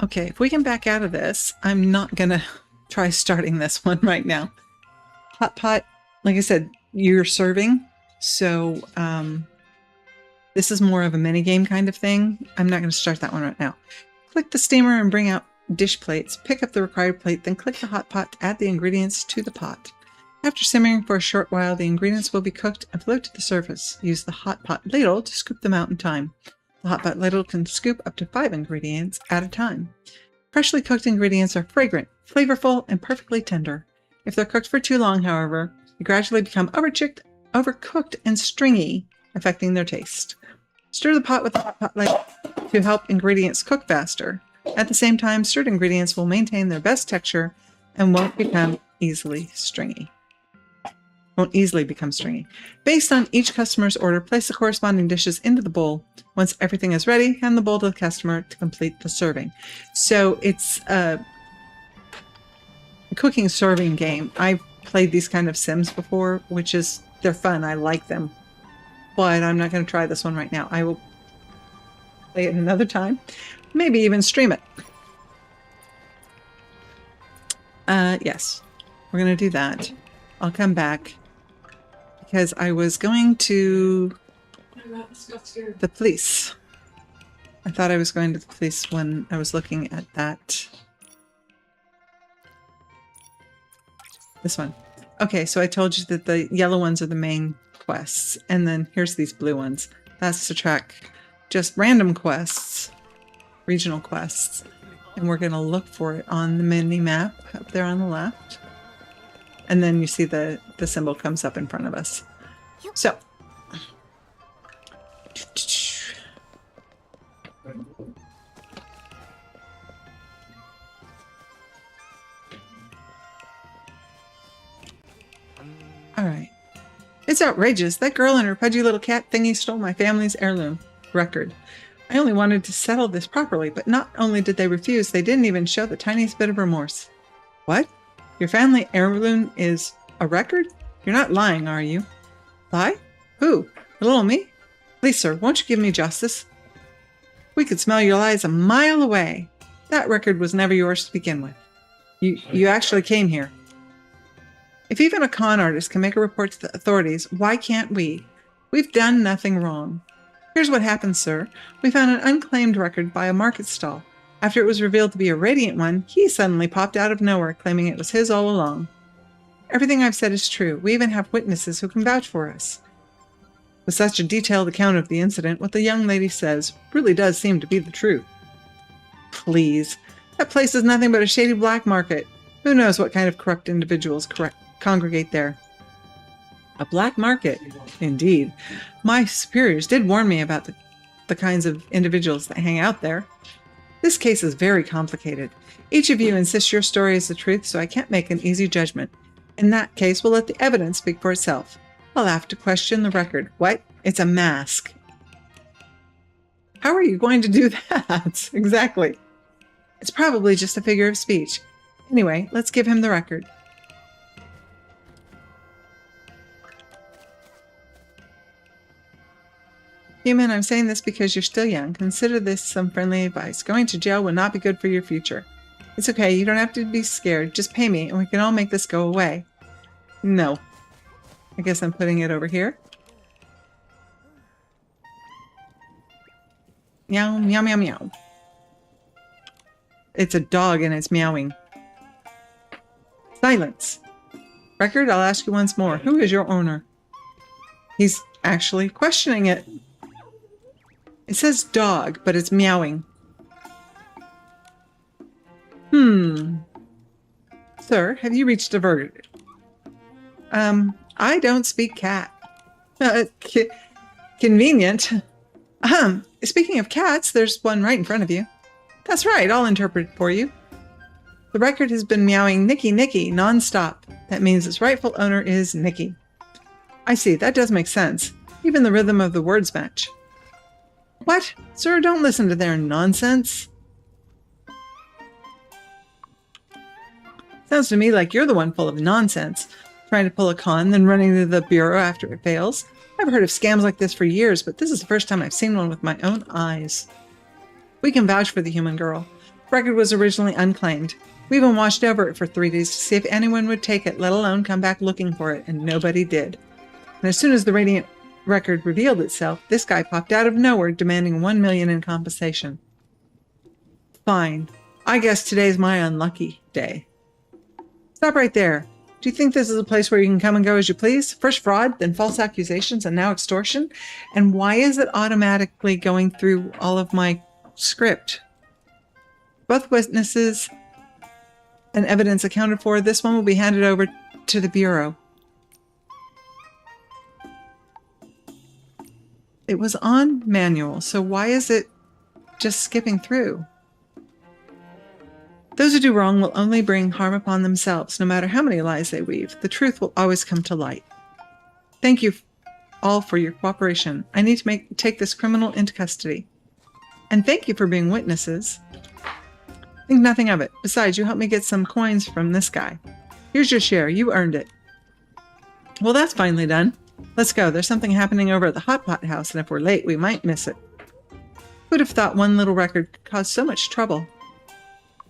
Okay, if we can back out of this, I'm not gonna try starting this one right now. Hot pot, like I said, you're serving, so this is more of a minigame kind of thing. I'm not going to start that one right now. Click the steamer and bring out dish plates. Pick up the required plate, then click the hot pot to add the ingredients to the pot. After simmering for a short while, the ingredients will be cooked and float to the surface. Use the hot pot ladle to scoop them out in time. The hot pot ladle can scoop up to 5 ingredients at a time. Freshly cooked ingredients are fragrant, flavorful, and perfectly tender. If they're cooked for too long, however, they gradually become overcooked and stringy, affecting their taste. Stir the pot with the hot pot ladle to help ingredients cook faster. At the same time, stirred ingredients will maintain their best texture and won't easily become stringy. Based on each customer's order, place the corresponding dishes into the bowl. Once everything is ready, hand the bowl to the customer to complete the serving. So it's a cooking serving game. I've played these kind of Sims before, they're fun. I like them. But I'm not going to try this one right now. I will play it another time. Maybe even stream it. Yes, we're going to do that. I'll come back because I was going to the police. I thought I was going to the police when I was looking at that. This one. Okay, so I told you that the yellow ones are the main quests, and then here's these blue ones. That's to track just random quests, regional quests, and we're going to look for it on the mini map up there on the left. And then you see the symbol comes up in front of us. So. All right. It's outrageous. That girl and her pudgy little cat thingy stole my family's heirloom record. I only wanted to settle this properly, but not only did they refuse, they didn't even show the tiniest bit of remorse. What? Your family heirloom is a record? You're not lying, are you? Lie? Who? Little me? Please, sir, won't you give me justice? We could smell your lies a mile away. That record was never yours to begin with. You actually came here. If even a con artist can make a report to the authorities, why can't we? We've done nothing wrong. Here's what happened, sir. We found an unclaimed record by a market stall. After it was revealed to be a Radiant one, he suddenly popped out of nowhere, claiming it was his all along. Everything I've said is true. We even have witnesses who can vouch for us. With such a detailed account of the incident, what the young lady says really does seem to be the truth. Please. That place is nothing but a shady black market. Who knows what kind of corrupt individuals congregate there. A black market, indeed. My superiors did warn me about the kinds of individuals that hang out there. This case is very complicated. Each of you insists your story is the truth, so I can't make an easy judgment. In that case, we'll let the evidence speak for itself. I'll have to question the record. What? It's a mask. How are you going to do that? Exactly. It's probably just a figure of speech. Anyway, let's give him the record. Human, I'm saying this because you're still young. Consider this some friendly advice. Going to jail will not be good for your future. It's okay, you don't have to be scared. Just pay me and we can all make this go away. No. I guess I'm putting it over here. Meow, meow, meow, meow. It's a dog and it's meowing. Silence. Record, I'll ask you once more. Who is your owner? He's actually questioning it. It says dog, but it's meowing. Sir, have you reached a verdict? I don't speak cat. Convenient. Speaking of cats, there's one right in front of you. That's right, I'll interpret it for you. The record has been meowing Nikki, Nikki, non-stop. That means its rightful owner is Nikki. I see, that does make sense. Even the rhythm of the words match. What? Sir, don't listen to their nonsense. Sounds to me like you're the one full of nonsense. Trying to pull a con, then running to the bureau after it fails. I've heard of scams like this for years, but this is the first time I've seen one with my own eyes. We can vouch for the human girl. The record was originally unclaimed. We even watched over it for 3 days to see if anyone would take it, let alone come back looking for it, and nobody did. And as soon as the Radiant record revealed itself, this guy popped out of nowhere demanding $1 million in compensation. Fine. I guess today's my unlucky day. Stop right there. Do you think this is a place where you can come and go as you please? First fraud, then false accusations, and now extortion? And why is it automatically going through all of my script? Both witnesses and evidence accounted for. This one will be handed over to the Bureau. It was on manual, so why is it just skipping through? Those who do wrong will only bring harm upon themselves, no matter how many lies they weave. The truth will always come to light. Thank you all for your cooperation. I need to take this criminal into custody. And thank you for being witnesses. Think nothing of it. Besides, you helped me get some coins from this guy. Here's your share. You earned it. Well, that's finally done. Let's go. There's something happening over at the Hot Pot House, and if we're late, we might miss it. Who'd have thought one little record could cause so much trouble?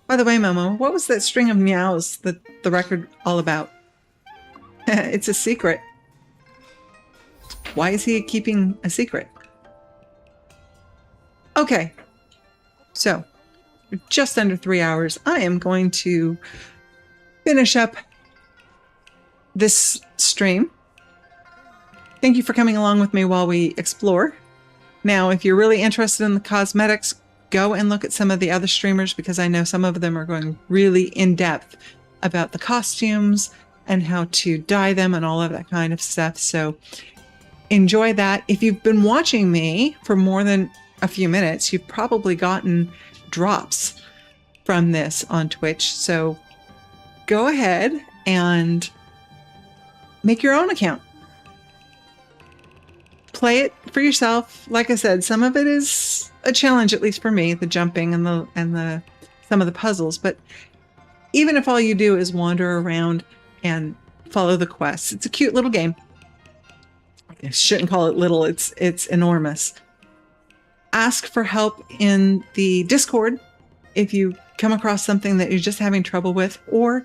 By the way, Momo, what was that string of meows that the record all about? It's a secret. Why is he keeping a secret? Okay. So, just under 3 hours, I am going to finish up this stream. Thank you for coming along with me while we explore. Now, if you're really interested in the cosmetics, go and look at some of the other streamers, because I know some of them are going really in depth about the costumes and how to dye them and all of that kind of stuff. So enjoy that. If you've been watching me for more than a few minutes, you've probably gotten drops from this on Twitch. So go ahead and make your own account. Play it for yourself. Like I said, some of it is a challenge, at least for me, the jumping and the some of the puzzles. But even if all you do is wander around and follow the quests, it's a cute little game. I shouldn't call it little, it's enormous. Ask for help in the Discord if you come across something that you're just having trouble with, or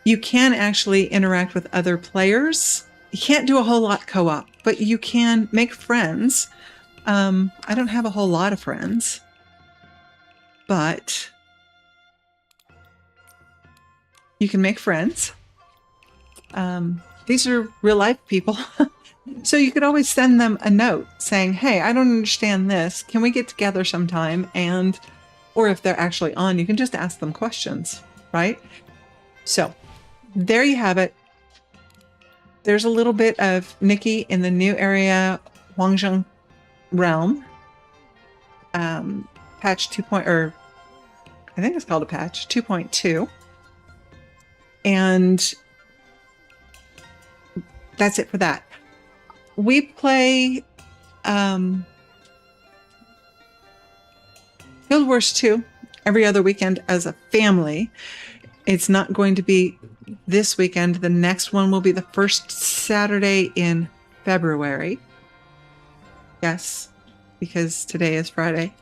you can actually interact with other players. You can't do a whole lot co-op, but you can make friends. I don't have a whole lot of friends, but you can make friends. These are real life people. So you could always send them a note saying, hey, I don't understand this. Can we get together sometime? And, or if they're actually on, you can just ask them questions, right? So there you have it. There's a little bit of Nikki in the new area, Wanxiang realm. Patch 2. Or I think it's called a patch 2.2. And that's it for that. We play Guild Wars 2 every other weekend as a family. It's not going to be this weekend. The next one will be the first Saturday in February. Yes, because today is Friday.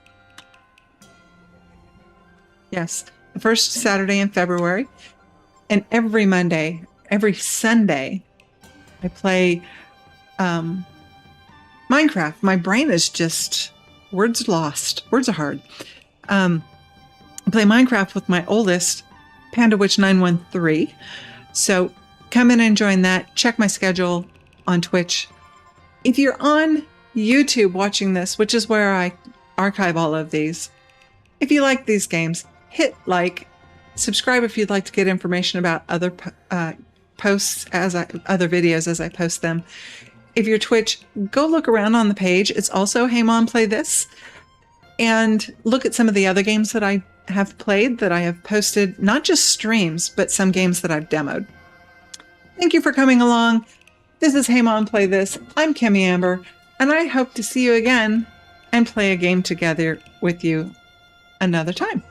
Yes, the first Saturday in February. And every Monday, every Sunday, I play Minecraft. My brain is just words lost. Words are hard. I play Minecraft with my oldest, Panda Witch 913. So come in and join that. Check my schedule on Twitch. If you're on YouTube watching this, which is where I archive all of these, if you like these games, hit like, subscribe if you'd like to get information about other posts other videos as I post them. If you're Twitch, go look around on the page. It's also Hey Mom Play This, and look at some of the other games that I have played that I have posted, not just streams, but some games that I've demoed. Thank you for coming along. This is Hey Mom Play This. I'm Kimmy Amber, and I hope to see you again and play a game together with you another time.